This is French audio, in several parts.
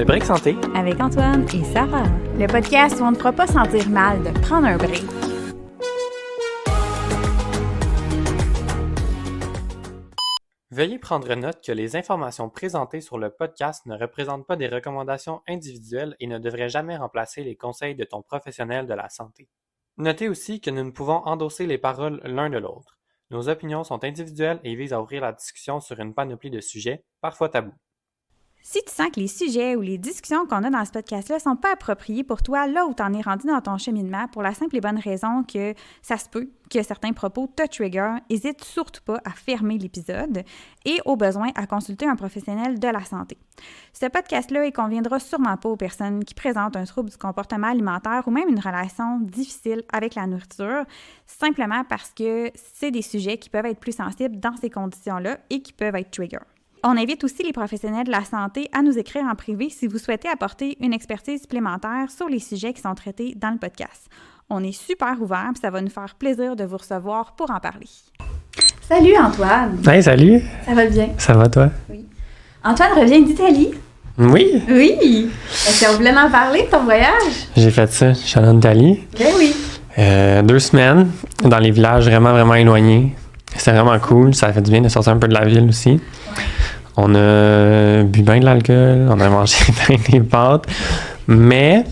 Le Break Santé avec Antoine et Sarah. Le podcast où on ne fera pas sentir mal de prendre un break. Veuillez prendre note que les informations présentées sur le podcast ne représentent pas des recommandations individuelles et ne devraient jamais remplacer les conseils de ton professionnel de la santé. Notez aussi que nous ne pouvons endosser les paroles l'un de l'autre. Nos opinions sont individuelles et visent à ouvrir la discussion sur une panoplie de sujets, parfois tabous. Si tu sens que les sujets ou les discussions qu'on a dans ce podcast-là ne sont pas appropriés pour toi, là où tu en es rendu dans ton cheminement, pour la simple et bonne raison que ça se peut que certains propos te trigger, n'hésite surtout pas à fermer l'épisode et, au besoin, à consulter un professionnel de la santé. Ce podcast-là, il conviendra sûrement pas aux personnes qui présentent un trouble du comportement alimentaire ou même une relation difficile avec la nourriture, simplement parce que c'est des sujets qui peuvent être plus sensibles dans ces conditions-là et qui peuvent être triggers. On invite aussi les professionnels de la santé à nous écrire en privé si vous souhaitez apporter une expertise supplémentaire sur les sujets qui sont traités dans le podcast. On est super ouverts et ça va nous faire plaisir de vous recevoir pour en parler. Salut Antoine! Hey, salut! Ça va bien? Ça va toi? Oui. Antoine revient d'Italie? Oui! Oui! Est-ce qu'on voulait en parler de ton voyage? J'ai fait ça, je suis allé en Italie. Ben oui! 2 semaines dans les villages vraiment éloignés. C'était vraiment cool, ça a fait du bien de sortir un peu de la ville aussi. Ouais. On a bu bien de l'alcool, on a mangé bien des pâtes, mais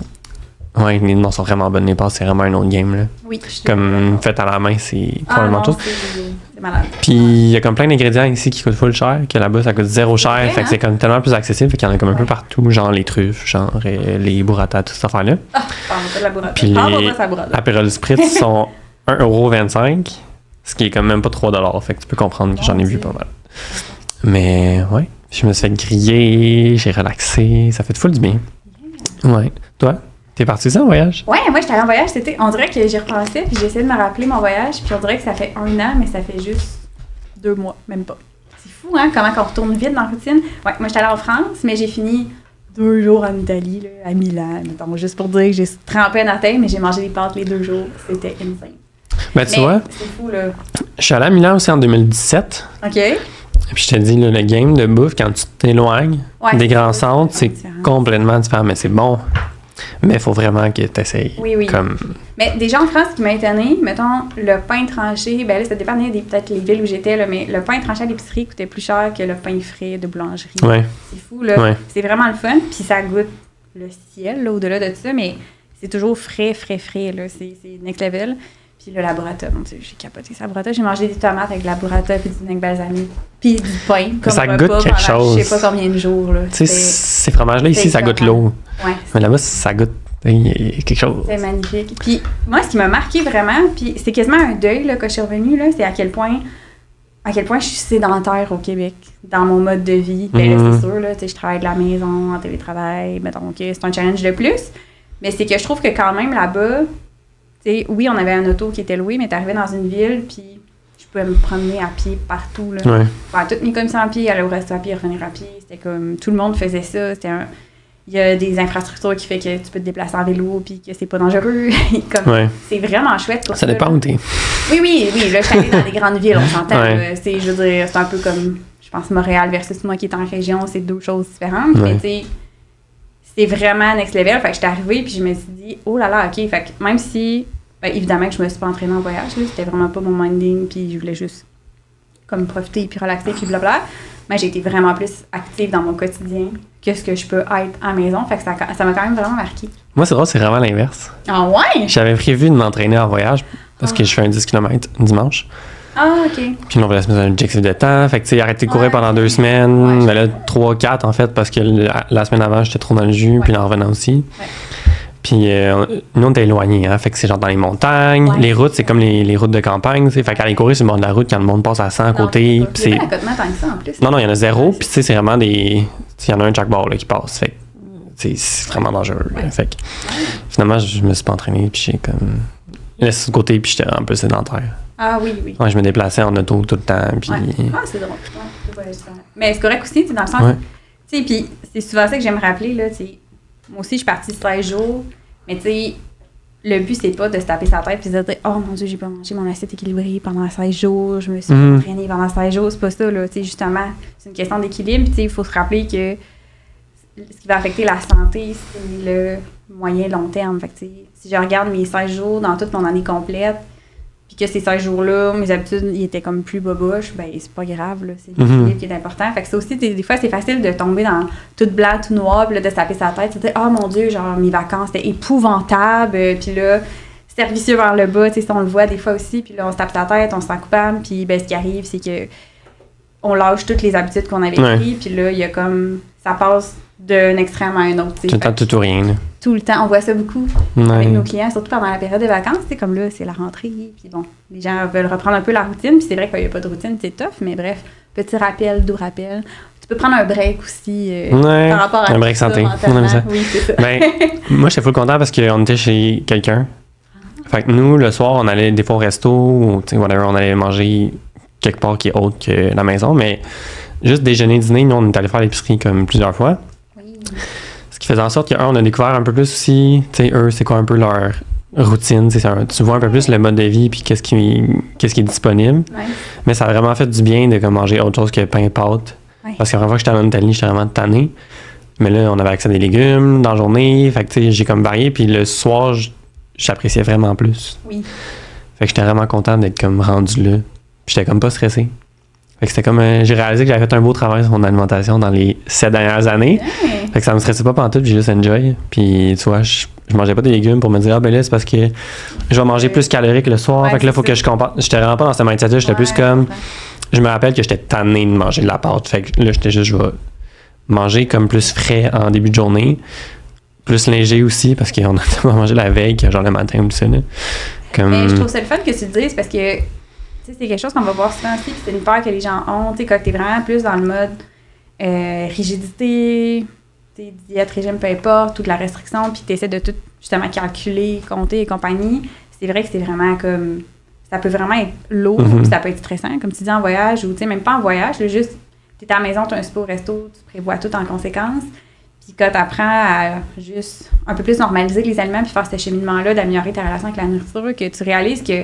ouais, les noix sont vraiment bonnes, les pâtes, c'est vraiment un autre game, là. Oui, je suis comme fait à la main, c'est complètement tout. C'est malade. Puis il y a comme plein d'ingrédients ici qui coûtent full cher, que là-bas ça coûte zéro cher, okay, fait que c'est comme tellement plus accessible, fait qu'il y en a comme un peu partout, genre les truffes, genre les burrata, toute cette affaire-là. Ah, pas de la burrata. Puis les Aperol Spritz sont 1,25$, ce qui est quand même pas 3$, fait que tu peux comprendre que j'en ai vu pas mal. Mais ouais, je me suis fait griller, j'ai relaxé, ça fait full du bien. Ouais. Toi, t'es parti ça en voyage? Ouais, moi j'étais allée en voyage, on dirait que j'y repensais, puis j'ai essayé de me rappeler mon voyage, puis on dirait que ça fait 1 an, mais ça fait juste 2 mois, même pas. C'est fou, hein, comment on retourne vite dans la routine. Ouais, moi j'étais allée en France, mais j'ai fini 2 jours en Italie, là, à Milan, mettons, juste pour dire que j'ai trempé un orteil, mais j'ai mangé des pâtes les 2 jours, c'était insane. Ben tu vois, c'est fou, là. Je suis allé à Milan aussi en 2017. OK. Puis je te dis, là, le game de bouffe, quand tu t'éloignes des grands centres, c'est complètement différent, mais c'est bon. Mais il faut vraiment que tu essayes. Oui. Comme... Mais déjà en France, ce qui m'a étonnée, mettons, le pain tranché, ben là, ça dépendait peut-être les villes où j'étais, là, mais le pain tranché à l'épicerie coûtait plus cher que le pain frais de boulangerie. Ouais. C'est fou, là. Ouais. C'est vraiment le fun, puis ça goûte le ciel, là, au-delà de tout ça, mais c'est toujours frais, là. C'est next level. Puis le burrata, mon Dieu, j'ai capoté ça, burrata. J'ai mangé des tomates avec de la burrata, puis du vinaigre balsamique, puis du pain. Comme ça repas goûte quelque chose. Je sais pas combien de jours, là. Tu sais, ces fromages-là, ici, ça goûte l'eau. Ouais. Mais là-bas, ça goûte quelque chose. C'est magnifique. Puis moi, ce qui m'a marqué vraiment, puis c'est quasiment un deuil, là, quand je suis revenue, là, c'est à quel point je suis sédentaire au Québec, dans mon mode de vie. Ben là, c'est sûr, là, tu sais, je travaille de la maison, en télétravail, mettons, OK, c'est un challenge de plus. Mais c'est que je trouve que quand même, là-bas, t'sais, oui, on avait un auto qui était loué, mais t'arrivais dans une ville, puis je pouvais me promener à pied partout. Là. Ouais. Faire toutes mes commissions à pied, aller au resto à pied, revenir à pied. C'était comme... Tout le monde faisait ça. Il y a des infrastructures qui fait que tu peux te déplacer en vélo, puis que c'est pas dangereux. C'est vraiment chouette pour ça. Ça dépend où t'es. Oui. Là, je suis allée dans des grandes villes, on s'entend. Je veux dire, c'est un peu comme, je pense, Montréal versus moi qui est en région, c'est 2 choses différentes. Ouais. Mais tu sais, c'est vraiment next level. Fait que j'étais arrivée puis je me suis dit, oh là là, OK. Fait que même si, évidemment que je me suis pas entraînée en voyage, là, c'était vraiment pas mon minding puis je voulais juste comme profiter puis relaxer puis blabla. Mais j'ai été vraiment plus active dans mon quotidien que ce que je peux être à la maison. Fait que ça m'a quand même vraiment marqué. Moi, c'est drôle, c'est vraiment l'inverse. Ah ouais? J'avais prévu de m'entraîner en voyage parce que je fais un 10 km dimanche. Ah, OK. Puis on voulait se mettre un objectif de temps. Fait que tu sais, arrêté de courir pendant 2 semaines. Mais là, 3, 4 en fait, parce que la semaine avant, j'étais trop dans le jus. Puis en revenant aussi. Ouais. Puis nous, on était éloignés. Hein, fait que c'est genre dans les montagnes. Ouais. Les routes, c'est comme les routes de campagne. Fait qu'aller courir sur le bord de la route quand le monde passe à 100 à côté. Puis c'est pas d'accotement tant que ça en plus. Non, il y en a 0. Puis tu sais, c'est vraiment des... Il y en a un chaque bord là, qui passe. Fait que c'est vraiment dangereux. Ouais. Fait que finalement, je me suis pas entraîné. Puis j'ai comme... laissé de côté. Puis j'étais un peu sédentaire. Ah oui. Ouais, je me déplaçais en auto tout le temps. Puis... Ah, c'est drôle. Mais c'est correct aussi, dans le sens... Tu sais, puis c'est souvent ça que j'aime rappeler, là, tu sais. Moi aussi, je suis partie 16 jours, mais tu sais, le but, c'est pas de se taper sa tête et de dire « Oh mon Dieu, j'ai pas mangé mon assiette équilibrée pendant 16 jours, je me suis entraînée pendant 16 jours. » C'est pas ça, là, tu sais, justement, c'est une question d'équilibre. Tu sais, il faut se rappeler que ce qui va affecter la santé, c'est le moyen-long terme. Fait que, si je regarde mes 16 jours dans toute mon année complète, puis que ces 16 jours-là, mes habitudes ils étaient comme plus boboches, ben c'est pas grave, là, c'est l'équilibre qui est important. Fait que ça aussi, des fois, c'est facile de tomber dans tout blanc, tout noir, puis là, de se taper sa tête, de dire « Ah, mon Dieu, genre, mes vacances, c'était épouvantable. » Puis là, c'est vicieux vers le bas, tu sais, on le voit des fois aussi, puis là, on se tape sa tête, on se sent coupable, puis ben, ce qui arrive, c'est que on lâche toutes les habitudes qu'on avait prises, puis là, il y a comme... Ça passe d'un extrême à un autre, tu sais. Tout le temps, tout ou rien, là. Tout le temps, on voit ça beaucoup avec nos clients, surtout pendant la période de vacances, tu sais, comme là, c'est la rentrée, puis bon, les gens veulent reprendre un peu la routine, puis c'est vrai qu'il n'y a pas de routine, c'est tough, mais bref, petit rappel, doux rappel. Tu peux prendre un break aussi par rapport à un break santé. Ça. Oui, c'est ça. Ben, moi, j'étais full content parce qu'on était chez quelqu'un. Fait que nous, le soir, on allait des fois au resto, ou whatever, on allait manger quelque part qui est autre que la maison, mais juste déjeuner, dîner, nous, on est allé faire l'épicerie comme plusieurs fois. Oui. Ce qui faisait en sorte on a découvert un peu plus aussi, tu sais, eux, c'est quoi un peu leur routine, tu vois un peu plus le mode de vie puis qu'est-ce qui est disponible. Ouais. Mais ça a vraiment fait du bien de comme, manger autre chose que pain et pâtes. Ouais. Parce que la première fois que j'étais en Italie, j'étais vraiment tanné. Mais là, on avait accès à des légumes dans la journée, fait que tu sais, j'ai comme varié, puis le soir, j'appréciais vraiment plus. Oui. Fait que j'étais vraiment content d'être comme rendu là. Puis j'étais comme pas stressé. Fait que c'était comme j'ai réalisé que j'avais fait un beau travail sur mon alimentation dans les 7 dernières années. Ouais. Fait que ça me stressait pas pantoute, puis j'ai juste enjoy. Puis tu vois, je mangeais pas des légumes pour me dire ben là c'est parce que je vais manger plus calorique le soir. Ouais, fait que là c'est faut que ça. je compense. J'étais vraiment pas dans ce mindset-là, j'étais plus comme je me rappelle que j'étais tanné de manger de la pâte. Fait que là j'étais juste je vais manger comme plus frais en début de journée. Plus léger aussi parce qu'on a tellement mangé la veille que genre le matin ou tout ça là. Comme... Mais je trouve ça le fun que tu le dises parce que c'est quelque chose qu'on va voir souvent aussi, puis c'est une peur que les gens ont, tu sais, quand t'es vraiment plus dans le mode rigidité, diète, régime, peu importe, toute la restriction, puis t'essaies de tout, justement, calculer, compter et compagnie, c'est vrai que c'est vraiment comme, ça peut vraiment être lourd, puis ça peut être stressant, comme tu dis en voyage, ou tu sais, même pas en voyage, là, juste, t'es à la maison, t'as un super resto, tu prévois tout en conséquence, puis quand t'apprends à juste un peu plus normaliser les aliments, puis faire ce cheminement-là, d'améliorer ta relation avec la nourriture, que tu réalises que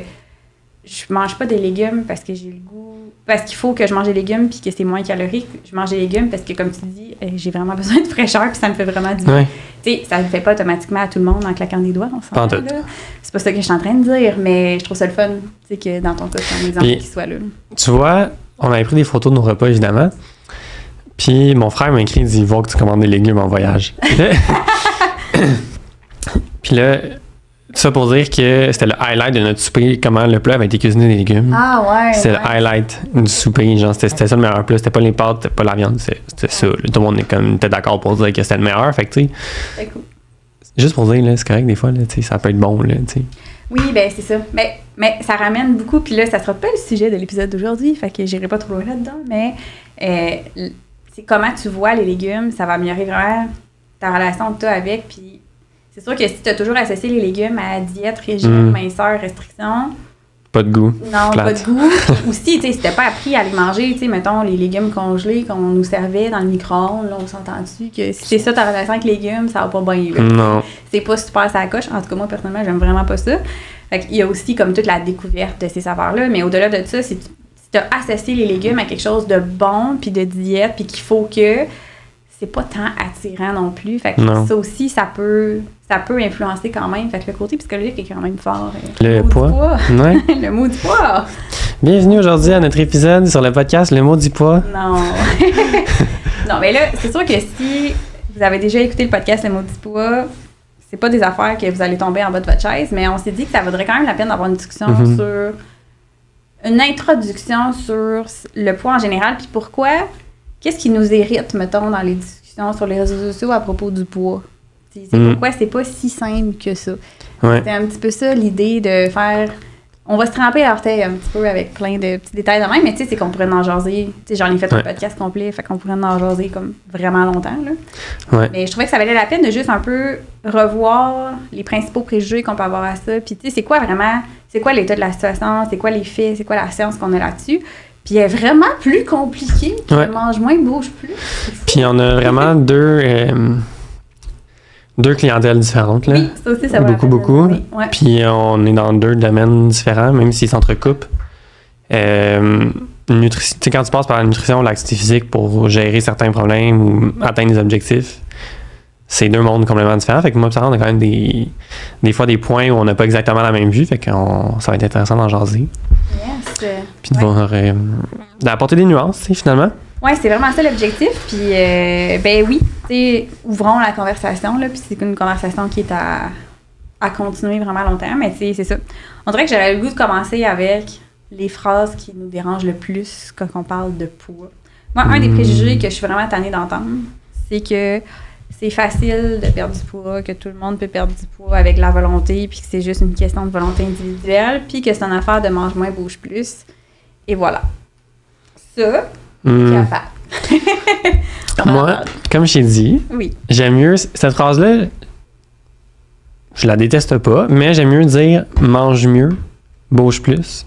je mange pas des légumes parce que j'ai le goût, parce qu'il faut que je mange des légumes puis que c'est moins calorique. Je mange des légumes parce que, comme tu dis, j'ai vraiment besoin de fraîcheur puis ça me fait vraiment du bien. Ouais. Tu sais, ça ne le fait pas automatiquement à tout le monde en claquant des doigts, on s'entend, Pas en tout. là. C'est pas ça que je suis en train de dire, mais je trouve ça le fun, tu sais, que dans ton cas, c'est un exemple Puis, qui soit là. Tu vois, on avait pris des photos de nos repas évidemment. Puis mon frère m'a écrit, il dit il faut que tu commandes des légumes en voyage. Puis là, ça pour dire que c'était le highlight de notre souper, comment le plat avait été cuisiné des légumes. Ah ouais. C'est le highlight du souper, genre c'était ça le meilleur plat. C'était pas les pâtes, c'était pas la viande, c'était ça. Là. Tout le monde était d'accord pour dire que c'était le meilleur. Fait que tu sais, C'est cool. juste pour dire, là, c'est correct des fois, là, tu sais, ça peut être bon, là, tu sais. Oui, ben c'est ça. Mais ça ramène beaucoup, puis là, ça sera pas le sujet de l'épisode d'aujourd'hui, fait que j'irai pas trop loin là-dedans, mais c'est comment tu vois les légumes, ça va améliorer vraiment ta relation que tu as avec, puis c'est sûr que si tu as toujours associé les légumes à diète, régime, minceur, restriction, Pas de goût. non, Plate. pas de goût. Puis aussi, tu sais, si t'as pas appris à les manger, tu sais, mettons, les légumes congelés qu'on nous servait dans le micro-ondes, là, on s'entend-tu que si c'est ça ta relation avec les légumes, ça va pas bien, là. Non. C'est pas super ça coche. En tout cas, moi, personnellement, j'aime vraiment pas ça. Fait qu'il y a aussi comme toute la découverte de ces saveurs-là, mais au-delà de ça, si tu as associé les légumes à quelque chose de bon, puis de diète, puis qu'il faut que c'est pas tant attirant non plus. Fait que Non. ça aussi, ça peut influencer quand même. Fait que le côté psychologique est quand même fort. Le mot du poids. Ouais. Le mot du poids. Bienvenue aujourd'hui à notre épisode sur le podcast Le mot du poids. Non. Non, mais là, c'est sûr que si vous avez déjà écouté le podcast Le mot du poids, c'est pas des affaires que vous allez tomber en bas de votre chaise, mais on s'est dit que ça vaudrait quand même la peine d'avoir une discussion sur une introduction sur le poids en général, puis pourquoi, qu'est-ce qui nous irrite, mettons, dans les discussions sur les réseaux sociaux à propos du poids. C'est pourquoi c'est pas si simple que ça. Ouais. C'est un petit peu ça l'idée de faire. On va se tremper à l'orteil un petit peu avec plein de petits détails de même, mais tu sais, c'est qu'on pourrait en jaser. Tu sais, j'en ai fait un podcast complet, fait qu'on pourrait en jaser comme vraiment longtemps, là. Ouais. Mais je trouvais que ça valait la peine de juste un peu revoir les principaux préjugés qu'on peut avoir à ça. Puis tu sais, c'est quoi vraiment, c'est quoi l'état de la situation, c'est quoi les faits, c'est quoi la science qu'on a là-dessus. Puis il est vraiment plus compliqué que mange moins, bouge plus. Puis on a vraiment deux clientèles différentes, là. Oui, ça aussi, ça va. Beaucoup. Ouais. Puis on est dans deux domaines différents, même s'ils s'entrecoupent. Tu sais, quand tu passes par la nutrition ou l'activité physique pour gérer certains problèmes ou atteindre des objectifs, c'est deux mondes complètement différents. Fait que moi, ça, on a quand même des fois des points où on n'a pas exactement la même vue. Fait que ça va être intéressant d'en jaser. Yes. Puis de voir, d'apporter des nuances, tu sais, finalement. Oui, c'est vraiment ça l'objectif. Puis, ben oui, tu sais, ouvrons la conversation, là. Puis c'est une conversation qui est à continuer vraiment longtemps. Mais tu sais, c'est ça. On dirait que j'aurais le goût de commencer avec les phrases qui nous dérangent le plus quand on parle de poids. Moi, un des préjugés que je suis vraiment tannée d'entendre, c'est que c'est facile de perdre du poids, que tout le monde peut perdre du poids avec la volonté, puis que c'est juste une question de volonté individuelle, puis que c'est une affaire de mange moins, bouge plus. Et voilà. Ça, capable. Moi, comme je t'ai dit, j'aime mieux cette phrase-là, je la déteste pas, mais j'aime mieux dire mange mieux, bouge plus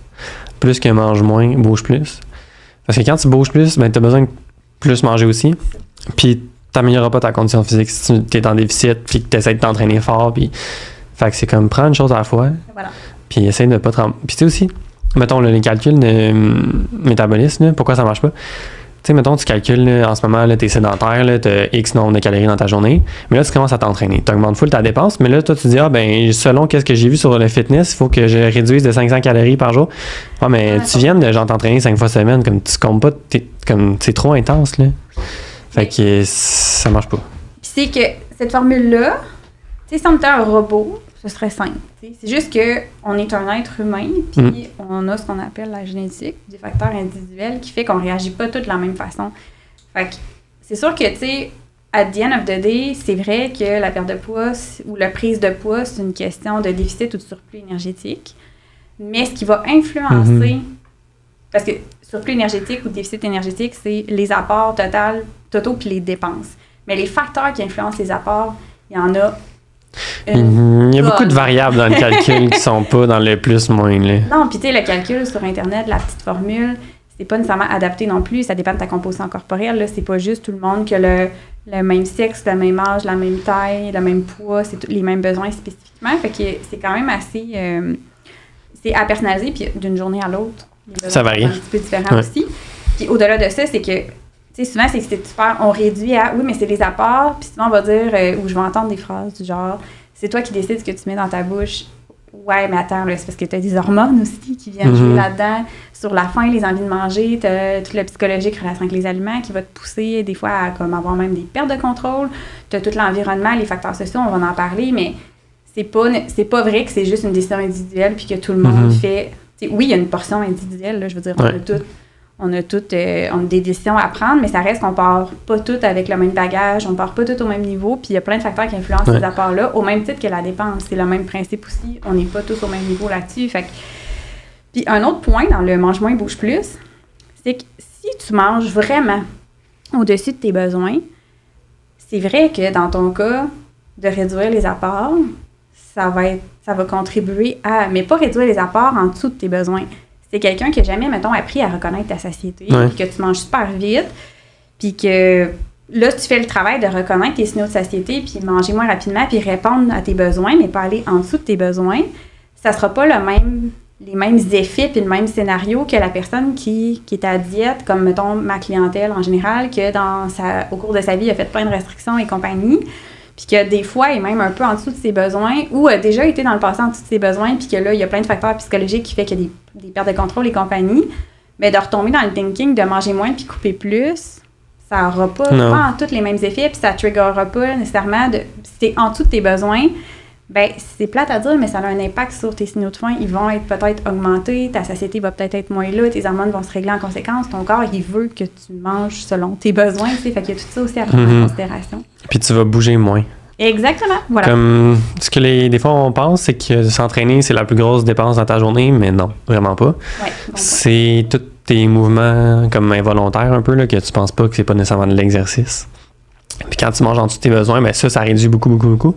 que mange moins, bouge plus. Parce que quand tu bouges plus, ben t'as besoin de plus manger aussi. Puis t'amélioreras pas ta condition physique si tu es en déficit puis que tu essaies de t'entraîner fort. Puis... Fait que c'est comme prendre une chose à la fois. Voilà. Puis essaye de pas te Puis tu sais aussi, mettons les calculs de métabolisme, là, pourquoi ça marche pas? Tu sais, mettons, tu calcules, là, en ce moment, tu es sédentaire, tu as X nombre de calories dans ta journée, mais là, tu commences à t'entraîner. Tu augmentes full ta dépense, mais là, toi, tu dis, selon qu'est-ce que j'ai vu sur le fitness, il faut que je réduise de 500 calories par jour. Ah, mais tu viens de t'entraîner 5 fois semaine, comme tu comptes pas, c'est trop intense, là. Fait que ça marche pas. Puis c'est que cette formule-là, tu sais, si on était un robot, ce serait simple. T'sais. C'est juste qu'on est un être humain, puis on a ce qu'on appelle la génétique, des facteurs individuels qui fait qu'on réagit pas tous de la même façon. Fait que c'est sûr que, tu sais, at the end of the day, c'est vrai que la perte de poids ou la prise de poids, c'est une question de déficit ou de surplus énergétique. Mais ce qui va influencer, parce que surplus énergétique ou déficit énergétique, c'est les apports totaux puis les dépenses. Mais les facteurs qui influencent les apports, il y en a il y a beaucoup de variables dans le calcul qui sont pas dans le plus-moins. Non, puis tu sais, le calcul sur Internet, la petite formule, c'est pas nécessairement adapté non plus. Ça dépend de ta composition corporelle. Là. C'est pas juste tout le monde qui a le même sexe, le même âge, la même taille, le même poids, c'est tous les mêmes besoins spécifiquement. Fait que c'est quand même assez... c'est à personnaliser, puis d'une journée à l'autre, ça varie. Un petit peu différent aussi. Puis au-delà de ça, c'est que souvent, c'est super, on réduit à oui, mais c'est les apports, puis souvent, on va dire, ou je vais entendre des phrases du genre, c'est toi qui décides ce que tu mets dans ta bouche. Ouais, mais attends, là, c'est parce que tu as des hormones aussi qui viennent jouer là-dedans. Sur la faim, les envies de manger, tu as tout le psychologique relation avec les aliments qui va te pousser des fois à comme, avoir même des pertes de contrôle. Tu as tout l'environnement, les facteurs sociaux, on va en parler, mais c'est pas vrai que c'est juste une décision individuelle puis que tout le monde fait... oui, il y a une portion individuelle, là, je veux dire, on a des décisions à prendre, mais ça reste qu'on part pas toutes avec le même bagage, on part pas toutes au même niveau, puis il y a plein de facteurs qui influencent ces apports-là, au même titre que la dépense. C'est le même principe aussi, on n'est pas tous au même niveau là-dessus. Fait que... Puis un autre point dans le mange moins, bouge plus, c'est que si tu manges vraiment au-dessus de tes besoins, c'est vrai que dans ton cas, de réduire les apports, ça va contribuer à... Mais pas réduire les apports en dessous de tes besoins. C'est quelqu'un qui n'a jamais, mettons, appris à reconnaître ta satiété, puis que tu manges super vite, puis que là, tu fais le travail de reconnaître tes signaux de satiété, puis manger moins rapidement, puis répondre à tes besoins, mais pas aller en dessous de tes besoins, ça ne sera pas les mêmes effets puis le même scénario que la personne qui est à diète, comme, mettons, ma clientèle en général, que au cours de sa vie, a fait plein de restrictions et compagnie, puis que des fois, est même un peu en dessous de ses besoins, ou a déjà été dans le passé en dessous de ses besoins, puis que là, il y a plein de facteurs psychologiques qui fait qu'il y a des pertes de contrôle et compagnie, mais de retomber dans le thinking de manger moins puis couper plus, ça n'aura pas en tous les mêmes effets, puis ça ne triggera pas nécessairement si c'est en dessous de tes besoins, ben c'est plate à dire, mais ça a un impact sur tes signaux de faim. Ils vont être peut-être augmentés, ta satiété va peut-être être moins là, tes hormones vont se régler en conséquence, ton corps, il veut que tu manges selon tes besoins, tu sais, fait qu'il y a tout ça aussi à prendre en considération. Puis tu vas bouger moins. Exactement, voilà. Comme ce que des fois on pense, c'est que s'entraîner, c'est la plus grosse dépense dans ta journée, mais non, vraiment pas. Ouais, c'est tous tes mouvements comme involontaires un peu, là, que tu penses pas que c'est pas nécessairement de l'exercice. Puis quand tu manges en dessous de tes besoins, ben ça réduit beaucoup, beaucoup, beaucoup.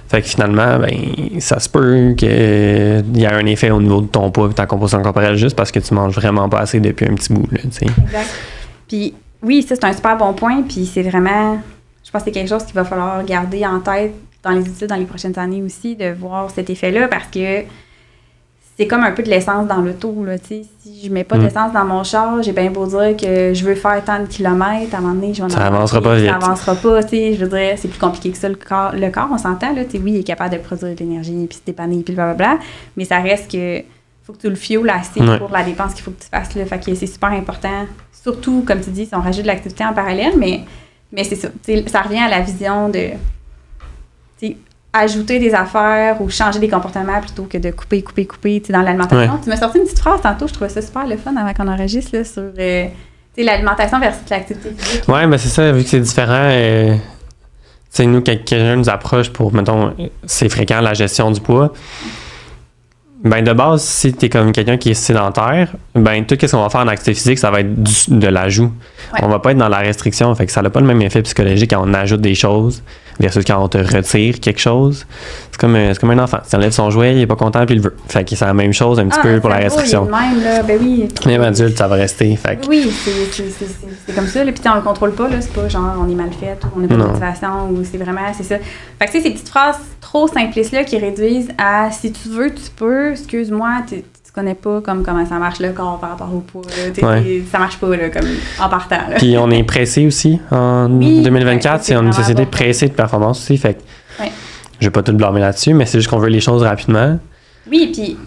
Fait que finalement, ben ça se peut qu'il y ait un effet au niveau de ton poids et ta composition corporelle juste parce que tu manges vraiment pas assez depuis un petit bout, là, tu sais. Exact. Puis oui, ça c'est un super bon point, puis c'est vraiment... Je pense que c'est quelque chose qu'il va falloir garder en tête dans les études dans les prochaines années aussi, de voir cet effet-là, parce que c'est comme un peu de l'essence dans l'auto, là, tu sais. Si je mets pas d'essence dans mon char, j'ai bien beau dire que je veux faire tant de kilomètres, à un moment donné, je vais ça avancera pas vite. Ça avancera pas, tu sais. Je veux dire, c'est plus compliqué que ça, le corps, on s'entend, là, tu sais. Oui, il est capable de produire de l'énergie, puis se dépanner, puis blablabla, mais ça reste que faut que tu le fuel assez pour la dépense qu'il faut que tu fasses, là. Fait que c'est super important, surtout, comme tu dis, si on rajoute de l'activité en parallèle, mais c'est ça, tu sais, ça revient à la vision de, tu sais, ajouter des affaires ou changer des comportements plutôt que de couper, tu sais, dans l'alimentation. Ouais. Tu m'as sorti une petite phrase tantôt, je trouvais ça super le fun avant qu'on enregistre, là, sur tu sais, l'alimentation versus l'activité physique. Oui, mais c'est ça, vu que c'est différent, tu sais, nous, quand quelqu'un nous approche pour, mettons, c'est fréquent, la gestion du poids, ben de base, si t'es comme quelqu'un qui est sédentaire, ben tout ce qu'on va faire en activité physique, ça va être de l'ajout. Ouais. On va pas être dans la restriction, fait que ça n'a pas le même effet psychologique quand on ajoute des choses versus quand on te retire quelque chose. C'est comme un enfant. Si on enlève son jouet, il est pas content puis il le veut. Fait que c'est la même chose un petit peu pour la restriction. Même, là, ben oui. Même adulte, ça va rester. Fait que... Oui, c'est comme ça. Là, puis on le contrôle pas, là, c'est pas genre on est mal fait ou on n'a pas de motivation ou c'est vraiment, c'est ça. Fait que tu sais, ces petites phrases trop simplistes-là qui réduisent à si tu veux, tu peux, excuse-moi, tu connais pas comment ça marche le corps par rapport au poids. Ça marche pas là, comme en partant. Là. Puis on est pressé aussi en 2024. C'est une société pressée de performance aussi. Fait que je vais pas tout blâmer là-dessus, mais c'est juste qu'on veut les choses rapidement. Oui, puis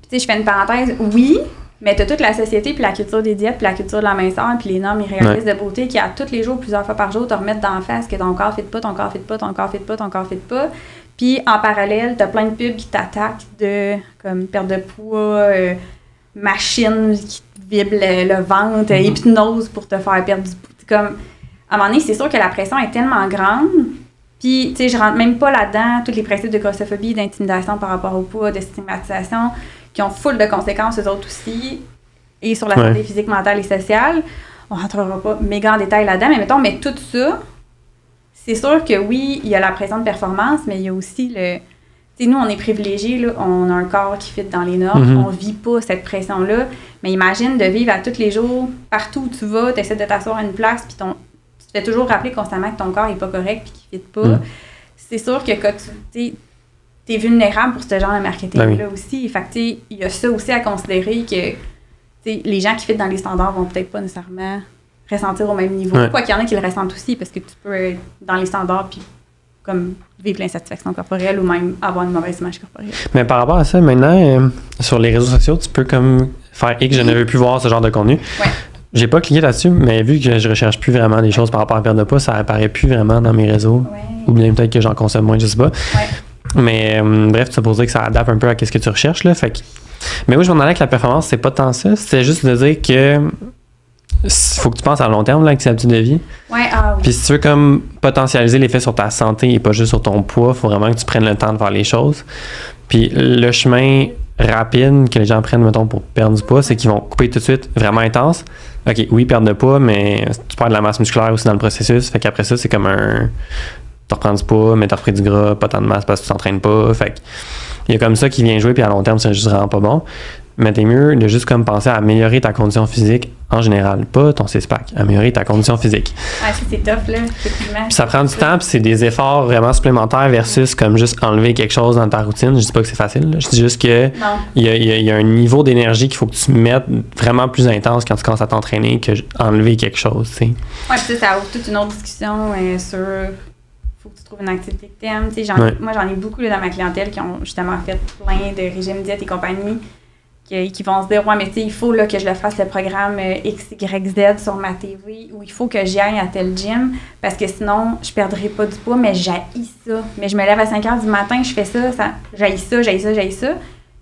tu sais, je fais une parenthèse. Oui, mais t'as toute la société, puis la culture des diètes, puis la culture de la minceur, puis les normes irréalistes de beauté qui, à tous les jours, plusieurs fois par jour, te remettent d'en face que ton corps fit pas, ton corps fit pas, ton corps fit pas, ton corps fit pas. Puis en parallèle, t'as plein de pubs qui t'attaquent de comme perte de poids, machine qui te vibre le ventre, hypnose pour te faire perdre du poids. Comme, à un moment donné, c'est sûr que la pression est tellement grande. Puis, tu sais, je rentre même pas là-dedans, tous les principes de grossophobie, d'intimidation par rapport au poids, de stigmatisation, qui ont full de conséquences, eux autres aussi, et sur la santé physique, mentale et sociale. On rentrera pas méga en détail là-dedans, mais mettons, mais tout ça, c'est sûr que oui, il y a la pression de performance, mais il y a aussi le... Tu sais, nous, on est privilégiés, là, on a un corps qui fit dans les normes, on vit pas cette pression-là, mais imagine de vivre à tous les jours, partout où tu vas, tu essaies de t'asseoir à une place, puis tu te fais toujours rappeler constamment que ton corps est pas correct puis qu'il fit pas. C'est sûr que quand tu es vulnérable pour ce genre de marketing-là aussi. Fait que tu sais, il y a ça aussi à considérer que les gens qui fit dans les standards vont peut-être pas nécessairement ressentir au même niveau. Quoi qu'il y en a qui le ressentent aussi, parce que tu peux être dans les standards puis comme vivre l'insatisfaction corporelle ou même avoir une mauvaise image corporelle. Mais par rapport à ça, maintenant, sur les réseaux sociaux, tu peux comme faire X, je ne veux plus voir ce genre de contenu. J'ai pas cliqué là-dessus, mais vu que je recherche plus vraiment des choses par rapport à la perte de poids, ça apparaît plus vraiment dans mes réseaux. Ou bien peut-être que j'en consomme moins, je sais pas. Mais bref, tu sais, pour dire que ça adapte un peu à ce que tu recherches, là. Fait que... Mais oui, je m'en allais avec la performance, c'est pas tant ça. C'était juste de dire que faut que tu penses à long terme, là, avec tes habitudes de vie. Puis si tu veux comme potentialiser l'effet sur ta santé et pas juste sur ton poids, faut vraiment que tu prennes le temps de faire les choses. Puis le chemin rapide que les gens prennent, mettons, pour perdre du poids, c'est qu'ils vont couper tout de suite vraiment intense. OK, oui, perdre de poids, mais tu perds de la masse musculaire aussi dans le processus. Fait qu'après ça, c'est comme tu reprends du poids, mais tu as repris du gras, pas tant de masse parce que tu t'entraînes pas. Fait que il y a comme ça qui vient jouer, puis à long terme, c'est juste vraiment pas bon. Mais t'es mieux de juste comme penser à améliorer ta condition physique en général, pas ton six-pack, améliorer ta condition physique. Ça c'est tough, là, effectivement. Puis ça prend du temps, puis c'est des efforts vraiment supplémentaires versus comme juste enlever quelque chose dans ta routine. Je dis pas que c'est facile, là. Je dis juste que il y a un niveau d'énergie qu'il faut que tu mettes vraiment plus intense quand tu commences à t'entraîner que enlever quelque chose, tu sais. Puis ça ouvre toute une autre discussion sur... faut que tu trouves une activité que t'aimes. Moi, j'en ai beaucoup là, dans ma clientèle qui ont justement fait plein de régimes diète et compagnie qui vont se dire, ouais, mais tu sais, il faut là, que je le fasse le programme XYZ sur ma TV ou il faut que j'y aille à tel gym parce que sinon, je perdrai pas du poids, mais j'haïs ça. Mais je me lève à 5 heures du matin, je fais ça, j'haïs ça.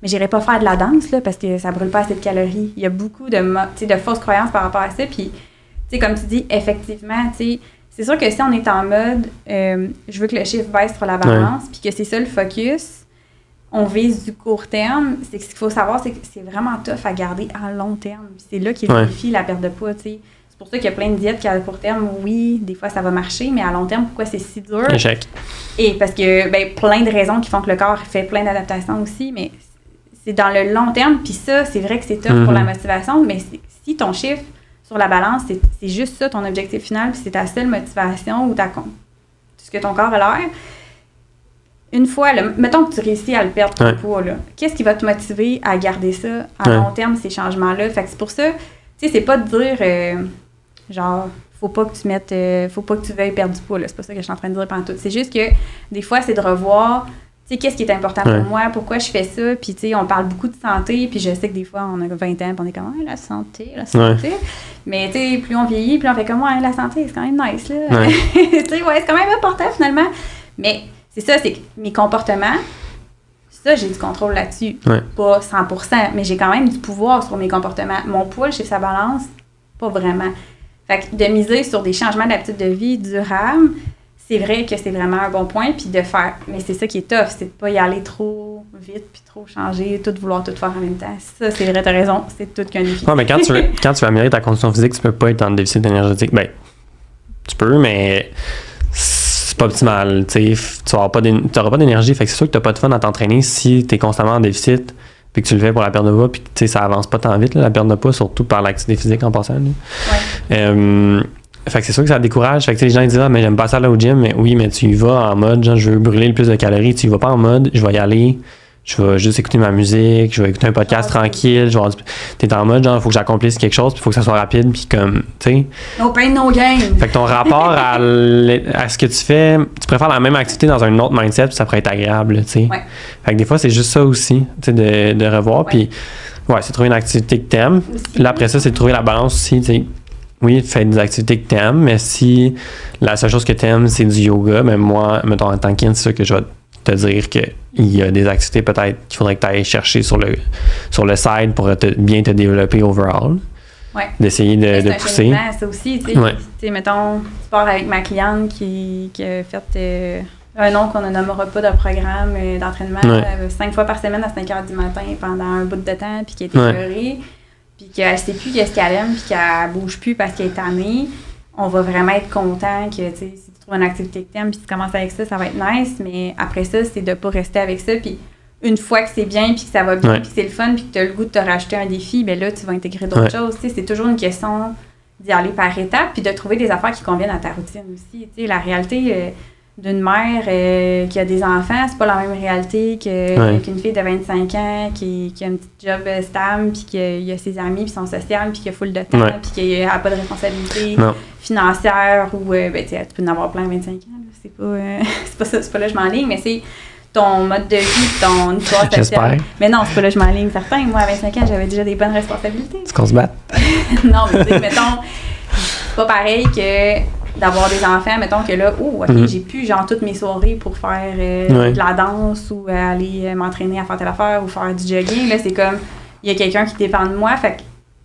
Mais j'irai pas faire de la danse là, parce que ça brûle pas assez de calories. Il y a beaucoup de fausses croyances par rapport à ça. Puis, tu sais, comme tu dis, effectivement, tu sais, c'est sûr que si on est en mode je veux que le chiffre baisse sur la balance, puis que c'est ça le focus, on vise du court terme, c'est que ce qu'il faut savoir, c'est que c'est vraiment tough à garder à long terme. C'est là qu'il défie la perte de poids, tu sais. C'est pour ça qu'il y a plein de diètes qui, à court terme, oui, des fois, ça va marcher, mais à long terme, pourquoi c'est si dur? Échec. Et parce que, plein de raisons qui font que le corps fait plein d'adaptations aussi, mais c'est dans le long terme, puis ça, c'est vrai que c'est tough pour la motivation, mais si ton chiffre sur la balance, c'est juste ça, ton objectif final, puis c'est ta seule motivation ou ce que ton corps a l'air. une fois, là, mettons que tu réussis à le perdre ton poids, là, qu'est-ce qui va te motiver à garder ça à long terme, ces changements-là? Fait que c'est pour ça, tu sais, c'est pas de dire, genre, faut pas que tu veuilles perdre du poids, là. C'est pas ça que je suis en train de dire pendant tout. C'est juste que, des fois, c'est de revoir, tu sais, qu'est-ce qui est important pour moi, pourquoi je fais ça, puis tu sais, on parle beaucoup de santé, puis je sais que des fois, on a 20 ans, puis on est comme, la santé. Mais tu sais, plus on vieillit, plus on fait comme, la santé, c'est quand même nice, là. Tu sais, c'est quand même important, finalement. Mais c'est ça, c'est que mes comportements, ça, j'ai du contrôle là-dessus. Pas 100%, mais j'ai quand même du pouvoir sur mes comportements. Mon poids, chez sa balance, pas vraiment. Fait que de miser sur des changements d'habitude de vie durables, c'est vrai que c'est vraiment un bon point, puis de faire... Mais c'est ça qui est tough, c'est de pas y aller trop vite, puis trop changer, vouloir tout faire en même temps. Ça, c'est vrai, t'as raison, c'est tout qu'un défi. Non, mais quand tu veux améliorer ta condition physique, tu peux pas être en déficit énergétique. Ben, tu peux, mais c'est pas optimal, tu sais. T'auras pas d'énergie, fait que c'est sûr que t'as pas de fun à t'entraîner si t'es constamment en déficit, puis que tu le fais pour la perte de poids, puis tu sais, ça avance pas tant vite, là, la perte de poids, surtout par l'activité physique en passant. Fait que c'est sûr que ça décourage. Fait que les gens ils disent mais j'aime pas ça là au gym, mais oui, mais tu y vas en mode genre je veux brûler le plus de calories, tu y vas pas en mode je vais y aller, je vais juste écouter ma musique, je vais écouter un podcast tranquille, t'es en mode genre faut que j'accomplisse quelque chose, puis faut que ça soit rapide, puis comme tu sais. No pain, no gain. Fait que ton rapport à ce que tu fais, tu préfères la même activité dans un autre mindset, puis ça pourrait être agréable, tu sais. Fait que des fois c'est juste ça aussi, tu sais, de revoir, puis c'est trouver une activité que t'aimes. Là après ça c'est de trouver la balance aussi, tu sais. Oui, fais des activités que t'aimes, mais si la seule chose que t'aimes, c'est du yoga, mais moi, mettons, en tant qu'in, c'est ça que je vais te dire qu'il y a des activités peut-être qu'il faudrait que tu ailles chercher sur le side pour bien te développer overall. D'essayer de pousser. Ça aussi, tu sais, mettons, tu pars avec ma cliente qui a fait un nom qu'on ne nommera pas de programme d'entraînement 5 fois par semaine à 5h du matin pendant un bout de temps, puis qui a été pleurée. Puis qu'elle ne sait plus qu'est-ce qu'elle aime, puis qu'elle ne bouge plus parce qu'elle est tannée, on va vraiment être content que, tu sais, si tu trouves une activité que tu aimes, puis tu commences avec ça, ça va être nice, mais après ça, c'est de ne pas rester avec ça, puis une fois que c'est bien, puis que ça va bien, puis que c'est le fun, puis que tu as le goût de te rajouter un défi, bien là, tu vas intégrer d'autres choses, tu sais, c'est toujours une question d'y aller par étapes, puis de trouver des affaires qui conviennent à ta routine aussi, tu sais, la réalité... d'une mère qui a des enfants, c'est pas la même réalité qu'une fille de 25 ans qui a un petit job stable, puis qui a ses amis, puis son social, puis qui a full de temps, puis qui n'a pas de responsabilité financière, ou tu peux en avoir plein 25 ans, là, c'est pas ça, c'est pas là que je m'enligne, mais c'est ton mode de vie, ton histoire spéciale. Mais non, c'est pas là que je m'enligne, certain. Moi, à 25 ans, j'avais déjà des bonnes responsabilités. C'est qu'on se batte. Non, mais tu sais, mettons, c'est pas pareil que d'avoir des enfants, mettons que là, j'ai plus genre toutes mes soirées pour faire de la danse ou aller m'entraîner à faire telle affaire ou faire du jogging. Là, c'est comme, il y a quelqu'un qui dépend de moi, fait que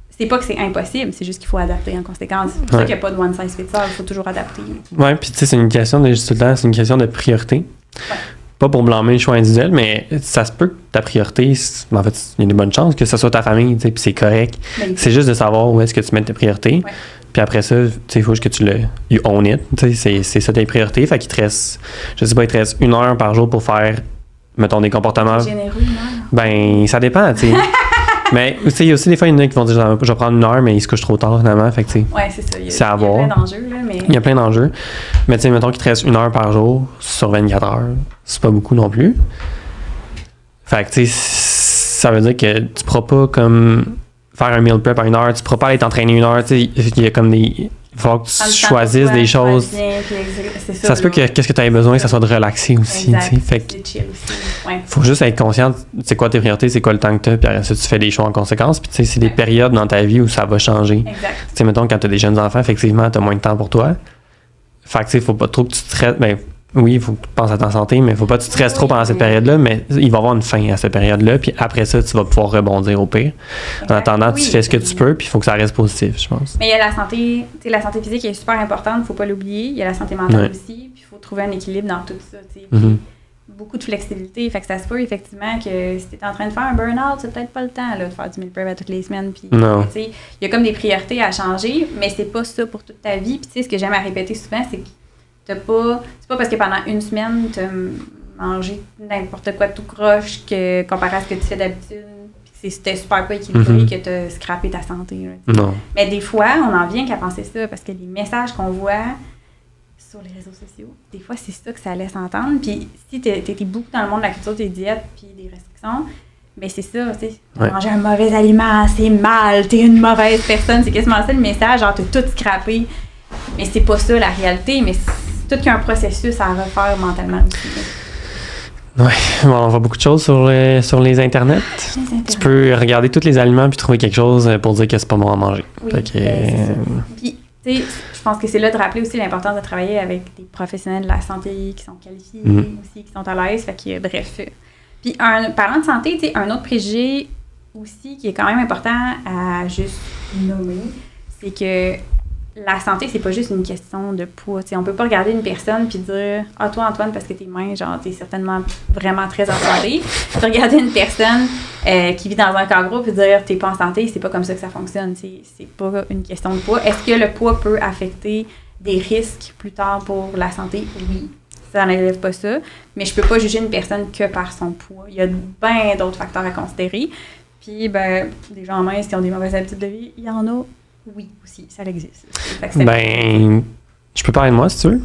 c'est pas que c'est impossible, c'est juste qu'il faut adapter en conséquence. C'est pour ça qu'il n'y a pas de one size fits all, il faut toujours adapter. Ouais, puis tu sais, c'est une question de priorité. Pas pour blâmer le choix individuel, mais ça se peut que ta priorité, en fait, il y a des bonnes chances que ce soit ta famille, tu sais, puis c'est correct. C'est juste de savoir où est-ce que tu mets tes priorités. Puis après ça, tu sais, il faut juste que tu you own it. Tu sais, c'est ça tes priorités. Fait qu'il te reste, je sais pas, il te reste 1 heure par jour pour faire, mettons, des comportements. C'est généreux, 1 heure. Ben, ça dépend, tu sais. Mais tu sais, il y a aussi des fois, il y en a qui vont dire, je vais prendre 1 heure, mais ils se couchent trop tard, finalement. Fait que, tu sais. Ouais, c'est ça. Il y a plein d'enjeux, là. Mais... Il y a plein d'enjeux. Mais tu sais, mettons qu'il te reste 1 heure par jour sur 24 heures. C'est pas beaucoup non plus. Fait que, tu sais, ça veut dire que tu pourras pas comme faire un meal prep à 1 heure, tu pourras pas aller t'entraîner 1 heure, tu sais, il y a comme des... Il faut que tu choisisses des choses. Ça se peut que qu'est-ce que tu aies besoin, que ça soit de relaxer aussi. Fait que faut juste être conscient, c'est quoi tes priorités, c'est quoi le temps que tu as, puis après ça, tu fais des choix en conséquence. Puis tu sais, c'est des périodes dans ta vie où ça va changer. Tu sais, mettons, quand tu as des jeunes enfants, effectivement, tu as moins de temps pour toi. Fait que tu sais, faut pas trop que tu te stresses. Ben, oui, il faut que tu penses à ta santé, mais il faut pas que tu te stresses trop pendant cette période-là, mais il va y avoir une fin à cette période-là, puis après ça, tu vas pouvoir rebondir au pire. En attendant, tu fais ce que tu peux, puis il faut que ça reste positif, je pense. Mais il y a la santé, tu sais, la santé physique est super importante, il faut pas l'oublier. Il y a la santé mentale aussi, puis il faut trouver un équilibre dans tout ça, tu sais. Beaucoup de flexibilité, fait que ça se peut effectivement que si tu es en train de faire un burn-out, c'est peut-être pas le temps là, de faire du meal prep à toutes les semaines, puis tu sais, il y a comme des priorités à changer, mais c'est pas ça pour toute ta vie, puis tu sais, ce que j'aime à répéter souvent, c'est que c'est pas parce que pendant 1 semaine, tu as mangé n'importe quoi de tout croche comparé à ce que tu fais d'habitude, puis que c'était super pas équilibré, que tu as scrappé ta santé. Là, non. Mais des fois, on en vient qu'à penser ça, parce que les messages qu'on voit sur les réseaux sociaux. Des fois, c'est ça que ça laisse entendre. Puis si t'es beaucoup dans le monde de la culture des diètes puis des restrictions, mais c'est ça, tu sais, manger un mauvais aliment, c'est mal, t'es une mauvaise personne, c'est quasiment ça le message, genre t'as tout scrappé. Mais c'est pas ça la réalité, mais c'est tout qu'un processus à refaire mentalement aussi. Ouais, bon, on voit beaucoup de choses sur les internets. Tu peux regarder tous les aliments puis trouver quelque chose pour dire que c'est pas bon à manger. Oui, fait que, c'est ça. Puis, tu sais, je pense que c'est là de rappeler aussi l'importance de travailler avec des professionnels de la santé qui sont qualifiés aussi, qui sont à l'aise. Fait que, bref. Puis, parlant de santé, tu sais, un autre préjugé aussi qui est quand même important à juste nommer, c'est que la santé, c'est pas juste une question de poids. T'sais, on peut pas regarder une personne puis dire « Ah, toi, Antoine, parce que t'es mince, genre, t'es certainement vraiment très en santé. » Puis regarder une personne qui vit dans un corps gros puis dire « T'es pas en santé, c'est pas comme ça que ça fonctionne. » C'est pas une question de poids. Est-ce que le poids peut affecter des risques plus tard pour la santé? Oui. Ça n'enlève pas ça. Mais je peux pas juger une personne que par son poids. Il y a bien d'autres facteurs à considérer. Puis, ben, des gens minces qui ont des mauvaises habitudes de vie, il y en a. Oui, aussi, ça existe. Ben, je peux parler de moi, si tu veux.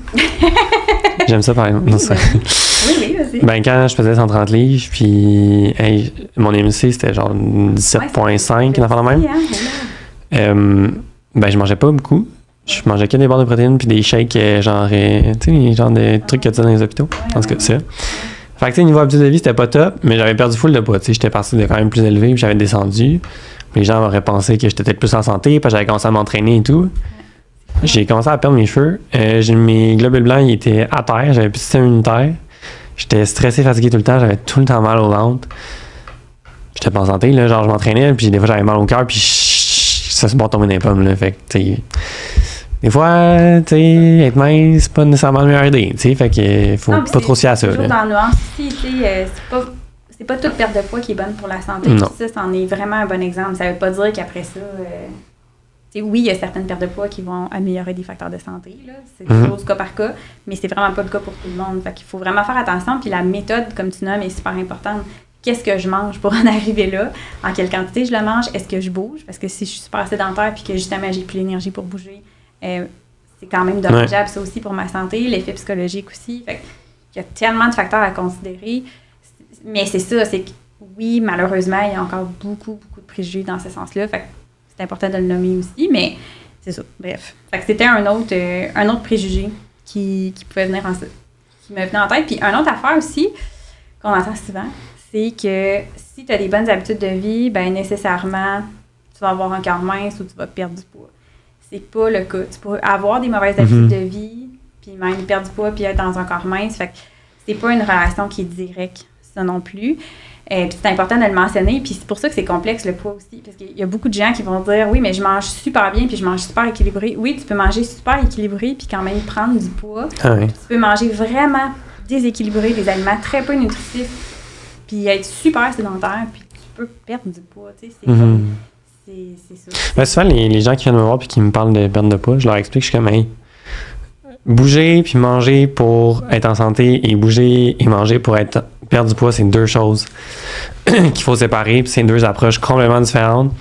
J'aime ça parler de moi. Oui, vas-y. Ben, quand je faisais 130 livres, puis mon IMC, c'était genre 17,5, une affaire de même. Ben, je mangeais pas beaucoup. Je mangeais que des barres de protéines puis des shakes, genre, tu sais, genre des trucs que tu as dans les hôpitaux. En tout cas, ça. Fait que, tu sais, niveau habitude de vie, c'était pas top, mais j'avais perdu full de poids, tu sais. J'étais parti de quand même plus élevé, puis j'avais descendu. Les gens auraient pensé que j'étais peut-être plus en santé, parce que j'avais commencé à m'entraîner et tout. J'ai commencé à perdre mes cheveux. Mes globules blancs, ils étaient à terre. J'avais plus de système immunitaire. J'étais stressé, fatigué tout le temps. J'avais tout le temps mal au ventre. J'étais pas en santé, là. Genre, je m'entraînais, puis des fois, j'avais mal au cœur, puis ça se bat tomber dans les pommes, là. Fait que, tu sais, des fois, tu sais, être mince, c'est pas nécessairement la meilleure idée, tu sais. Fait que faut pas trop s'y à ça, là. Dans la nuance ici, tu sais, c'est pas toute perte de poids qui est bonne pour la santé. Non. Ça, c'en est vraiment un bon exemple. Ça veut pas dire qu'après ça, oui, il y a certaines pertes de poids qui vont améliorer des facteurs de santé. Là. C'est toujours du cas par cas, mais c'est vraiment pas le cas pour tout le monde. Fait qu'il faut vraiment faire attention. Puis la méthode, comme tu nommes, est super importante. Qu'est-ce que je mange pour en arriver là? En quelle quantité je le mange? Est-ce que je bouge? Parce que si je suis super sédentaire puis que justement j'ai plus l'énergie pour bouger, c'est quand même dommageable ça aussi pour ma santé. L'effet psychologique aussi. Fait qu'il y a tellement de facteurs à considérer. Mais c'est ça, c'est que oui, malheureusement, il y a encore beaucoup de préjugés dans ce sens-là. Fait que c'est important de le nommer aussi, mais c'est ça. Bref. Fait que c'était un autre préjugé qui pouvait venir qui me venait en tête. Puis une autre affaire aussi qu'on entend souvent, c'est que si tu as des bonnes habitudes de vie, ben nécessairement, tu vas avoir un corps mince ou tu vas perdre du poids. C'est pas le cas. Tu peux avoir des mauvaises habitudes de vie, puis même perdre du poids, puis être dans un corps mince. Fait que c'est pas une relation qui est directe. Ça non plus. Puis c'est important de le mentionner. Puis c'est pour ça que c'est complexe, le poids aussi. Parce qu'il y a beaucoup de gens qui vont dire « Oui, mais je mange super bien puis je mange super équilibré. » Oui, tu peux manger super équilibré puis quand même prendre du poids. Ah oui. Tu peux manger vraiment déséquilibré, des aliments très peu nutritifs puis être super sédentaire puis tu peux perdre du poids. Tu sais, c'est ça. Ben, souvent, les gens qui viennent me voir puis qui me parlent de perte de poids, je leur explique, je suis comme « Hey, bouger puis manger pour être en santé et bouger et manger pour perdre du poids, c'est deux choses qu'il faut séparer, puis c'est deux approches complètement différentes.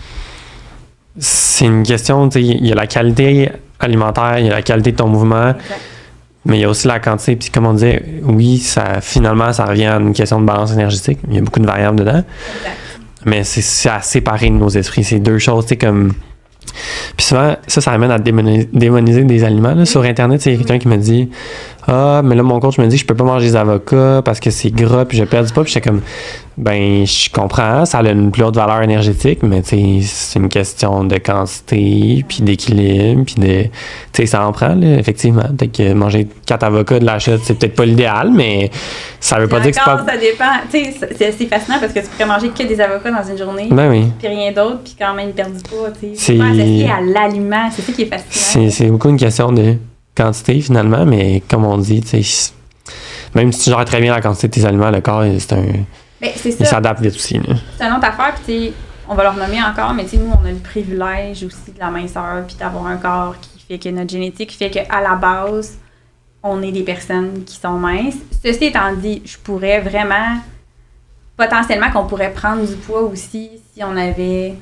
C'est une question, tu sais, il y a la qualité alimentaire, il y a la qualité de ton mouvement, Exact. mais il y a aussi la quantité, puis comme on disait, oui, finalement, ça revient à une question de balance énergétique, il y a beaucoup de variables dedans, Exact. mais c'est à séparer de nos esprits, c'est deux choses, tu sais, comme... Puis souvent, ça amène à démoniser des aliments. Là. Sur Internet, il y a quelqu'un qui me dit « Ah, mais là, mon coach me dit que je peux pas manger des avocats parce que c'est gras, puis je perds du poids. » Puis j'étais comme « Ben, je comprends, ça a une plus haute valeur énergétique, mais tu sais, c'est une question de quantité, puis d'équilibre, puis de... Tu sais, ça en prend, là, effectivement. Peut-être que manger 4 avocats de la chute, c'est peut-être pas l'idéal, mais ça veut pas dire que c'est pas... Ça dépend. Tu sais, c'est fascinant parce que tu pourrais manger que des avocats dans une journée, Ben oui. puis rien d'autre, puis quand même perdre du poids. Tu sais, C'est pas associé à l'aliment. C'est ça qui est fascinant. C'est beaucoup une question de quantité, finalement, mais comme on dit, tu sais, même si tu gères très bien la quantité de tes aliments, le corps, c'est c'est ça. il s'adapte vite aussi. Là. C'est une autre affaire, puis on va le renommer encore, mais nous, on a le privilège aussi de la minceur, puis d'avoir un corps qui fait que notre génétique fait qu'à la base, on est des personnes qui sont minces. Ceci étant dit, je pourrais vraiment, potentiellement qu'on pourrait prendre du poids aussi si on avait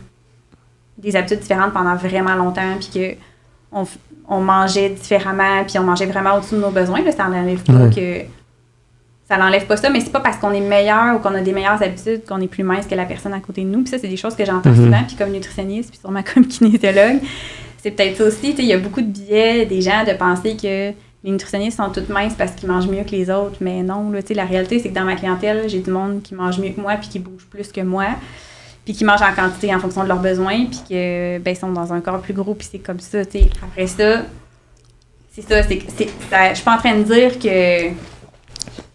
des habitudes différentes pendant vraiment longtemps, puis on mangeait différemment, puis on mangeait vraiment au-dessus de nos besoins. Là, ça n'enlève pas ça n'enlève pas ça, mais c'est pas parce qu'on est meilleur ou qu'on a des meilleures habitudes qu'on est plus mince que la personne à côté de nous. Puis ça, c'est des choses que j'entends souvent, puis comme nutritionniste, puis sûrement comme kinésiologue. C'est peut-être ça aussi. Il y a beaucoup de biais des gens de penser que les nutritionnistes sont toutes minces parce qu'ils mangent mieux que les autres, mais non. Là, la réalité, c'est que dans ma clientèle, j'ai du monde qui mange mieux que moi puis qui bouge plus que moi, puis qui mange en quantité en fonction de leurs besoins, puis que ils sont dans un corps plus gros, puis c'est comme ça. Après ça, c'est ça. Je suis pas en train de dire que...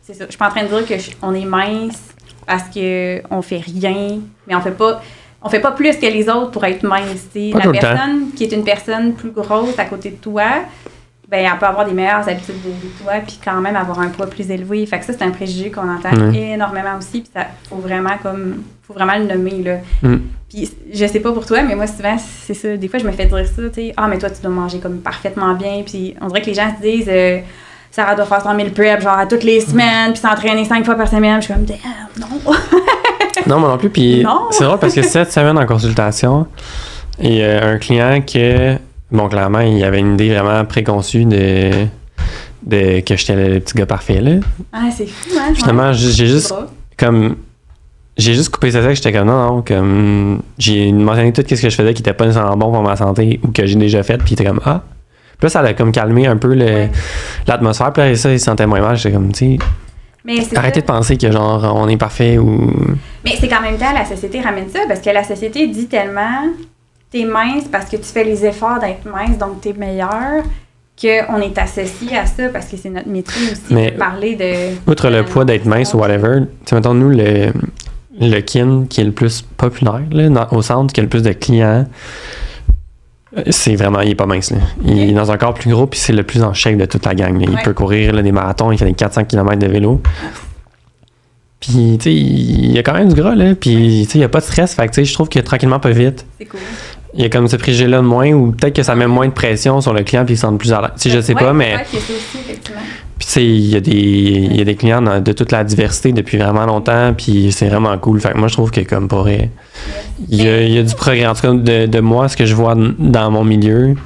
C'est ça. Je suis pas en train de dire qu'on est mince parce qu'on fait rien, mais on fait pas plus que les autres pour être mince. La personne qui est une personne plus grosse à côté de toi, elle peut avoir des meilleures habitudes de toi puis quand même avoir un poids plus élevé. Fait que ça, c'est un préjugé qu'on entend énormément aussi, puis ça faut vraiment le nommer, là. Puis je sais pas pour toi, mais moi souvent c'est ça. Des fois je me fais dire ça, mais toi tu dois manger comme parfaitement bien, puis on dirait que les gens se disent Sarah doit faire 100 000 prep genre à toutes les semaines, puis s'entraîner 5 fois par semaine. Je suis comme, non. Non, moi non plus. Puis c'est drôle parce que cette semaine en consultation, il y a un client clairement, il avait une idée vraiment préconçue de que j'étais le petit gars parfait, là. Ah, c'est fou, hein? Finalement, j'ai juste coupé ça sec, j'étais comme non, comme j'ai mentionné tout ce que je faisais qui était pas nécessairement bon pour ma santé ou que j'ai déjà fait, puis il était comme ah. Puis là, ça a comme calmé un peu l'atmosphère. Puis là, ça, il se sentait moins mal. J'étais comme, tu sais, arrêtez de penser que genre, on est parfait ou... Mais c'est qu'en même temps, la société ramène ça, parce que la société dit tellement, t'es mince parce que tu fais les efforts d'être mince, donc t'es meilleur, qu'on est associé à ça, parce que c'est notre métier aussi de parler de... Outre le poids d'être mince ou whatever, tu sais, mettons, nous, le kin qui est le plus populaire, là, au centre, qui a le plus de clients... C'est vraiment, il est pas mince, là. Il est dans un corps plus gros, puis c'est le plus en shape de toute la gang, là. Il peut courir là, des marathons, il fait des 400 km de vélo. Puis, tu sais, il y a quand même du gras, là. Puis, tu sais, il n'y a pas de stress. Fait que, tu sais, je trouve que tranquillement, pas vite. C'est cool. Il y a comme ce préjugé-là de moins, ou peut-être que ça met moins de pression sur le client, puis il se sent plus à l'aise. Tu sais, je sais pas, mais. Que c'est aussi, effectivement. Puis, tu sais, il y a des clients de toute la diversité depuis vraiment longtemps, puis c'est vraiment cool. Fait que moi, je trouve que, comme pour. Il y a du progrès, en tout cas, de moi, ce que je vois dans mon milieu.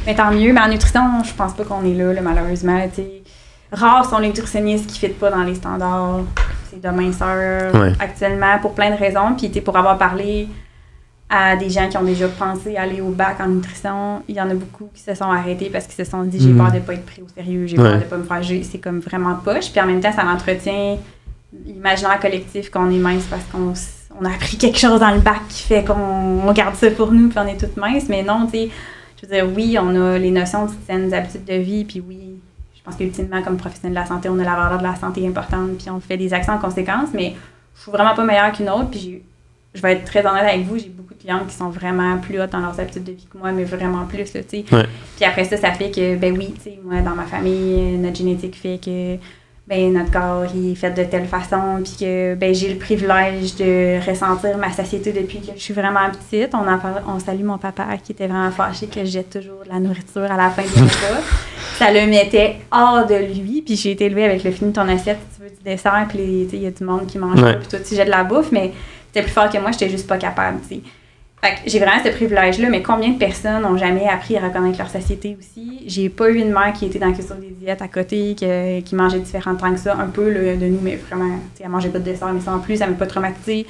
Mais tant mieux. Mais en nutrition, je pense pas qu'on est là malheureusement. T'sais. Rares sont les nutritionnistes qui ne fitent pas dans les standards de minceur actuellement, pour plein de raisons. Puis pour avoir parlé à des gens qui ont déjà pensé aller au bac en nutrition, il y en a beaucoup qui se sont arrêtés parce qu'ils se sont dit « j'ai peur de ne pas être pris au sérieux, j'ai peur de ne pas me faire juger ». C'est comme vraiment poche. Puis en même temps, ça entretient l'imaginaire collectif qu'on est mince parce qu'on a appris quelque chose dans le bac qui fait qu'on garde ça pour nous puis on est toutes minces. Mais non, tu sais, je veux dire, oui, on a les notions de saines habitudes de vie, puis oui, je pense qu'ultimement, comme professionnel de la santé, on a la valeur de la santé importante, puis on fait des actions en conséquence, mais je suis vraiment pas meilleure qu'une autre, puis je vais être très honnête avec vous, j'ai beaucoup de clientes qui sont vraiment plus hautes dans leurs habitudes de vie que moi, mais vraiment plus, là, tu sais. Puis après ça fait que, ben oui, tu sais, moi, dans ma famille, notre génétique fait que notre corps il est fait de telle façon, puis que j'ai le privilège de ressentir ma satiété depuis que je suis vraiment petite. On salue mon papa qui était vraiment fâché que je jette toujours de la nourriture à la fin du repas. Ça le mettait hors de lui, puis j'ai été élevée avec le fini de ton assiette, si tu veux du dessert, puis il y a du monde qui mange pas, puis toi tu jettes de la bouffe, mais c'était plus fort que moi, j'étais juste pas capable, tu sais. Fait que j'ai vraiment ce privilège-là, mais combien de personnes n'ont jamais appris à reconnaître leur satiété aussi? J'ai pas eu une mère qui était dans la question des diètes à côté, qui mangeait différentes temps que ça, un peu là, de nous, mais vraiment, tu sais, elle mangeait pas de dessert, mais sans plus, ça m'a pas traumatisée.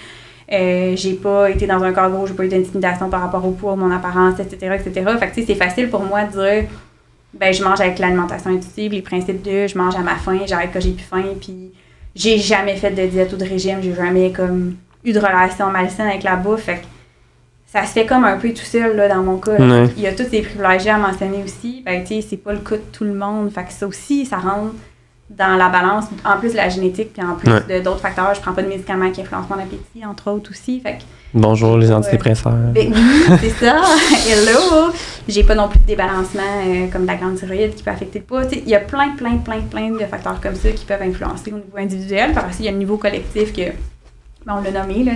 J'ai pas été dans un corps gros, j'ai pas eu d'intimidation par rapport au poids, mon apparence, etc., etc. Fait que tu sais, c'est facile pour moi de dire, je mange avec l'alimentation intuitive, les principes de je mange à ma faim, j'arrête quand j'ai plus faim, puis j'ai jamais fait de diète ou de régime, j'ai jamais comme eu de relation malsaine avec la bouffe, fait que ça se fait comme un peu tout seul, là, dans mon cas. Là. Il y a tous ces privilèges à mentionner aussi. Tu sais, c'est pas le cas de tout le monde. Fait que ça aussi, ça rentre dans la balance. En plus de la génétique, puis en plus d'autres facteurs. Je prends pas de médicaments qui influencent mon appétit, entre autres aussi. Fait que, bonjour, les antidépresseurs. Oui, c'est ça. Hello! J'ai pas non plus de débalancement comme de la glande thyroïde qui peut affecter le poids. Il y a plein de facteurs comme ça qui peuvent influencer au niveau individuel. Par après, il y a le niveau collectif que, on l'a nommé, là,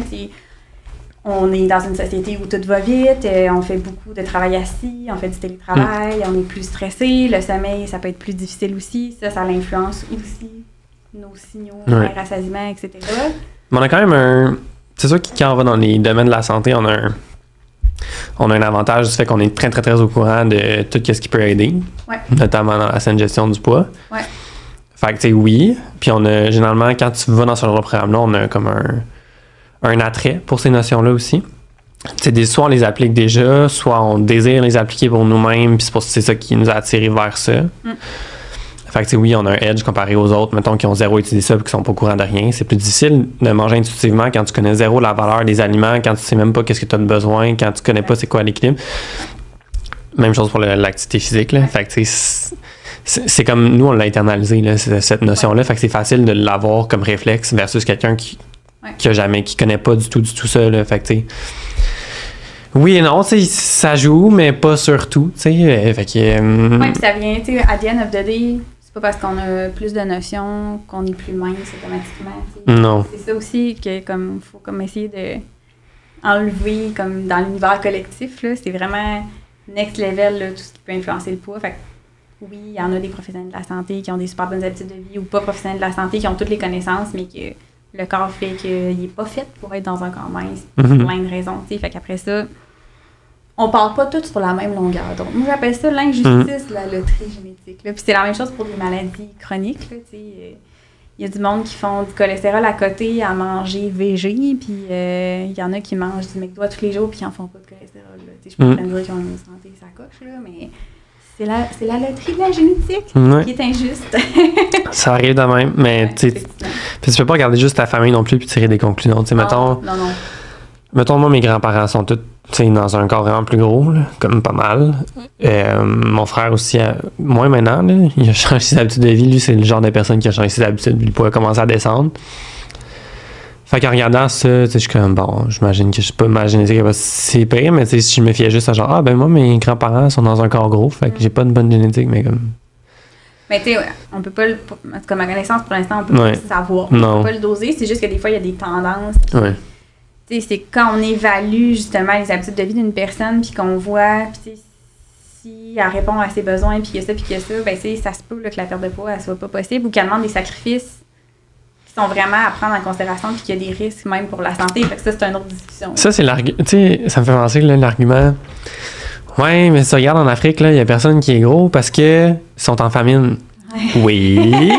on est dans une société où tout va vite, on fait beaucoup de travail assis, on fait du télétravail, on est plus stressé, le sommeil, ça peut être plus difficile aussi. Ça l'influence aussi nos signaux, nos rassasiements, etc. Mais on a quand même c'est sûr que quand on va dans les domaines de la santé, on a on a un avantage du fait qu'on est très, très, très au courant de tout ce qui peut aider, notamment dans la saine gestion du poids. Ouais. Fait que, tu sais, oui. Puis on a, généralement, quand tu vas dans ce genre de programme-là, on a comme un attrait pour ces notions-là aussi. Tu sais, soit on les applique déjà, soit on désire les appliquer pour nous-mêmes, puis c'est ça qui nous a attirés vers ça. Fait que, tu sais, oui, on a un edge comparé aux autres, mettons, qui ont zéro étudié ça et qui sont pas au courant de rien. C'est plus difficile de manger intuitivement quand tu connais zéro la valeur des aliments, quand tu sais même pas qu'est-ce que tu as de besoin, quand tu connais pas c'est quoi l'équilibre. Même chose pour l'activité physique, là. Fait que, tu sais, c'est comme nous, on l'a internalisé, là, cette notion-là. Fait que c'est facile de l'avoir comme réflexe versus quelqu'un qui connaît pas du tout ça, là. Fait que, tu sais, oui et non, tu sais, ça joue, mais pas sur tout, tu sais. Fait que. Oui, puis ça vient, tu sais, à the end of the day, c'est pas parce qu'on a plus de notions qu'on est plus mince automatiquement, tu sais. Non. C'est ça aussi que, comme, faut comme essayer de enlever, comme dans l'univers collectif, là. C'est vraiment next level, là, tout ce qui peut influencer le poids. Fait que, oui, il y en a des professionnels de la santé qui ont des super bonnes habitudes de vie ou pas professionnels de la santé qui ont toutes les connaissances, mais que le corps fait qu'il n'est pas fait pour être dans un corps mince pour plein de raisons. T'sais. Fait qu'après ça, on part pas tous sur la même longueur d'onde. Moi, j'appelle ça l'injustice, la loterie génétique. Là. Puis c'est la même chose pour les maladies chroniques. Il y a du monde qui font du cholestérol à côté à manger végé, puis il y en a qui mangent du McDo tous les jours puis qui n'en font pas de cholestérol. Je peux pas dire qu'ils ont une santé ça coche, là, mais c'est la loterie de la génétique qui est injuste. Ça arrive de même, mais tu peux pas regarder juste ta famille non plus puis tirer des conclusions. Non. Mettons, moi, mes grands-parents sont tous dans un corps vraiment plus gros, là, comme pas mal. Mon frère aussi, moins maintenant, là, il a changé ses habitudes de vie. Lui, c'est le genre de personne qui a changé ses habitudes puis il pourrait commencer à descendre. Fait qu'en regardant ça, je suis comme, bon, j'imagine que je sais pas ma génétique, c'est pire, mais si je me fiais juste à genre, ben moi, mes grands-parents sont dans un corps gros, fait que j'ai pas une bonne génétique, mais comme. Mais tu sais, on peut pas, en tout cas, ma connaissance pour l'instant, on peut pas le savoir. On peut pas le doser, c'est juste que des fois, il y a des tendances. Tu sais, c'est quand on évalue justement les habitudes de vie d'une personne, puis qu'on voit, puis si elle répond à ses besoins, puis qu'il y a ça, puis qu'il y a ça, ben ça se peut là, que la perte de poids, elle soit pas possible, ou qu'elle demande des sacrifices qui sont vraiment à prendre en considération, puis qu'il y a des risques même pour la santé. Fait que ça, c'est une autre discussion. Ça, c'est l'argument. Tu sais, ça me fait penser là, l'argument. Ouais, mais si tu regardes en Afrique, il y a personne qui est gros parce que ils sont en famine. Oui.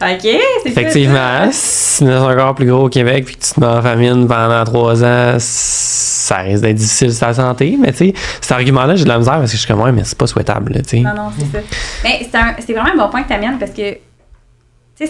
OK, c'est effectivement, si tu es encore plus gros au Québec puis que tu te mets en famine pendant 3 ans, ça risque d'être difficile sur ta santé. Mais tu sais, cet argument-là, j'ai de la misère parce que je suis comme, ouais, mais c'est pas souhaitable. Là, non, c'est ça. Mais c'est vraiment un bon point que tu amènes parce que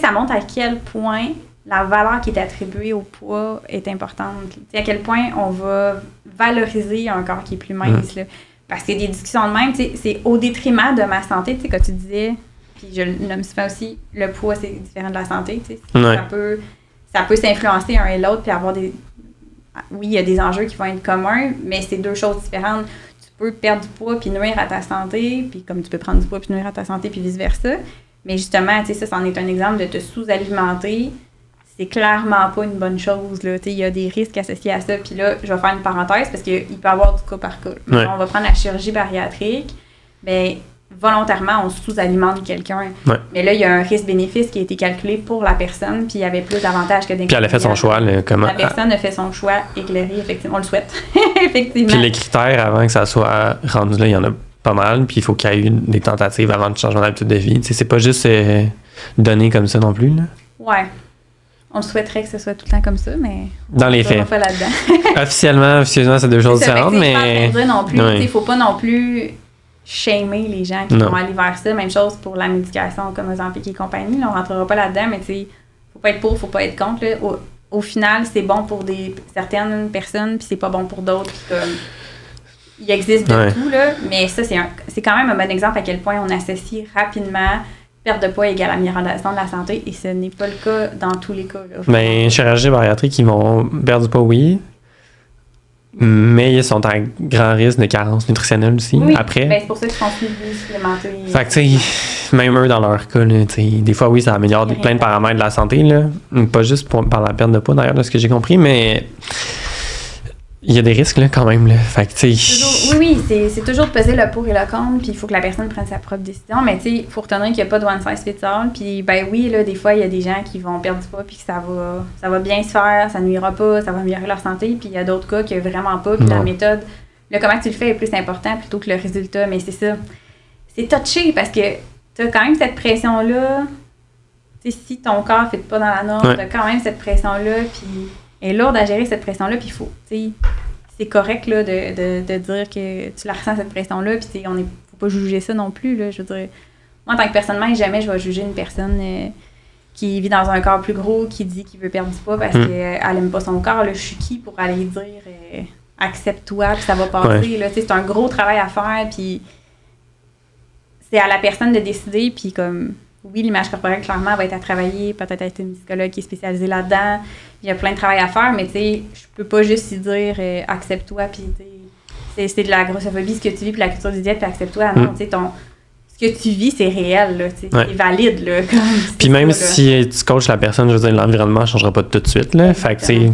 ça montre à quel point la valeur qui est attribuée au poids est importante. T'sais, à quel point on va valoriser un corps qui est plus mince. Là. Parce qu'il y a des discussions de même, c'est au détriment de ma santé, quand tu disais, puis je le nomme souvent aussi, le poids, c'est différent de la santé. Ça peut s'influencer un et l'autre, puis avoir des... Oui, il y a des enjeux qui vont être communs, mais c'est deux choses différentes. Tu peux perdre du poids puis nuire à ta santé, puis comme tu peux prendre du poids puis nuire à ta santé, puis vice-versa. Mais justement, ça, c'en est un exemple de te sous-alimenter. C'est clairement pas une bonne chose. Il y a des risques associés à ça. Puis là, je vais faire une parenthèse parce qu'il peut y avoir du cas par cas. On va prendre la chirurgie bariatrique. Bien, volontairement, on sous-alimente quelqu'un. Mais là, il y a un risque-bénéfice qui a été calculé pour la personne, puis il y avait plus d'avantages que d'inconvénients. Puis elle a fait son choix. Comment... La personne a fait son choix éclairé, effectivement. On le souhaite, effectivement. Puis les critères, avant que ça soit rendu là, il y en a pas mal, puis il faut qu'il y ait eu des tentatives avant le changement d'habitude de vie. C'est pas juste donné comme ça non plus. Là. Ouais. On souhaiterait que ce soit tout le temps comme ça, mais dans les faits. Pas là-dedans. Officiellement, c'est deux choses différentes, mais... Il ne faut pas non plus shamer les gens qui vont aller vers ça. Même chose pour la médication comme Ozempic et compagnie. Là, on ne rentrera pas là-dedans, mais il ne faut pas être pour, il ne faut pas être contre. Là. Au final, c'est bon pour certaines personnes, puis c'est pas bon pour d'autres. Il existe de tout, là, mais ça, c'est quand même un bon exemple à quel point on associe rapidement perte de poids égale amélioration de la santé, et ce n'est pas le cas dans tous les cas. Bien, chirurgie bariatrique, ils vont perdre du poids, oui, mais ils sont à grand risque de carence nutritionnelle aussi, après. Ben, c'est pour ça qu'ils continuent de supplémenter. Fait que, tu sais, même eux, dans leur cas, là, des fois, oui, ça améliore plein de paramètres de la santé, là, pas juste par la perte de poids, d'ailleurs, de ce que j'ai compris, mais... Il y a des risques, là, quand même. Là. Fait que, oui, c'est toujours de peser le pour et le contre, puis il faut que la personne prenne sa propre décision. Mais, il faut retenir qu'il n'y a pas de one size fits all. Puis, ben oui, là, des fois, il y a des gens qui vont perdre du poids, puis que ça va bien se faire, ça nuira pas, ça va améliorer leur santé. Puis, il y a d'autres cas qui vraiment pas, puis la méthode le comment tu le fais est plus important plutôt que le résultat. Mais c'est ça. C'est touché parce que t'as quand même cette pression-là. Tu sais, si ton corps ne fit pas dans la norme, t'as quand même cette pression-là, puis elle est lourde à gérer cette pression-là, puis il faut, tu sais, c'est correct là, de dire que tu la ressens cette pression-là, puis on est faut pas juger ça non plus, là, je veux dire. Moi, en tant que personne mince, jamais je vais juger une personne qui vit dans un corps plus gros, qui dit qu'il veut perdre du poids parce qu'elle aime pas son corps. Là, je suis qui pour aller dire accepte-toi, puis ça va passer. Là, c'est un gros travail à faire, puis c'est à la personne de décider, puis comme oui, l'image corporelle, clairement, va être à travailler, peut-être être une psychologue qui est spécialisée là-dedans. Il y a plein de travail à faire, mais tu sais, je peux pas juste y dire accepte-toi, puis c'est de la grossophobie, ce que tu vis, puis la culture du diète, puis accepte-toi. Non, tu sais, ce que tu vis, c'est réel, là, c'est valide, là. Puis même si tu coaches la personne, je veux dire, l'environnement ne changera pas tout de suite, là. Fait que, tu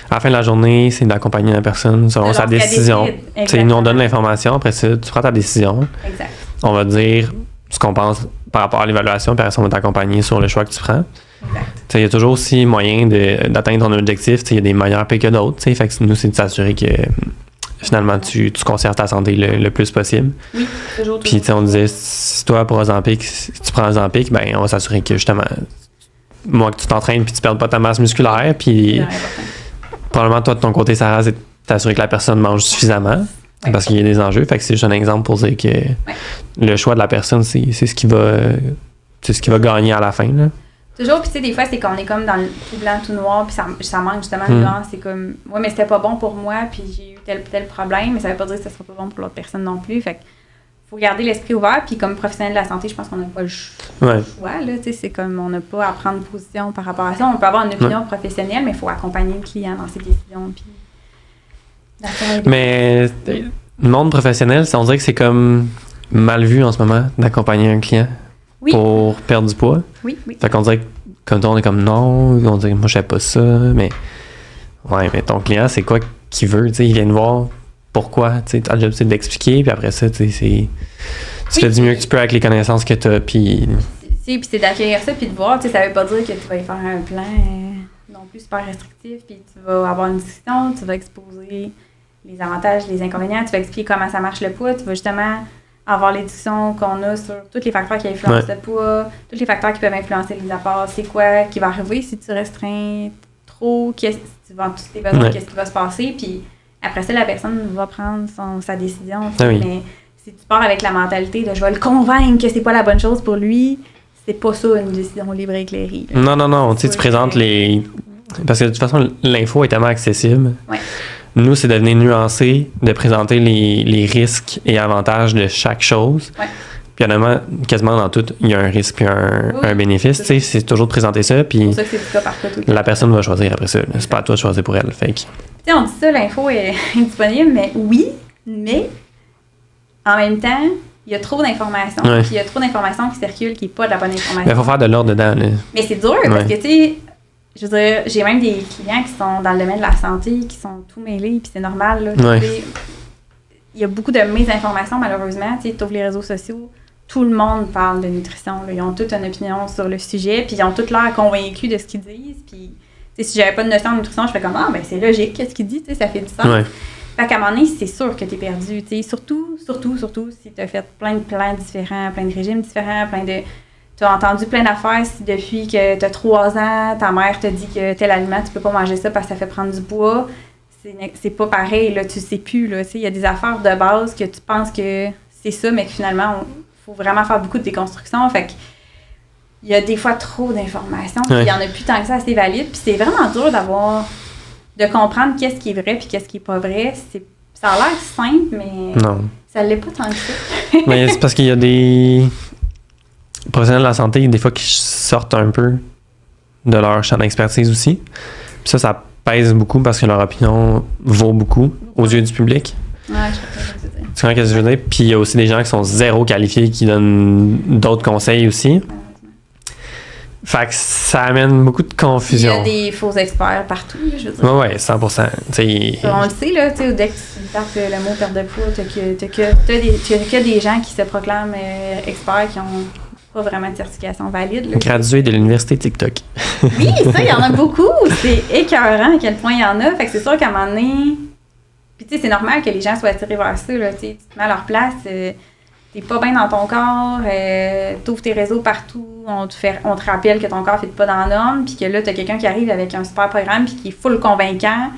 à la fin de la journée, c'est d'accompagner la personne selon sa décision. Nous, on donne l'information, après ça, tu prends ta décision. Exact. On va dire ce qu'on pense par rapport à l'évaluation, puis après ça, on va t'accompagner sur le choix que tu prends. Il y a toujours aussi moyen d'atteindre ton objectif. Il y a des meilleurs pays que d'autres. Fait que nous, c'est de s'assurer que finalement, tu conserves ta santé le plus possible. Oui, toujours. Puis on disait, si toi, pour Ozempic, si tu prends Ozempic, ben on va s'assurer que justement, moi, que tu t'entraînes puis tu perds pas ta masse musculaire. Puis probablement, toi, de ton côté, Sarah, c'est t'assurer que la personne mange suffisamment. Parce qu'il y a des enjeux. Fait que c'est juste un exemple pour dire que le choix de la personne, c'est ce qui va gagner à la fin. Là. Toujours, puis tu sais, des fois, c'est qu'on est comme dans le tout blanc, tout noir, puis ça manque justement de nuance. C'est comme, ouais, mais c'était pas bon pour moi, puis j'ai eu tel problème, mais ça veut pas dire que ça sera pas bon pour l'autre personne non plus. Fait que faut garder l'esprit ouvert, puis comme professionnel de la santé, je pense qu'on n'a pas le choix, là, tu sais, c'est comme, on n'a pas à prendre position par rapport à ça. On peut avoir une opinion professionnelle, mais il faut accompagner le client dans ses décisions, puis... Mais le monde professionnel, on dirait que c'est comme mal vu en ce moment d'accompagner un client pour perdre du poids. Oui. Fait qu'on dirait que comme on est comme non, on dirait moi je sais pas ça, mais ton client c'est quoi qu'il veut, tu sais, il vient de voir pourquoi, tu sais, ta job c'est d'expliquer, puis après ça, tu sais, tu fais du mieux que tu peux avec les connaissances que tu as, puis c'est d'accueillir ça, puis de voir, tu sais, ça veut pas dire que tu vas y faire un plan non plus super restrictif, puis tu vas avoir une discussion, tu vas exposer les avantages, les inconvénients, tu vas expliquer comment ça marche le poids, tu vas justement avoir les discussions qu'on a sur tous les facteurs qui influencent le poids, tous les facteurs qui peuvent influencer les apports, c'est quoi qui va arriver si tu restreins trop, si tu vends tous tes besoins, qu'est-ce qui va se passer, puis après ça, la personne va prendre sa décision. Mais si tu pars avec la mentalité de « je vais le convaincre que c'est pas la bonne chose pour lui », c'est pas ça une décision libre et éclairée. Là. Non, tu présentes les... Parce que de toute façon, l'info est tellement accessible. Nous, c'est de venir nuancer, de présenter les risques et avantages de chaque chose. Puis honnêtement, quasiment dans tout, il y a un risque et un bénéfice. C'est toujours de présenter ça. Puis c'est pour ça que c'est du cas par cas tout le temps. La personne va choisir après ça. C'est pas à toi de choisir pour elle. Fait que... on dit ça, l'info est disponible, mais en même temps, il y a trop d'informations. Puis il y a trop d'informations qui circulent qui n'est pas de la bonne information. Il faut faire de l'ordre dedans. Là. Mais c'est dur parce que, tu sais, je veux dire, j'ai même des clients qui sont dans le domaine de la santé, qui sont tout mêlés, puis c'est normal. Là, il y a beaucoup de mésinformations, malheureusement. Tu ouvres les réseaux sociaux, tout le monde parle de nutrition. Là. Ils ont toute une opinion sur le sujet, puis ils ont toutes l'air convaincus de ce qu'ils disent. Puis, si j'avais pas de notion de nutrition, je fais comme « c'est logique, qu'est-ce qu'il dit? » Ça fait du sens. Fait qu'à un moment donné, c'est sûr que tu es perdu. Surtout si tu as fait plein de plans différents, plein de régimes différents, tu as entendu plein d'affaires si depuis que tu as 3 ans, ta mère te dit que tel aliment, tu peux pas manger ça parce que ça fait prendre du poids. C'est pas pareil, là, tu sais plus. Il y a des affaires de base que tu penses que c'est ça, mais que finalement, il faut vraiment faire beaucoup de déconstruction. Fait que il y a des fois trop d'informations, puis il y en a plus tant que ça assez valide. Puis c'est vraiment dur de comprendre qu'est-ce qui est vrai puis qu'est-ce qui est pas vrai. Ça a l'air simple, mais ça l'est pas tant que ça. Mais c'est parce qu'il y a des professionnels de la santé, des fois, qui sortent un peu de leur champ d'expertise aussi. Puis ça pèse beaucoup parce que leur opinion vaut beaucoup aux yeux du public. Ouais, je comprends ce que tu veux dire. Tu comprends ce que je veux dire? Puis il y a aussi des gens qui sont zéro qualifiés qui donnent d'autres conseils aussi. Fait que ça amène beaucoup de confusion. Il y a des faux experts partout, je veux dire. Ouais, 100%. On le sait, là, tu sais, dès que tu tapes le mot perte de poids, t'as que des gens qui se proclament experts qui ont pas vraiment de certification valide. Là. Gradués de l'université TikTok. Oui, ça, il y en a beaucoup. C'est écœurant à quel point il y en a. Fait que c'est sûr qu'à un moment donné, Puis tu sais, c'est normal que les gens soient attirés vers ça, là, tu sais, tu te mets à leur place, t'es pas bien dans ton corps, t'ouvres tes réseaux partout, on te rappelle que ton corps ne fit pas dans la norme, puis que là, t'as quelqu'un qui arrive avec un super programme puis qui est full convaincant.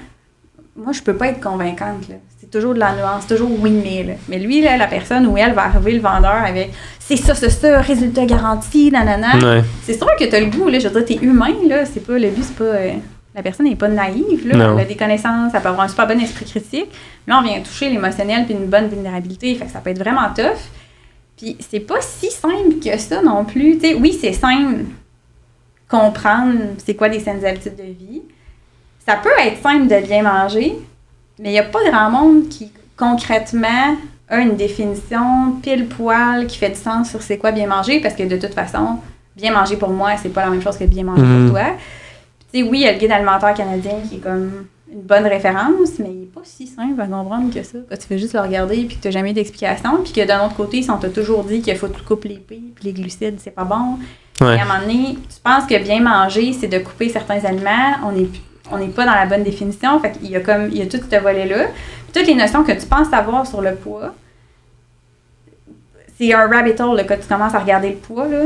Moi, je peux pas être convaincante, là. C'est toujours de la nuance, toujours oui, mais, là. Mais lui, là, la personne où elle va arriver, le vendeur, avec c'est ça, résultat garanti, nanana. Ouais. C'est sûr que t'as le goût, là. Je veux dire, t'es humain, là. C'est pas, le but, c'est pas. La personne n'est pas naïve, là. Non. Elle a des connaissances, elle peut avoir un super bon esprit critique. Là, on vient toucher l'émotionnel puis une bonne vulnérabilité. Fait que ça peut être vraiment tough. Puis c'est pas si simple que ça non plus. T'sais, oui, c'est simple comprendre c'est quoi des saines habitudes de vie. Ça peut être simple de bien manger, mais il n'y a pas grand monde qui, concrètement, a une définition pile-poil qui fait du sens sur c'est quoi bien manger, parce que de toute façon, bien manger pour moi, c'est pas la même chose que bien manger pour toi. Tu sais, oui, il y a le guide alimentaire canadien qui est comme une bonne référence, mais il n'est pas si simple à comprendre que ça. Quand tu fais juste le regarder puis que tu n'as jamais d'explication, puis que d'un autre côté, si on t'a toujours dit qu'il faut que tu coupes les pis puis les glucides, c'est pas bon. Ouais. Et à un moment donné, tu penses que bien manger, c'est de couper certains aliments, on n'est pas dans la bonne définition. Fait qu'il y a tout ce volet-là. Puis toutes les notions que tu penses savoir sur le poids, c'est un rabbit hole là, quand tu commences à regarder le poids. Là.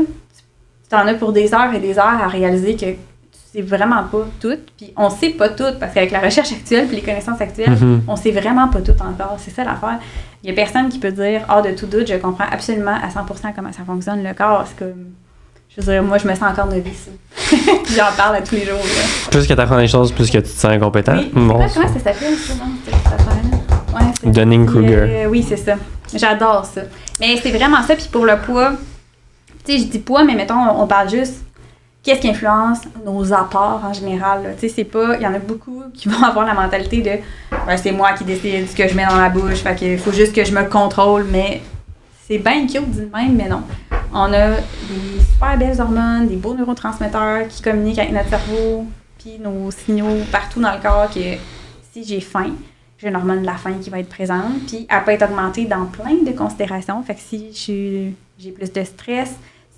Tu en as pour des heures et des heures à réaliser que tu sais vraiment pas tout. Puis on sait pas tout, parce qu'avec la recherche actuelle puis les connaissances actuelles, on sait vraiment pas tout encore. C'est ça l'affaire. Il y a personne qui peut dire « de tout doute, je comprends absolument à 100% comment ça fonctionne le corps. » C'est comme... Je veux dire, moi, je me sens encore novice. Puis j'en parle à tous les jours. Là. Plus que tu apprends des choses, plus que tu te sens incompétent. Oui, Bon, comment ça s'appelle, ça, non? Cette affaire-là? Ouais, c'est Dunning-Kruger. oui, c'est ça. J'adore ça. Mais c'est vraiment ça. Puis pour le poids, tu sais, je dis poids, mais mettons, on parle juste qu'est-ce qui influence nos apports en général. Tu sais, c'est pas... Il y en a beaucoup qui vont avoir la mentalité de c'est moi qui décide ce que je mets dans la bouche, fait qu'il faut juste que je me contrôle, mais... C'est bien cute dit de même, mais non. On a des super belles hormones, des beaux neurotransmetteurs qui communiquent avec notre cerveau, puis nos signaux partout dans le corps que si j'ai faim, j'ai une hormone de la faim qui va être présente, puis elle peut être augmentée dans plein de considérations. Fait que si j'ai plus de stress,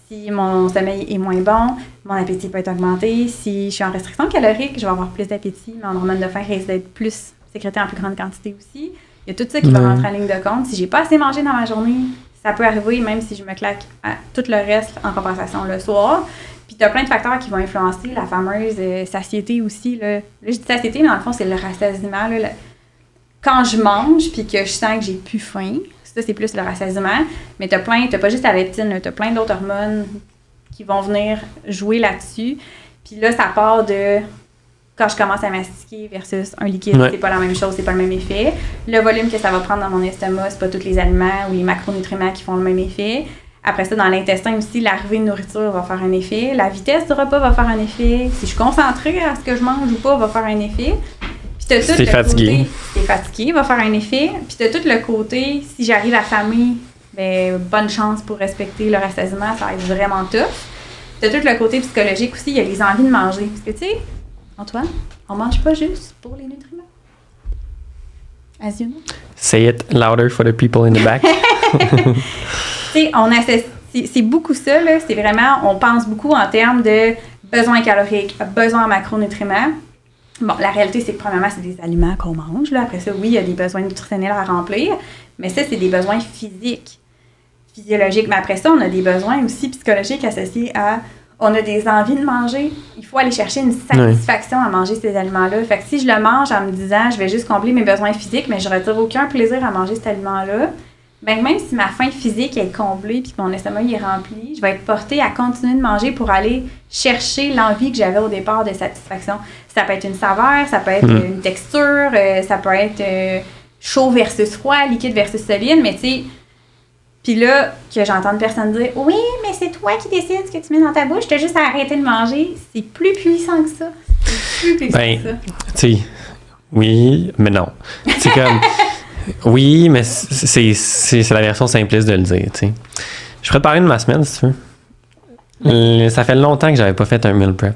si mon sommeil est moins bon, mon appétit peut être augmenté. Si je suis en restriction calorique, je vais avoir plus d'appétit, mon hormone de faim risque d'être plus sécrétée en plus grande quantité aussi. Il y a tout ça qui va rentrer en ligne de compte. Si j'ai pas assez mangé dans ma journée, ça peut arriver même si je me claque à tout le reste en compensation le soir. Puis tu as plein de facteurs qui vont influencer la fameuse satiété aussi. Là, je dis satiété, mais dans le fond, c'est le rassasiement. Là, quand je mange puis que je sens que j'ai plus faim, ça, c'est plus le rassasiement. Mais t'as pas juste la leptine, t'as plein d'autres hormones qui vont venir jouer là-dessus. Puis là, ça part de... Quand je commence à mastiquer versus un liquide, c'est pas la même chose, c'est pas le même effet. Le volume que ça va prendre dans mon estomac, c'est pas tous les aliments ou les macronutriments qui font le même effet. Après ça, dans l'intestin aussi, l'arrivée de nourriture va faire un effet. La vitesse du repas va faire un effet. Si je suis concentrée à ce que je mange ou pas, va faire un effet. Puis t'as tout le côté... T'es fatigué, va faire un effet. Puis t'as tout le côté, si j'arrive affamée, ben bonne chance pour respecter le rassasiement, ça va être vraiment tough. T'as tout le côté psychologique aussi, il y a les envies de manger. Parce que tu sais, Antoine, on mange pas juste pour les nutriments. As you know. Say it louder for the people in the back. Tu sais, c'est beaucoup ça, là. C'est vraiment, on pense beaucoup en termes de besoins caloriques, besoins en macronutriments. Bon, la réalité, c'est que premièrement, c'est des aliments qu'on mange, là. Après ça, oui, il y a des besoins nutritionnels à remplir, mais ça, c'est des besoins physiques, physiologiques. Mais après ça, on a des besoins aussi psychologiques associés à... On a des envies de manger. Il faut aller chercher une satisfaction à manger ces aliments-là. Fait que si je le mange en me disant, je vais juste combler mes besoins physiques, mais je ne retire aucun plaisir à manger cet aliment-là, ben même si ma faim physique est comblée puis que mon estomac est rempli, je vais être portée à continuer de manger pour aller chercher l'envie que j'avais au départ de satisfaction. Ça peut être une saveur, ça peut être une texture, ça peut être chaud versus froid, liquide versus solide, mais tu sais... Puis là, que j'entends personne dire « Oui, mais c'est toi qui décides ce que tu mets dans ta bouche, tu as juste à arrêter de manger. » C'est plus puissant que ça. C'est plus puissant que ça. Tu sais, oui, mais non. C'est comme... Oui, mais c'est la version simpliste de le dire, tu sais. Je pourrais te parler de ma semaine, si tu veux. Ça fait longtemps que j'avais pas fait un meal prep.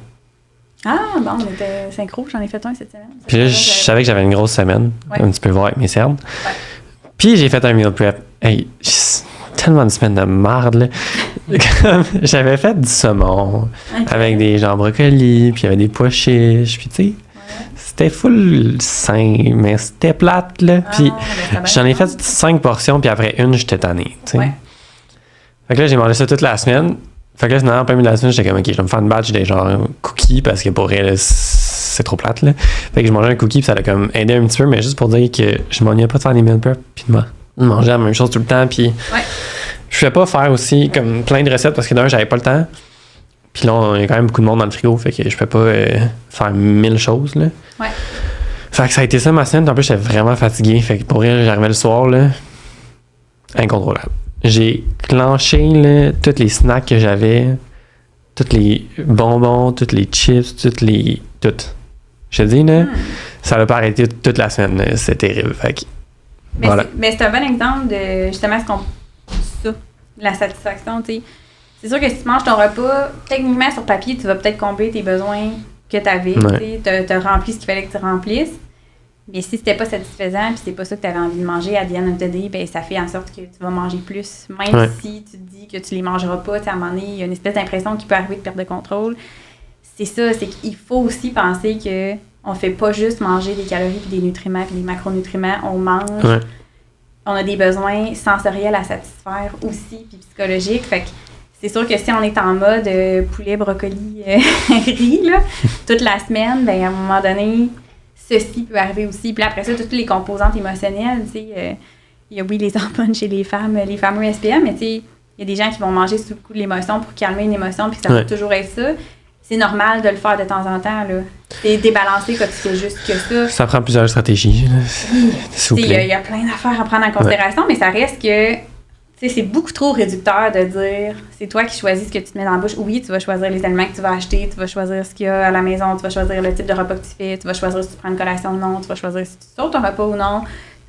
Ah, bon, on était synchro, j'en ai fait un cette semaine. Puis là, je savais que j'avais une grosse semaine, un petit peu voir avec mes cernes. Ouais. Puis j'ai fait un meal prep. Hey, tellement de semaines de marde, là. J'avais fait du saumon avec des gens brocolis, puis il y avait des pois chiches, puis tu sais, c'était full sain, mais c'était plate, là. Puis j'en ai fait 5 portions, puis après une, j'étais tanné, tu sais. Ouais. Fait que là, j'ai mangé ça toute la semaine. Fait que là, finalement, en plein milieu de la semaine, j'étais comme, OK, je vais me faire une batch des genre cookies, parce que pour elle, c'est trop plate, là. Fait que je mangeais un cookie, puis ça a comme aidé un petit peu, mais juste pour dire que je m'ennuyais pas de faire des meal prep, puis de manger la même chose tout le temps, puis je pouvais pas faire aussi comme plein de recettes, parce que d'un, j'avais pas le temps. Puis là, il y a quand même beaucoup de monde dans le frigo, fait que je peux pas faire 1000 choses, là. Ouais. Fait que ça a été ça ma semaine, en plus, j'étais vraiment fatigué. Fait que pour elle, j'arrivais le soir, là, incontrôlable. J'ai clenché, là, tous les snacks que j'avais, tous les bonbons, tous les chips, tout. Je te dis, là, ça n'a pas arrêté toute la semaine, là. C'est terrible, fait que, Mais voilà. c'est un bon exemple de, justement, la satisfaction, tu sais. C'est sûr que si tu manges ton repas, techniquement, sur papier, tu vas peut-être combler tes besoins que tu avais. Ouais. Tu as rempli ce qu'il fallait que tu remplisses. Mais si c'était pas satisfaisant puis c'est pas ça que tu avais envie de manger à the end of the day, ben ça fait en sorte que tu vas manger plus. Même si tu te dis que tu les mangeras pas, à un moment donné, il y a une espèce d'impression qu'il peut arriver de perte de contrôle. C'est ça, c'est qu'il faut aussi penser que on fait pas juste manger des calories puis des nutriments puis des macronutriments. On mange, on a des besoins sensoriels à satisfaire aussi puis psychologiques. Fait que c'est sûr que si on est en mode poulet, brocoli, riz, là, toute la semaine, ben à un moment donné, ceci peut arriver aussi. Puis après ça, toutes les composantes émotionnelles, tu sais, il y a oui les hormones chez les femmes, les fameux SPM, mais tu sais, il y a des gens qui vont manger sous le coup de l'émotion pour calmer une émotion, puis ça peut toujours être ça. C'est normal de le faire de temps en temps, là. C'est débalancé quand tu fais juste que ça. Ça prend plusieurs stratégies, là. S'il vous plaît. Il y a plein d'affaires à prendre en considération, mais ça reste que c'est beaucoup trop réducteur de dire c'est toi qui choisis ce que tu te mets dans la bouche. Oui, tu vas choisir les aliments que tu vas acheter, tu vas choisir ce qu'il y a à la maison, tu vas choisir le type de repas que tu fais, tu vas choisir si tu prends une collation ou non, tu vas choisir si tu sautes ton repas ou non.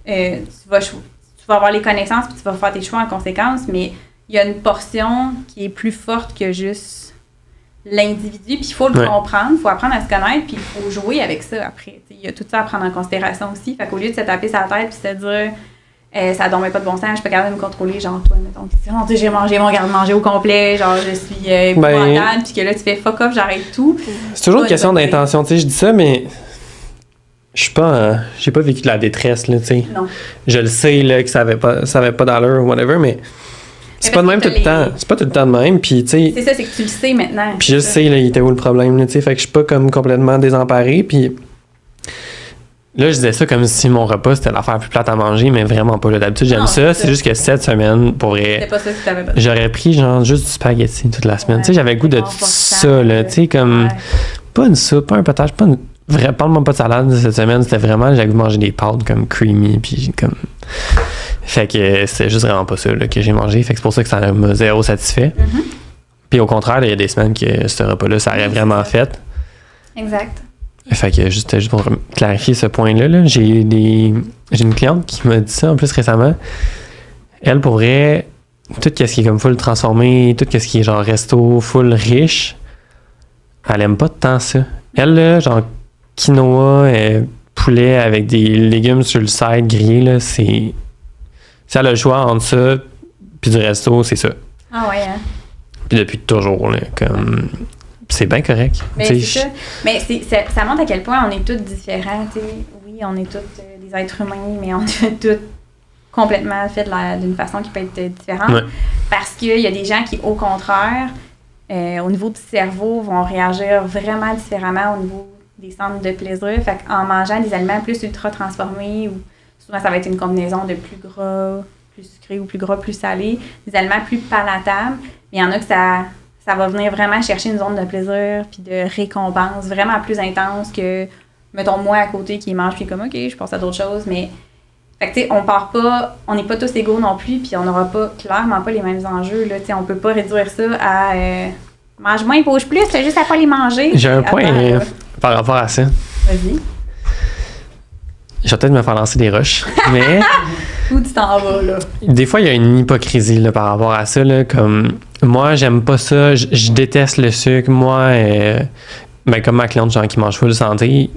Tu vas avoir les connaissances puis tu vas faire tes choix en conséquence, mais il y a une portion qui est plus forte que juste l'individu, puis il faut le comprendre, il faut apprendre à se connaître, puis il faut jouer avec ça après. Il y a tout ça à prendre en considération aussi. Fait qu'au lieu de se taper sa tête puis se dire ça dormait pas de bon sens, je peux quand même me contrôler, genre toi, mettons, j'ai mangé mon garde-manger au complet, genre je suis épouvantable, puis que là tu fais fuck off, j'arrête tout. C'est toujours une question d'intention, tu sais, je dis ça, mais je suis pas, j'ai pas vécu de la détresse, là, tu sais. Non. Je le sais, là, que ça avait pas d'allure ou whatever, mais c'est pas de même tout le temps. C'est pas tout le temps de même, puis tu sais. C'est ça, c'est que tu le sais maintenant. Puis je sais, là, il était où le problème, là, tu sais, fait que je suis pas comme complètement désemparé, puis là, je disais ça comme si mon repas, c'était l'affaire plus plate à manger, mais vraiment pas. Là. D'habitude, j'aime ça. C'est juste que cette semaine, pour vrai, c'est pas ça que t'avais besoin. J'aurais pris genre juste du spaghetti toute la semaine. Tu sais, j'avais le goût de tout ça, là. Tu sais, comme, pas une soupe, pas un potage, parle-moi pas de salade cette semaine. C'était vraiment, j'avais goût de manger des pâtes comme creamy, puis comme... Fait que c'est juste vraiment pas ça là, que j'ai mangé. Fait que c'est pour ça que ça m'a zéro satisfait. Puis au contraire, il y a des semaines que ce repas-là, ça aurait vraiment fait. Exact. Fait que juste pour clarifier ce point-là, là, j'ai une cliente qui m'a dit ça en plus récemment. Elle, pour vrai, tout ce qui est comme full transformé, tout ce qui est genre resto full riche, elle aime pas tant ça. Elle, là, genre quinoa, poulet avec des légumes sur le side grillés, là, c'est... Si elle a le choix entre ça puis du resto, c'est ça. Ah ouais, hein? Puis depuis toujours, là, comme... C'est bien correct. Mais c'est ça. Mais ça montre à quel point on est tous différents. T'sais. Oui, on est tous des êtres humains, mais on est tous complètement faits d'une façon qui peut être différente. Ouais. Parce qu'il y a des gens qui, au contraire, au niveau du cerveau, vont réagir vraiment différemment au niveau des centres de plaisir. Fait qu'en mangeant des aliments plus ultra transformés, ou souvent ça va être une combinaison de plus gras, plus sucré ou plus gras, plus salé, des aliments plus palatables. Mais il y en a que ça va venir vraiment chercher une zone de plaisir puis de récompense vraiment plus intense que, mettons, moi à côté qui mange puis comme, OK, je pense à d'autres choses, mais... Fait que, tu sais, on n'est pas tous égaux non plus puis on n'aura clairement pas les mêmes enjeux, là, tu sais, on peut pas réduire ça à mange moins, bouge plus, c'est juste à pas les manger. J'ai un point par rapport à ça. Vas-y. Je vais peut-être me faire lancer des rushs, mais... Où tu t'en vas, là? Des fois, il y a une hypocrisie là, par rapport à ça. Là, comme moi, j'aime pas ça, je déteste le sucre. Moi, comme ma cliente genre, qui mange full santé,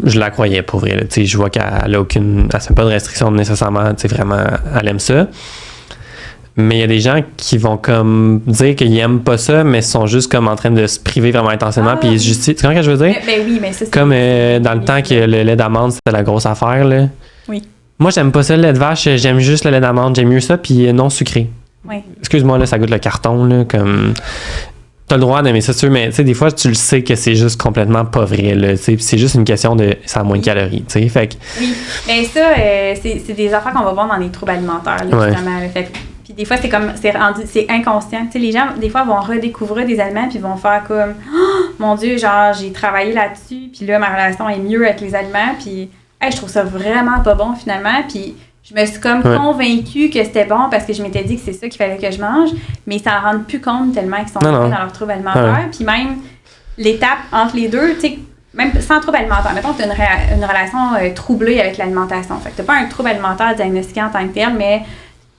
je la croyais pour vrai. Là, je vois qu'elle a aucune... Elle ne fait pas de restriction nécessairement. Vraiment, elle aime ça. Mais il y a des gens qui vont comme dire qu'ils aiment pas ça, mais sont juste comme en train de se priver vraiment intensément, puis ils se justifient. Tu comprends ce que je veux dire? Ben oui, mais ça, c'est... Comme dans le temps que le lait d'amande, c'était la grosse affaire, là. Oui. Moi, j'aime pas ça, le lait de vache, j'aime juste le lait d'amande, j'aime mieux ça, puis non sucré. Oui. Excuse-moi, là, ça goûte le carton, là, comme... T'as le droit d'aimer ça, sûr, mais tu sais, des fois, tu le sais que c'est juste complètement pas vrai, là, tu sais, puis c'est juste une question de... ça a moins de calories, tu sais, fait que... Oui, mais ça, c'est des affaires qu'on va voir dans les troubles alimentaires, là, justement, là, fait puis des fois, c'est inconscient. Tu sais, les gens, des fois, vont redécouvrir des aliments puis vont faire comme « Oh, mon Dieu, genre, j'ai travaillé là-dessus, puis là, ma relation est mieux avec les aliments, puis hey, je trouve ça vraiment pas bon, finalement. » Puis je me suis comme convaincue que c'était bon parce que je m'étais dit que c'est ça qu'il fallait que je mange, mais ils s'en rendent plus compte tellement qu'ils sont dans leur trouble alimentaire. Puis même, l'étape entre les deux, tu sais, même sans trouble alimentaire, mettons que tu as une relation troublée avec l'alimentation. Fait que tu n'as pas un trouble alimentaire diagnostiqué en tant que tel, mais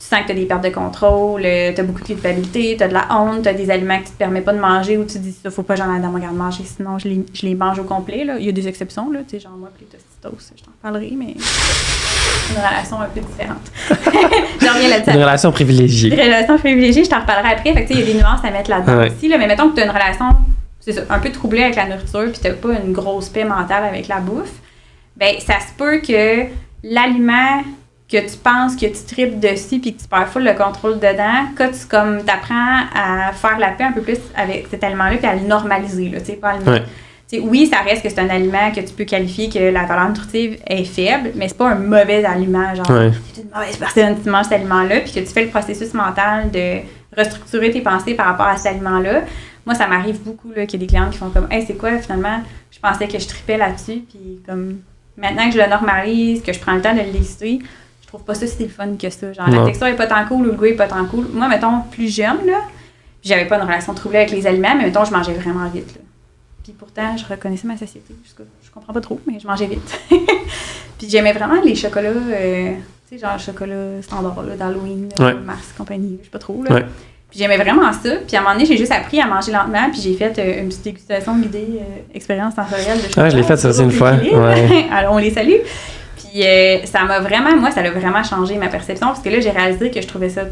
tu sens que tu as des pertes de contrôle, tu as beaucoup de culpabilité, tu as de la honte, tu as des aliments que tu te permets pas de manger ou tu dis ça, faut pas que j'en aille dans mon garde-manger, sinon je les mange au complet. Là. Il y a des exceptions, là, tu sais, genre moi, les Tostitos, je t'en parlerai, mais c'est une relation un peu différente. J'en reviens là-dessus. Une relation privilégiée. Une relation privilégiée, je t'en reparlerai après. Fait que, il y a des nuances à mettre là-dedans aussi, là, mais mettons que tu as une relation, c'est ça, un peu troublée avec la nourriture, puis tu n'as pas une grosse paix mentale avec la bouffe, ben ça se peut que l'aliment que tu penses que tu tripes dessus puis que tu perds full le contrôle dedans, que tu comme t'apprends à faire la paix un peu plus avec cet aliment-là puis à le normaliser, là, tu sais, pas le oui, ça reste que c'est un aliment que tu peux qualifier que la valeur nutritive est faible, mais c'est pas un mauvais aliment, genre c'est une mauvaise personne qui mange cet aliment-là puis que tu fais le processus mental de restructurer tes pensées par rapport à cet aliment-là. Moi, ça m'arrive beaucoup là, qu'il y a des clientes qui font comme « Hey, c'est quoi, finalement, je pensais que je tripais là-dessus, puis comme maintenant que je le normalise, que je prends le temps de le lister, je trouve pas ça si le fun que ça. Genre, la texture est pas tant cool ou le goût est pas tant cool. Moi, mettons, plus jeune, là, j'avais pas une relation troublée avec les aliments, mais mettons, je mangeais vraiment vite, là. Puis pourtant, je reconnaissais ma satiété. Je comprends pas trop, mais je mangeais vite. Puis j'aimais vraiment les chocolats, tu sais, genre le chocolat standard, là, d'Halloween, Mars, compagnie, je sais pas trop, là. Ouais. Puis j'aimais vraiment ça. Puis à un moment donné, j'ai juste appris à manger lentement. Puis j'ai fait une petite dégustation guidée, expérience sensorielle de chocolat. Ah, je l'ai fait ça aussi une fois. Ouais. Alors, on les salue. Puis ça m'a vraiment, moi, ça a vraiment changé ma perception. Parce que là, j'ai réalisé que je trouvais ça...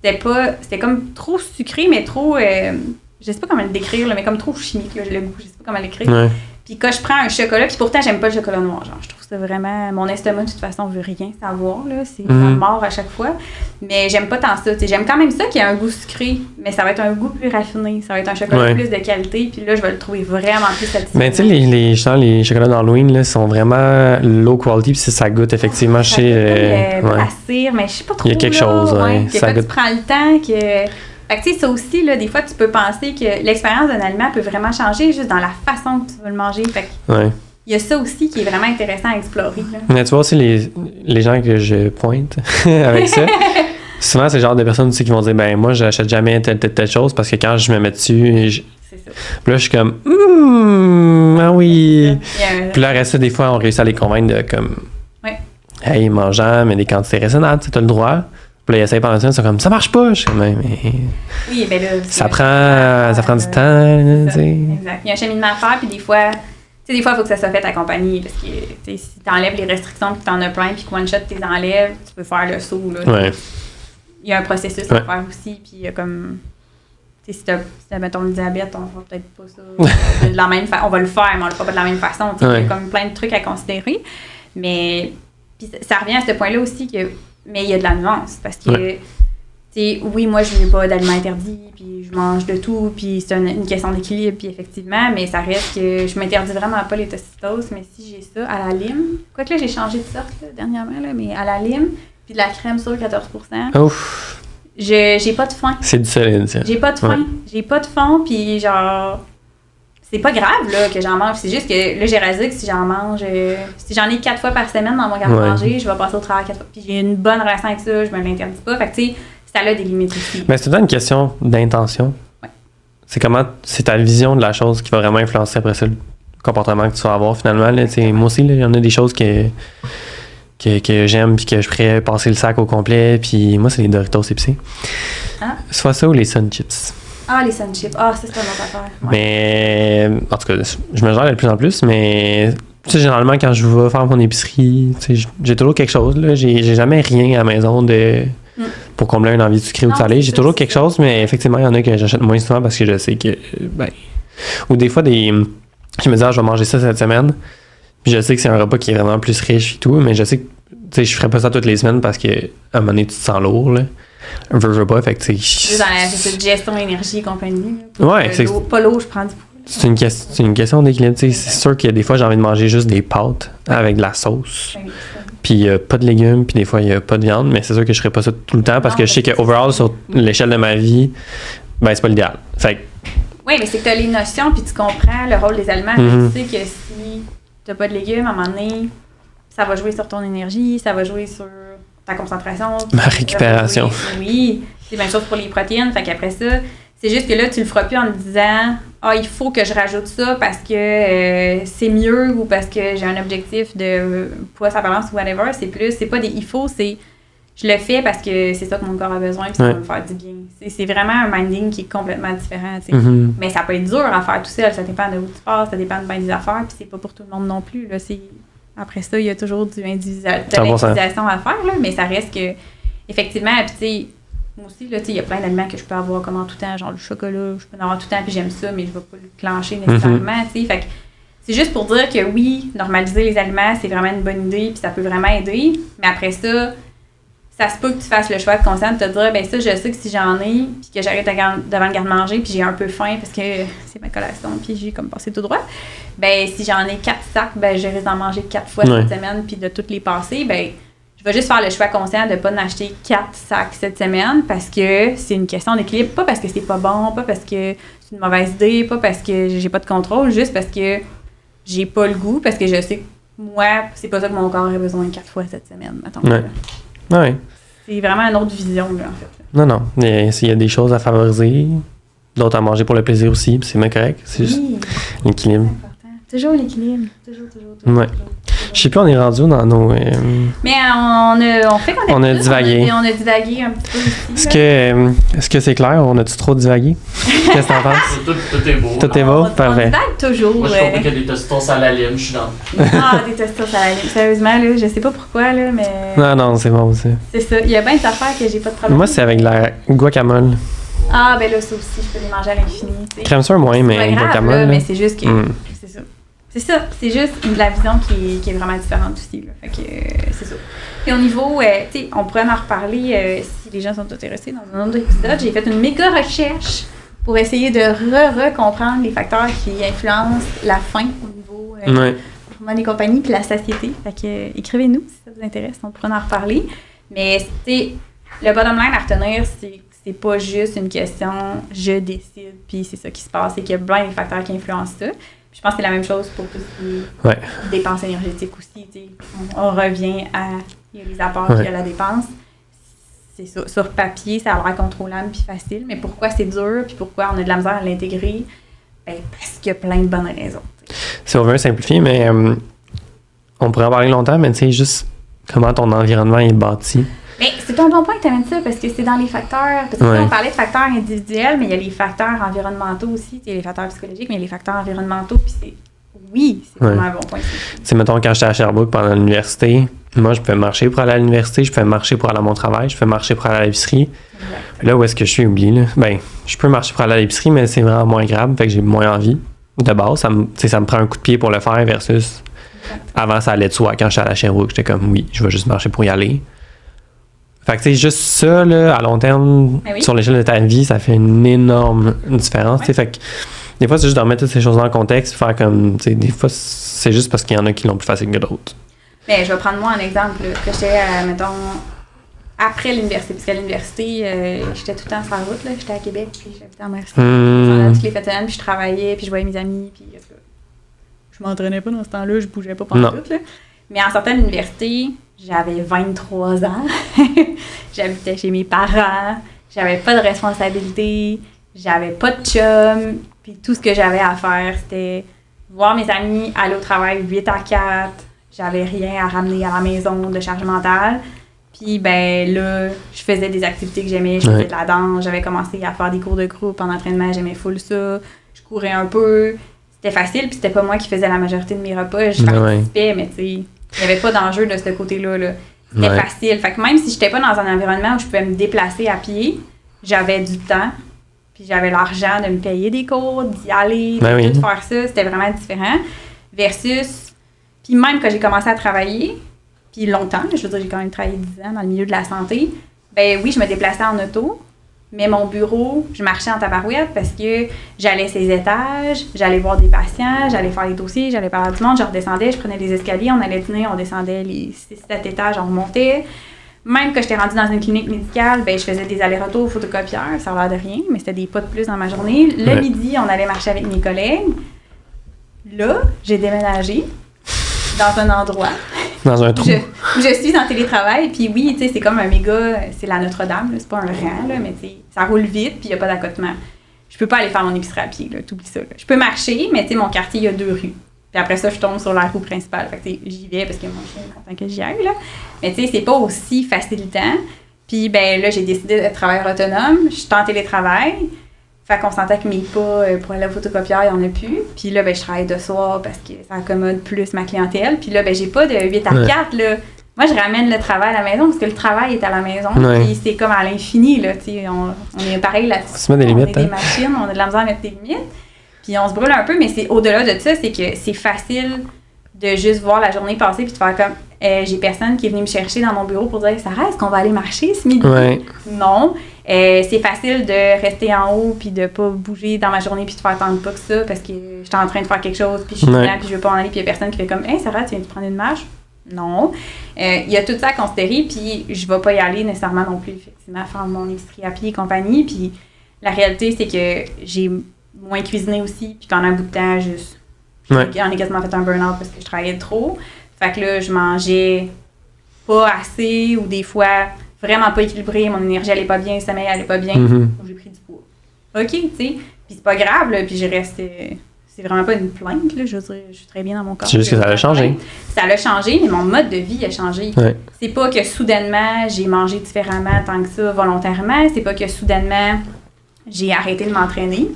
C'était comme trop sucré, mais trop... je sais pas comment le décrire, là, mais comme trop chimique, là, le goût. Je sais pas comment l'écrire. Ouais. Puis quand je prends un chocolat, puis pourtant, j'aime pas le chocolat noir. Genre, je trouve ça vraiment... Mon estomac, de toute façon, veut rien savoir, là. C'est la mort à chaque fois. Mais j'aime pas tant ça. T'sais, j'aime quand même ça qu'il y a un goût sucré, mais ça va être un goût plus raffiné. Ça va être un chocolat plus de qualité. Puis là, je vais le trouver vraiment plus satisfaisant. Mais tu sais, les chocolats d'Halloween, là, sont vraiment low quality, puis ça goûte effectivement chez... la cire, mais je sais pas trop. Il y a quelque chose, ça goûte... tu prends le temps que... Fait que tu sais, ça aussi, là, des fois, tu peux penser que l'expérience d'un aliment peut vraiment changer juste dans la façon que tu veux le manger. Fait que il y a ça aussi qui est vraiment intéressant à explorer. Là. Mais tu vois aussi les gens que je pointe avec ça, souvent, c'est le genre de personnes tu sais, qui vont dire « Ben moi, j'achète jamais telle chose parce que quand je me mets dessus... » C'est ça. Puis là, je suis comme « Ah oui! » Puis là, reste des fois, on réussit à les convaincre de comme « Hey, mangeant, mais des quantités raisonnables, tu as le droit. » Puis là, ils essayent pendant une semaine, ils sont comme, ça marche pas! Je suis comme, mais. Oui, ben là. Ça prend du temps, tu sais. Exact. Il y a un cheminement à faire, puis des fois, tu sais, des fois, il faut que ça soit fait accompagné, parce que, tu sais, si tu enlèves les restrictions, puis que tu en as plein, puis qu'one shot, tu les enlèves, tu peux faire le saut, là. Ouais. Il y a un processus à faire aussi, puis il y a comme. Tu sais, si t'as, mettons, le diabète, on va peut-être pas ça de la même façon. On va le faire, mais on le fera pas de la même façon. Tu sais, il y a comme plein de trucs à considérer. Mais, puis ça revient à ce point-là aussi que. Mais il y a de la nuance, parce que, tu sais, oui, moi, je n'ai pas d'aliments interdits, puis je mange de tout, puis c'est une question d'équilibre, puis effectivement, mais ça reste que je m'interdis vraiment pas les Tostitos, mais si j'ai ça à la lime, quoique là, j'ai changé de sorte, là, dernièrement, là, mais à la lime, puis de la crème sur 14%, ouf! J'ai pas de faim. C'est du solide, ça. J'ai pas de faim. J'ai pas de faim, puis genre... C'est pas grave là, que j'en mange, c'est juste que là j'ai réalisé que si j'en mange, si j'en ai 4 fois par semaine dans mon garde-manger, je vais passer au travail 4 fois. Puis j'ai une bonne relation avec ça, je me l'interdis pas. Fait que tu sais, ça a des limites aussi. Mais c'est une question d'intention. Ouais. C'est ta vision de la chose qui va vraiment influencer après ça le comportement que tu vas avoir finalement. Là, moi aussi, il y en a des choses que j'aime puis que je pourrais passer le sac au complet. Puis moi, c'est les Doritos épicés. Ah. Soit ça ou les Sun Chips. Ah, les Sun Chips. Ah, ça, c'est une autre affaire. Ouais. Mais, en tout cas, je me gère de plus en plus, mais, tu sais, généralement, quand je vais faire mon épicerie, tu sais, j'ai toujours quelque chose, là. J'ai jamais rien à la maison de pour combler une envie de sucré ou de Non, salé. c'est J'ai ça, toujours c'est quelque ça. chose, mais effectivement, il y en a que j'achète moins souvent parce que je sais que, ou des fois, je me dis, je vais manger ça cette semaine. Puis je sais que c'est un repas qui est vraiment plus riche et tout, mais je sais que, tu sais, je ferais pas ça toutes les semaines parce que, à un moment donné, tu te sens lourd, là. Veux pas, fait que, tu sais. Juste dans cette gestion d'énergie et compagnie. Là, Ouais, c'est pas l'eau, je prends du poids. C'est une question d'équilibre. Tu sais, c'est sûr qu'il y a des fois, j'ai envie de manger juste des pâtes avec de la sauce. Puis pas de légumes, puis des fois, il n'y a pas de viande. Mais c'est sûr que je ne ferais pas ça tout le temps parce Non, que je sais que, overall, sur l'échelle de ma vie, ben, c'est pas l'idéal. Fait que, Oui, mais c'est que tu as les notions, puis tu comprends le rôle des aliments. Mhm. Tu sais que si tu n'as pas de légumes, à un moment donné, ça va jouer sur ton énergie, ça va jouer sur ta concentration. Ma récupération. Oui, c'est la même chose pour les protéines. Fait qu'après ça, c'est juste que là, tu le feras plus en te disant « Ah, il faut que je rajoute ça parce que c'est mieux ou parce que j'ai un objectif de poids à balance ou whatever. » C'est pas des « il faut », c'est « je le fais parce que c'est ça que mon corps a besoin et ça va me faire du bien. » C'est vraiment un minding qui est complètement différent. Tu sais. Mhm. Mais ça peut être dur à faire tout seul. Ça dépend de où tu pars, ça dépend de bien des affaires. Puis c'est pas pour tout le monde non plus. Là. Après ça, il y a toujours de l'individualisation à faire. Là, mais ça reste que, effectivement, puis tu sais, moi aussi, là, il y a plein d'aliments que je peux avoir comme en tout temps, genre le chocolat, je peux en avoir tout le temps, puis j'aime ça, mais je ne vais pas le clencher nécessairement. Fait que c'est juste pour dire que oui, normaliser les aliments, c'est vraiment une bonne idée, puis ça peut vraiment aider. Mais après ça, ça se peut que tu fasses le choix de conscient de te dire, ben ça, je sais que si j'en ai, puis que j'arrête devant le garde-manger, puis j'ai un peu faim parce que c'est ma collation, puis j'ai comme passé tout droit, ben si j'en ai 4 sacs, ben je risque d'en manger 4 fois cette semaine, puis de toutes les passer, ben je vais juste faire le choix conscient de ne pas en acheter 4 sacs cette semaine parce que c'est une question d'équilibre, pas parce que c'est pas bon, pas parce que c'est une mauvaise idée, pas parce que j'ai pas de contrôle, juste parce que j'ai pas le goût, parce que je sais que moi, c'est pas ça que mon corps a besoin 4 fois cette semaine, mettons. Ouais. C'est vraiment une autre vision, là, en fait. Non. Il y a des choses à favoriser, d'autres à manger pour le plaisir aussi, puis c'est bien correct. C'est juste l'équilibre. Toujours l'équilibre. Toujours. Ouais. Je sais plus, on est rendu dans nos. Mais on fait qu'on on a divagué. On a divagué un petit peu ici. Est-ce que c'est clair? On a-tu trop divagué? Qu'est-ce que t'en penses? Tout est beau. Tout est beau? Parfait. On divague toujours. Moi, je comprends qu'il y a des tostitos à la lime, je suis dans. Ah, des tostitos à la lime. Sérieusement, là, je sais pas pourquoi, là, mais. Non, c'est bon aussi. C'est ça. Il y a bien des affaires que j'ai pas de problème. Moi, c'est avec la guacamole. Ah, ben là, ça aussi, je peux les manger à l'infini. Crème sûre, moins, mais guacamole. Là, mais c'est juste que. C'est ça. C'est juste de la vision qui est vraiment différente aussi. Là. Fait que c'est ça. Et au niveau, tu sais, on pourrait en reparler si les gens sont intéressés dans un autre épisode. J'ai fait une méga recherche pour essayer de recomprendre les facteurs qui influencent la faim au niveau vraiment des compagnies puis la satiété. Fait que écrivez-nous si ça vous intéresse, on pourrait en reparler. Mais le bottom line à retenir, c'est pas juste une question je décide puis c'est ça qui se passe, c'est qu'il y a plein de facteurs qui influencent ça. Je pense que c'est la même chose pour tout ce qui est dépenses énergétiques aussi. On revient à il y a les apports, il y a la dépense. C'est ça. Sur papier, ça a l'air contrôlable puis facile. Mais pourquoi c'est dur puis pourquoi on a de la misère à l'intégrer? Ben, parce qu'il y a plein de bonnes raisons. Si on veut simplifier, mais on pourrait en parler longtemps, mais tu sais, juste comment ton environnement est bâti. Mais c'est un bon point que tu amènes ça, parce que c'est dans les facteurs. Parce que on parlait de facteurs individuels, mais il y a les facteurs environnementaux aussi. Il y a les facteurs psychologiques, mais il y a les facteurs environnementaux. Puis c'est vraiment un bon point. Tu sais, mettons, quand j'étais à Sherbrooke pendant l'université, moi, je pouvais marcher pour aller à l'université, je pouvais marcher pour aller à mon travail, je pouvais marcher pour aller à l'épicerie. Exact. Là où est-ce que je suis oublié, là? Ben, je peux marcher pour aller à l'épicerie, mais c'est vraiment moins grave, fait que j'ai moins envie. De base, ça me prend un coup de pied pour le faire versus avant, ça allait de soi. Quand j'étais à la Sherbrooke, j'étais comme, oui, je vais juste marcher pour y aller. Fait que, tu sais, juste ça, là, à long terme, sur l'échelle de ta vie, ça fait une énorme différence. Tu sais, fait que, des fois, c'est juste de remettre toutes ces choses dans le contexte, faire comme, tu sais, des fois, c'est juste parce qu'il y en a qui l'ont plus facile que d'autres. Mais je vais prendre moi un exemple, là, que j'étais, mettons, après l'université, parce qu'à l'université, j'étais tout le temps sur la route, là, j'étais à Québec, puis j'habitais en Mauricie. Pendant toutes les fêtes de Noël, puis je travaillais, puis je voyais mes amis, puis je m'entraînais pas dans ce temps-là, je bougeais pas pendant tout, là. Mais en sortant de l'université, j'avais 23 ans, j'habitais chez mes parents, j'avais pas de responsabilité, j'avais pas de chum, puis tout ce que j'avais à faire, c'était voir mes amis aller au travail 8 à 4, j'avais rien à ramener à la maison de charge mentale, puis ben là, je faisais des activités que j'aimais, je faisais de la danse, j'avais commencé à faire des cours de groupe en entraînement, j'aimais full ça, je courais un peu, c'était facile, puis c'était pas moi qui faisais la majorité de mes repas, je participais, mais tu sais, il n'y avait pas d'enjeu de ce côté-là. Là. C'était Ouais. facile. Fait que même si j'étais pas dans un environnement où je pouvais me déplacer à pied, j'avais du temps, puis j'avais l'argent de me payer des cours, d'y aller, Ben de oui. tout faire ça. C'était vraiment différent. Versus, puis même quand j'ai commencé à travailler, puis longtemps, je veux dire, j'ai quand même travaillé 10 ans dans le milieu de la santé, ben oui, je me déplaçais en auto, mais mon bureau, je marchais en tabarouette parce que j'allais ces étages, j'allais voir des patients, j'allais faire les dossiers, j'allais parler à du monde, je redescendais, je prenais les escaliers, on allait dîner, on descendait les 6-7 étages, on remontait. Même quand j'étais rendue dans une clinique médicale, ben je faisais des allers-retours au photocopieur, ça a l'air de rien, mais c'était des pas de plus dans ma journée. Le Ouais. midi, on allait marcher avec mes collègues. Là, j'ai déménagé dans un endroit Dans un trou. je suis en télétravail, puis oui, tu sais, c'est comme un méga, c'est la Notre-Dame, là, c'est pas un rang, là, mais tu sais, ça roule vite, puis il n'y a pas d'accotement. Je peux pas aller faire mon épicerie à pied, là, t'oublies ça. Là. Je peux marcher, mais tu sais, mon quartier, il y a 2 rues. Puis après ça, je tombe sur la roue principale. Fait que tu sais, j'y vais parce que mon chien est content que j'y aille, là. Mais tu sais, c'est pas aussi facilitant. Puis ben là, j'ai décidé d'être travailleur autonome. Je suis en télétravail. Fait qu'on sentait que mes pas pour aller au photocopieur, il n'y en a plus. Puis là, ben, je travaille de soir parce que ça accommode plus ma clientèle. Puis là, ben, j'ai pas de 8 à 4, là. Moi, je ramène le travail à la maison parce que le travail est à la maison. Ouais. Puis c'est comme à l'infini, là. Tu sais, on est pareil là-dessus. Faut se mettre des limites, On est hein. des machines, on a de la misère à mettre des limites. Puis on se brûle un peu, mais c'est au-delà de ça, c'est que c'est facile de juste voir la journée passer puis de faire comme j'ai personne qui est venu me chercher dans mon bureau pour dire Sarah, est-ce qu'on va aller marcher ce midi? Ouais. Non. C'est facile de rester en haut puis de pas bouger dans ma journée puis de faire tant de pas que ça parce que j'étais en train de faire quelque chose puis je suis Ouais. dedans puis je veux pas en aller puis il y a personne qui fait comme hey Sarah, tu viens de prendre une marche? Non. Il y a tout ça à considérer puis je vais pas y aller nécessairement non plus effectivement faire mon épicerie à pied et compagnie puis la réalité c'est que j'ai moins cuisiné aussi puis pendant un bout de temps juste Ouais. j'en ai quasiment fait un burn-out parce que je travaillais trop. Fait que là, je mangeais pas assez ou des fois vraiment pas équilibré, mon énergie allait pas bien, le sommeil allait pas bien, Mhm. j'ai pris du poids. OK, tu sais, puis c'est pas grave, là, puis je reste... c'est vraiment pas une plainte, là, je veux dire, je suis très bien dans mon corps. C'est juste que ça a changé. Ça l'a changé, mais mon mode de vie a changé. Ouais. C'est pas que soudainement, j'ai mangé différemment tant que ça, volontairement, c'est pas que soudainement, j'ai arrêté de m'entraîner.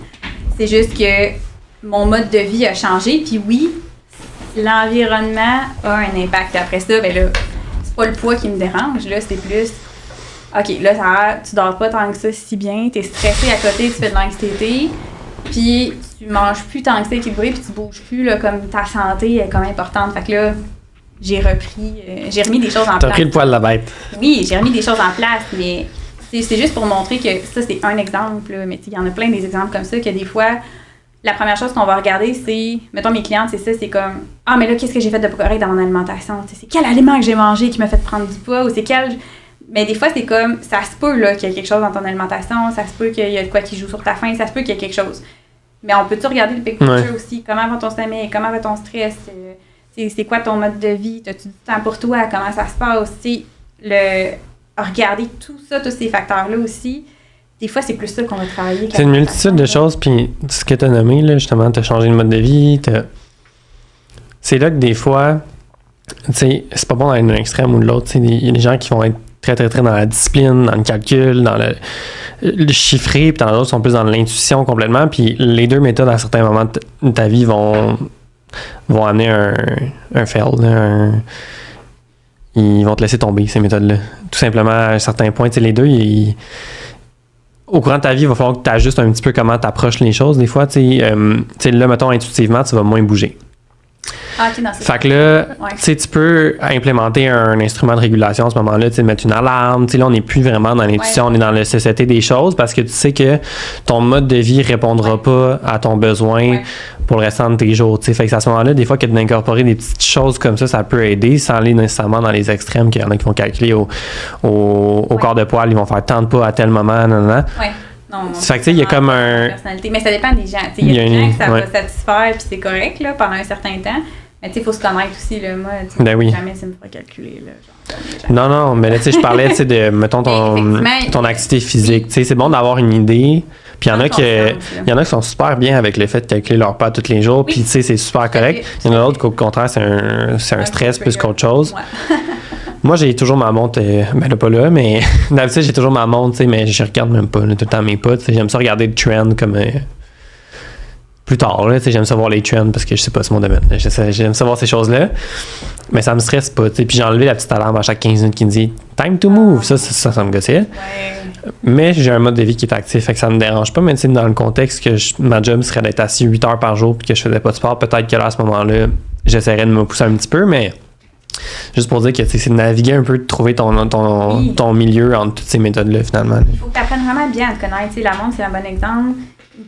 C'est juste que mon mode de vie a changé, puis oui, l'environnement a un impact. Après ça, ben là, c'est pas le poids qui me dérange, là, c'est plus... OK, là, tu dors pas tant que ça si bien, t'es stressé à côté, tu fais de l'anxiété, puis tu manges plus tant que ça équilibré, puis tu bouges plus, là, comme ta santé est comme importante. Fait que là, j'ai remis des choses en T'as place. pris le poil de la bête. Oui, j'ai remis des choses en place, mais c'est juste pour montrer que ça, c'est un exemple, là, mais il y en a plein des exemples comme ça, que des fois, la première chose qu'on va regarder, c'est, mettons mes clientes, c'est ça, c'est comme, ah, mais là, qu'est-ce que j'ai fait de pas correct dans mon alimentation? Tu sais, c'est quel aliment que j'ai mangé qui m'a fait prendre du poids, ou c'est quel... Mais des fois, c'est comme, ça se peut là, qu'il y a quelque chose dans ton alimentation, ça se peut qu'il y a de quoi qui joue sur ta faim, ça se peut qu'il y a quelque chose. Mais on peut-tu regarder le big picture Ouais. aussi? Comment va ton sommeil? Comment va ton stress? C'est quoi ton mode de vie? As-tu du temps pour toi? Comment ça se passe? Tu sais, regarder tout ça, tous ces facteurs-là aussi. Des fois, c'est plus ça qu'on va travailler. C'est une multitude de choses, puis ce que tu as nommé, là, justement, tu as changé de mode de vie. C'est là que des fois, tu sais, c'est pas bon d'aller d'un extrême ou de l'autre. Tu sais, il y a des gens qui vont être très, très, très dans la discipline, dans le calcul, dans le chiffré, puis dans d'autres sont plus dans l'intuition complètement. Puis les deux méthodes, à certains moments de ta vie, vont amener un fail, là, ils vont te laisser tomber, ces méthodes-là. Tout simplement, à un certain point, tu sais, les deux, au courant de ta vie, il va falloir que tu ajustes un petit peu comment tu approches les choses. Des fois, tu sais, là, mettons, intuitivement, tu vas moins bouger. Ah, ok, non, c'est Fait que là, Ouais. tu sais, tu peux implémenter un instrument de régulation à ce moment-là, tu sais, mettre une alarme. Tu sais, là, on n'est plus vraiment dans l'intuition, Ouais. on est dans le CCT des choses parce que tu sais que ton mode de vie répondra pas à ton besoin Ouais. pour le restant de tes jours. Tu sais, fait que à ce moment-là, des fois, que d'incorporer des petites choses comme ça peut aider sans aller nécessairement dans les extrêmes, qu'il y en a qui vont calculer au Ouais. corps de poil, ils vont faire tant de pas à tel moment, non. Ouais. Non, Fait que, tu sais, il y a comme un- personnalité. Mais ça dépend des gens. Tu sais, il y a des gens que ça ouais. va satisfaire puis c'est correct là, pendant un certain temps. Mais tu sais, il faut se connaître aussi. Là. Moi, tu sais, Ben oui. jamais ça me fera calculer. Là, genre, Non, mais là, tu sais, je parlais, tu sais, de, mettons, Effectivement, ton activité physique. Tu sais, c'est bon d'avoir une idée. Puis il y en a Conscience, là. il y en a qui sont super bien avec le fait de calculer leur pas tous les jours. Oui. Puis, tu sais, c'est super correct. fait. Il y en a d'autres qu'au contraire, c'est un stress plus qu'autre chose. Ouais. Moi, j'ai toujours ma montre, ben là, pas là, mais d'habitude, j'ai toujours ma montre, tu sais, mais je regarde même pas là, tout le temps mes pas. Tu sais, j'aime ça regarder le trend comme plus tard. Là, j'aime savoir les trends parce que je sais pas, c'est mon domaine. J'aime savoir ces choses-là. Mais ça me stresse pas. Puis j'ai enlevé la petite alarme à chaque 15 minutes qui me dit time to move. Ça me gossait. Ouais. Mais j'ai un mode de vie qui est actif, fait que ça me dérange pas. Mais dans le contexte que ma job serait d'être assis 8 heures par jour puis que je faisais pas de sport, peut-être que là, à ce moment-là, j'essaierais de me pousser un petit peu, mais juste pour dire que c'est de naviguer un peu, de trouver ton milieu entre toutes ces méthodes-là, finalement. Il faut que tu apprennes vraiment bien à te connaître. La montre, c'est un bon exemple.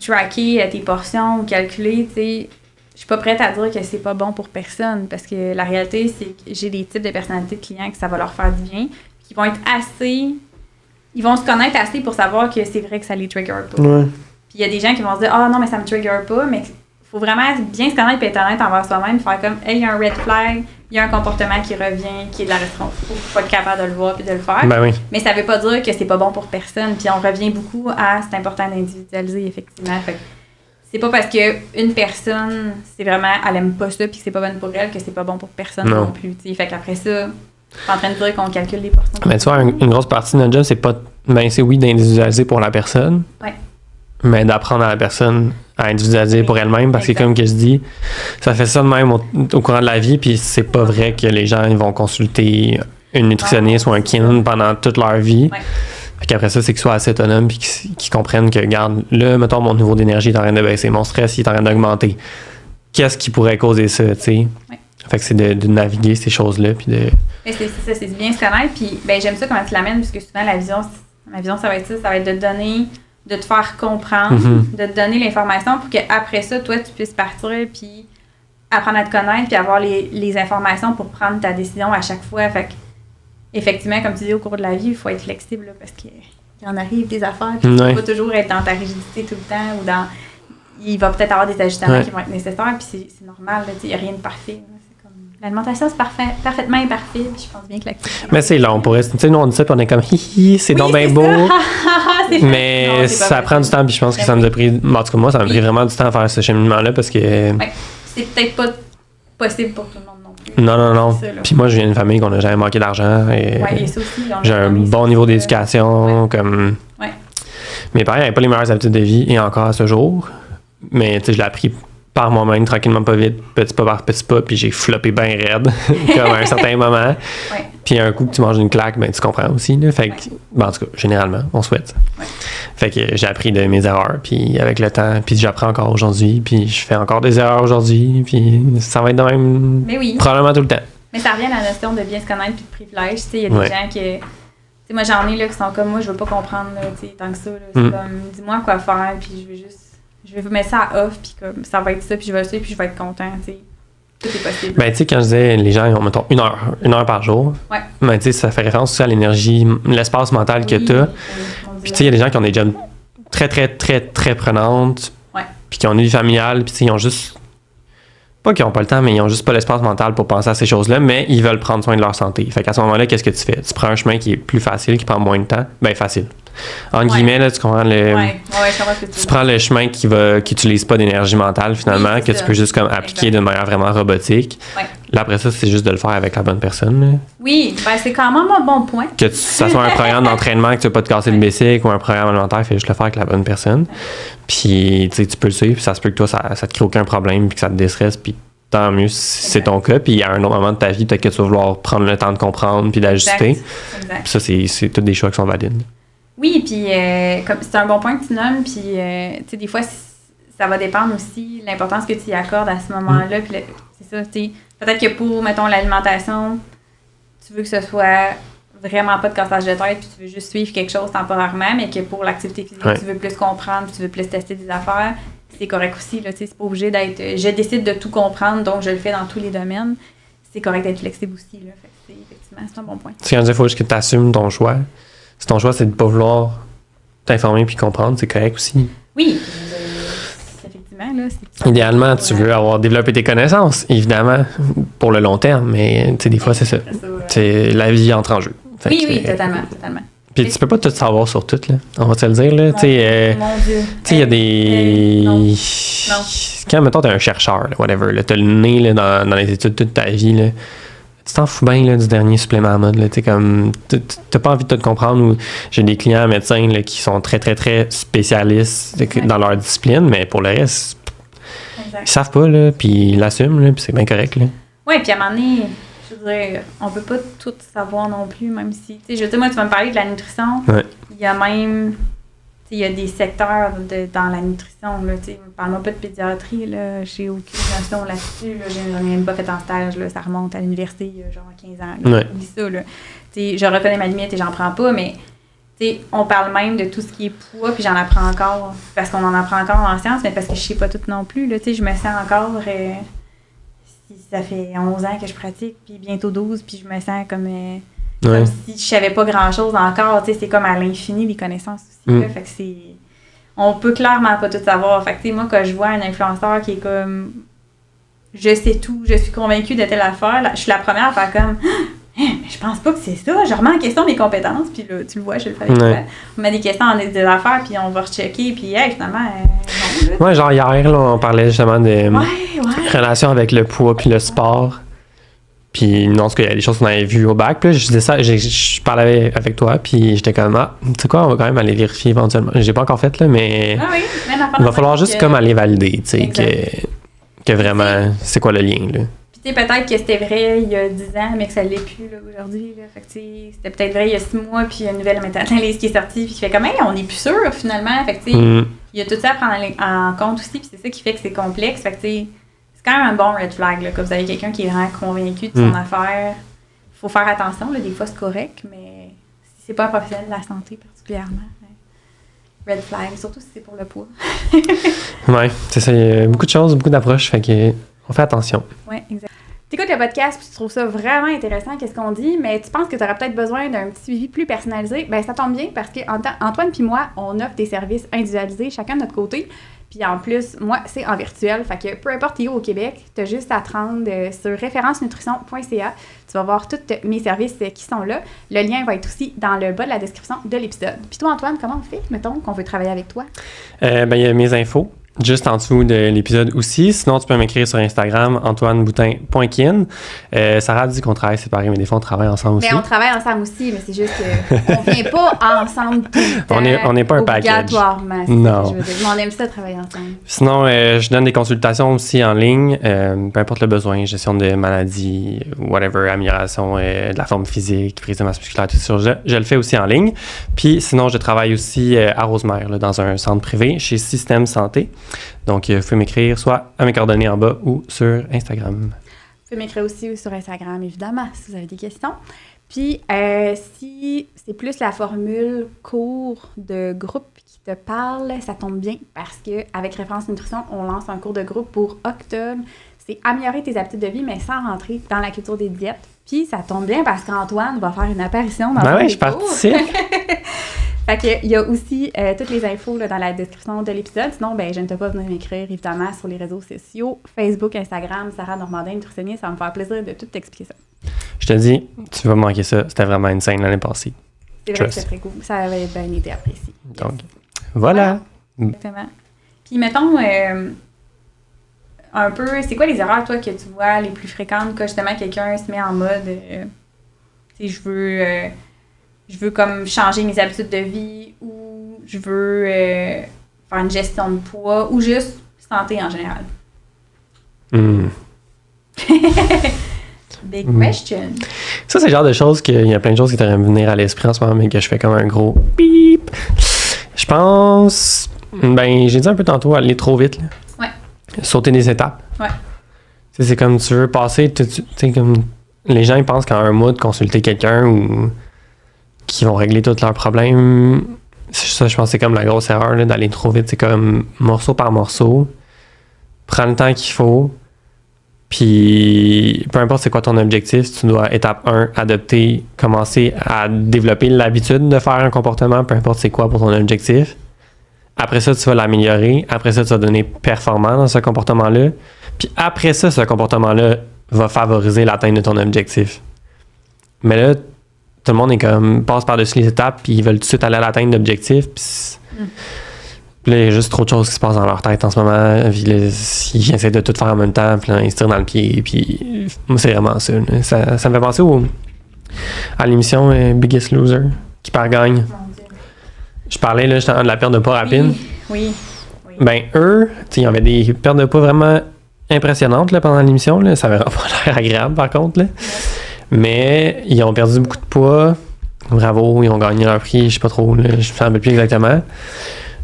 Tracker tes portions ou calculer, je suis pas prête à dire que c'est pas bon pour personne parce que la réalité, c'est que j'ai des types de personnalités de clients que ça va leur faire du bien, qui vont être assez... Ils vont se connaître assez pour savoir que c'est vrai que ça les trigger pas. Ouais. Puis il y a des gens qui vont se dire « Ah non, mais ça me trigger pas », mais il faut vraiment bien se connaître et être honnête envers soi-même, faire comme « Hey, il y a un red flag, il y a un comportement qui revient, qui est de la restriction. Il faut être capable de le voir puis de le faire. » Ben oui. Mais ça veut pas dire que c'est pas bon pour personne. Puis on revient beaucoup à « C'est important d'individualiser, effectivement. » Fait que c'est pas parce qu'une personne, c'est vraiment, elle aime pas ça puis que c'est pas bon pour elle que c'est pas bon pour personne non plus. T'sais. Fait qu'après ça, je suis en train de dire qu'on calcule les portions. Mais tu vois, une grosse partie de notre job, c'est oui d'individualiser pour la personne, mais d'apprendre à la personne à individualiser pour elle-même, parce que comme que je dis, ça fait ça de même au courant de la vie, puis c'est pas vrai que les gens ils vont consulter une nutritionniste ou un kin pendant toute leur vie. Fait qu'après ça, c'est qu'ils soient assez autonomes puis qu'ils comprennent que, regarde, là, mettons, mon niveau d'énergie est en train de baisser, mon stress il est en train d'augmenter. Qu'est-ce qui pourrait causer ça, tu sais? Fait que c'est de naviguer ces choses-là, puis de... Mais c'est ça, c'est bien se connaître, puis ben, j'aime ça comment tu l'amènes, parce que souvent, ma vision, ça va être ça, ça va être de te donner, de te faire comprendre, de te donner l'information pour qu'après ça, toi, tu puisses partir, puis apprendre à te connaître, puis avoir les informations pour prendre ta décision à chaque fois. Fait que, effectivement, comme tu dis, au cours de la vie, il faut être flexible, là, parce qu'il en arrive des affaires, puis tu ne peux pas toujours être dans ta rigidité tout le temps, ou dans... Il va peut-être avoir des ajustements qui vont être nécessaires, puis c'est normal, il n'y a rien de parfait. L'alimentation, c'est parfaitement imparfait, puis je pense bien que l'activité... Mais c'est long, on pourrait... Tu sais, nous, on dit ça, puis on est comme, hi, c'est donc bien beau. Mais non, ça prend du temps, puis je pense que ça nous a pris... En tout cas, moi, ça m'a pris vraiment du temps à faire ce cheminement-là, parce que... c'est peut-être pas possible pour tout le monde non plus. Non. Puis moi, je viens d'une famille qu'on n'a jamais manqué d'argent. Et ça aussi. J'ai un bon niveau d'éducation, comme... Mes parents n'avaient pas les meilleures habitudes de vie, et encore à ce jour. Mais, tu sais, je l'ai appris par moi-même, tranquillement, pas vite, petit pas par petit pas, puis j'ai floppé bien raide, comme à un certain moment. Puis un coup que tu manges une claque, ben tu comprends aussi, là. Fait que, ben, en tout cas, généralement, on souhaite ça. Fait que j'ai appris de mes erreurs, puis avec le temps, puis j'apprends encore aujourd'hui, puis je fais encore des erreurs aujourd'hui, puis ça va être de même probablement tout le temps. Mais ça revient à la notion de bien se connaître puis de privilège. Tu sais, il y a des gens qui... Tu sais, moi, j'en ai là, qui sont comme moi, je veux pas comprendre, là, tu sais, tant que ça. Là, c'est comme, dis-moi quoi faire, puis je vais vous mettre ça à off, puis comme ça va être ça, puis je vais le suivre, puis je vais être content, tu sais. Tout est possible. Ben, tu sais, quand je disais, les gens, ils ont, mettons, une heure par jour. Ben, tu sais, ça fait référence aussi à l'énergie, l'espace mental que tu as. Puis, tu sais, il y a des gens qui ont des jobs très, très, très, très prenantes. Puis qui ont une vie familiale, puis, tu sais, ils ont juste. Pas qu'ils n'ont pas le temps, mais ils n'ont juste pas l'espace mental pour penser à ces choses-là, mais ils veulent prendre soin de leur santé. Fait qu'à ce moment-là, qu'est-ce que tu fais? Tu prends un chemin qui est plus facile, qui prend moins de temps. Ben, facile. En guillemets, là, tu comprends le. Je comprends ce que tu prends le chemin qui utilise pas d'énergie mentale, finalement, que tu peux juste comme appliquer de manière vraiment robotique. Là, après ça, c'est juste de le faire avec la bonne personne. Là. Oui, ben, c'est quand même un bon point. Que ça soit un programme d'entraînement, que tu veux pas te casser le bicycle ou un programme alimentaire, fais juste le faire avec la bonne personne. Puis, tu sais, tu peux le suivre, puis ça se peut que toi, ça te crée aucun problème, puis que ça te déstresse, puis tant mieux si c'est ton cas. Puis, à un autre moment de ta vie, peut-être que tu vas vouloir prendre le temps de comprendre, puis d'ajuster. Puis ça, c'est tous des choix qui sont valides. Oui, puis c'est un bon point que tu nommes, puis tu sais, des fois, ça va dépendre aussi de l'importance que tu y accordes à ce moment-là. Puis c'est ça, tu sais, peut-être que pour, mettons, l'alimentation, tu veux que ce soit vraiment pas de cassage de tête, puis tu veux juste suivre quelque chose temporairement, mais que pour l'activité physique, tu veux plus comprendre, puis tu veux plus tester des affaires, c'est correct aussi, là, tu sais, c'est pas obligé d'être je décide de tout comprendre, donc je le fais dans tous les domaines. C'est correct d'être flexible aussi, là. Fait que effectivement, c'est un bon point. C'est quand il faut juste que tu assumes ton choix. Si ton choix, c'est de ne pas vouloir t'informer puis comprendre, c'est correct aussi. Oui, effectivement. Là, idéalement, tu veux avoir développé tes connaissances, évidemment, pour le long terme, mais des fois, c'est ça. La vie entre en jeu. Oui, totalement. Puis tu peux pas tout savoir sur tout, là. On va te le dire, là. Mon Dieu. Tu sais, il y a des... Non. Quand, mettons, t'es un chercheur, là, whatever, là, t'as le nez là, dans les études toute ta vie, là. Tu t'en fous bien là, du dernier supplément à mode. Là, comme, t'as pas envie de te comprendre. Ou j'ai des clients médecins là, qui sont très, très, très spécialistes dans leur discipline, mais pour le reste, exact. Ils savent pas, là, puis ils l'assument, là, puis c'est bien correct, là. Oui, puis à un moment donné, je veux dire, on peut pas tout savoir non plus, même si, tu sais, je veux dire, moi, tu vas me parler de la nutrition. Ouais. Il y a même, tu sais, il y a des secteurs dans la nutrition, là, tu sais, parle-moi pas de pédiatrie, là, j'ai aucune notion là-dessus, là, j'en ai même pas fait en stage, là, ça remonte à l'université, il y a genre 15 ans, là, Ouais. oublie ça, là. Tu sais, je reconnais ma limite et j'en prends pas, mais, tu sais, on parle même de tout ce qui est poids, puis j'en apprends encore, parce qu'on en apprend encore en sciences, mais parce que je sais pas tout non plus, là, tu sais, je me sens encore... ça fait 11 ans que je pratique, puis bientôt 12, puis je me sens comme si je savais pas grand-chose encore. Tu sais, c'est comme à l'infini, les connaissances aussi. Là, fait que c'est... On peut clairement pas tout savoir. Fait que, tu sais, moi, quand je vois un influenceur qui est comme... Je sais tout, je suis convaincue de telle affaire, là, je suis la première à faire comme... Mais je pense pas que c'est ça. Je remets en question mes compétences, puis là, tu le vois, je le fais avec toi. On met des questions en des affaires, puis on va rechecker, puis hey, finalement, non. Là. Ouais, genre hier, là, on parlait justement de relation avec le poids puis le sport. Puis non, parce qu'il y a des choses qu'on avait vues au bac. Puis là, je disais ça, je parlais avec toi, puis j'étais comme, tu sais quoi, on va quand même aller vérifier éventuellement. J'ai pas encore fait, là, mais il va falloir juste comme aller valider, tu sais, que vraiment, c'est quoi le lien, là. Tu sais, peut-être que c'était vrai il y a 10 ans, mais que ça l'est plus là, aujourd'hui. Là. Fait que, c'était peut-être vrai il y a 6 mois, puis il y a une nouvelle méta-analyse qui est sortie, puis qui fait comme, hey, on n'est plus sûr finalement. Fait que, il y a tout ça à prendre en compte aussi, puis c'est ça qui fait que c'est complexe. Fait que, c'est quand même un bon red flag, là, quand vous avez quelqu'un qui est vraiment convaincu de son affaire. Il faut faire attention, là, des fois c'est correct, mais si c'est pas un professionnel de la santé particulièrement. Red flag, surtout si c'est pour le poids. Ouais, c'est ça, il y a beaucoup de choses, beaucoup d'approches, fait que on fait attention. Oui, exact. Tu écoutes le podcast puis tu trouves ça vraiment intéressant, qu'est-ce qu'on dit, mais tu penses que tu aurais peut-être besoin d'un petit suivi plus personnalisé, bien ça tombe bien parce que Antoine puis moi, on offre des services individualisés chacun de notre côté. Puis en plus, moi, c'est en virtuel. Fait que peu importe où au Québec, tu as juste à te rendre sur référencenutrition.ca. Tu vas voir tous mes services qui sont là. Le lien va être aussi dans le bas de la description de l'épisode. Puis toi, Antoine, comment on fait, mettons, qu'on veut travailler avec toi? Ben, il y a mes infos juste en dessous de l'épisode aussi. Sinon, tu peux m'écrire sur Instagram, antoineboutin.kin. Sarah dit qu'on travaille séparés, mais des fois, on travaille ensemble aussi. Mais on travaille ensemble aussi, mais c'est juste qu'on vient pas ensemble tout le temps. On n'est pas un package. Obligatoirement, c'est non. ce que je veux dire. Mais on aime ça travailler ensemble. Sinon, je donne des consultations aussi en ligne, peu importe le besoin, gestion de maladies, whatever, amélioration de la forme physique, prise de masse musculaire, tout ça. Je le fais aussi en ligne. Puis sinon, je travaille aussi à Rosemère, là, dans un centre privé, chez Système Santé. Donc, vous pouvez m'écrire soit à mes coordonnées en bas ou sur Instagram. Vous pouvez m'écrire aussi sur Instagram, évidemment, si vous avez des questions. Puis, si c'est plus la formule cours de groupe qui te parle, ça tombe bien parce qu'avec Référence Nutrition, on lance un cours de groupe pour octobre. C'est améliorer tes habitudes de vie, mais sans rentrer dans la culture des diètes. Puis, ça tombe bien parce qu'Antoine va faire une apparition dans ouais, les je participe. Fait qu'il y a aussi toutes les infos là, dans la description de l'épisode. Sinon, ben, je ne peux pas venir m'écrire, évidemment, sur les réseaux sociaux, Facebook, Instagram, Sarah Normandin, nutritionniste. Ça va me faire plaisir de tout t'expliquer ça. Je te dis, tu vas manquer ça. C'était vraiment une scène l'année passée. C'est vrai que c'est très cool. Ça avait bien été apprécié. Donc, voilà. Exactement. Puis, mettons, un peu, c'est quoi les erreurs, toi, que tu vois les plus fréquentes quand justement quelqu'un se met en mode, tu sais, je veux comme changer mes habitudes de vie ou je veux faire une gestion de poids ou juste santé en général? Big question. Ça, c'est le genre de choses qu'il y a plein de choses qui devraient me venir à l'esprit en ce moment, mais que je fais comme un gros bip. Je pense, ben, j'ai dit un peu tantôt, aller trop vite. Là. Ouais. Sauter des étapes. Ouais. T'sais, c'est comme tu veux passer, tu sais, comme les gens ils pensent qu'en un mois de consulter quelqu'un ou qui vont régler tous leurs problèmes. Ça, je pense que c'est comme la grosse erreur là, d'aller trop vite. C'est comme morceau par morceau. Prends le temps qu'il faut. Puis, peu importe c'est quoi ton objectif, tu dois, étape 1, adopter, commencer à développer l'habitude de faire un comportement, peu importe c'est quoi pour ton objectif. Après ça, tu vas l'améliorer. Après ça, tu vas devenir performant dans ce comportement-là. Puis après ça, ce comportement-là va favoriser l'atteinte de ton objectif. Mais là, tout le monde est comme passe par-dessus les étapes, puis ils veulent tout de suite aller à l'atteinte d'objectifs. Puis là, il y a juste trop de choses qui se passent dans leur tête en ce moment. Puis là, ils essaient de tout faire en même temps, puis là, ils se tirent dans le pied. Puis moi, c'est vraiment ça. Ça me fait penser à l'émission Biggest Loser, qui perd gagne. Je parlais là, justement de la perte de poids rapide. Oui. Ben, eux, ils avaient des pertes de poids vraiment impressionnantes là, pendant l'émission. Là. Ça avait pas l'air agréable, par contre. Là. Mais ils ont perdu beaucoup de poids. Bravo, ils ont gagné leur prix, je sais pas trop, là, je me souviens plus exactement.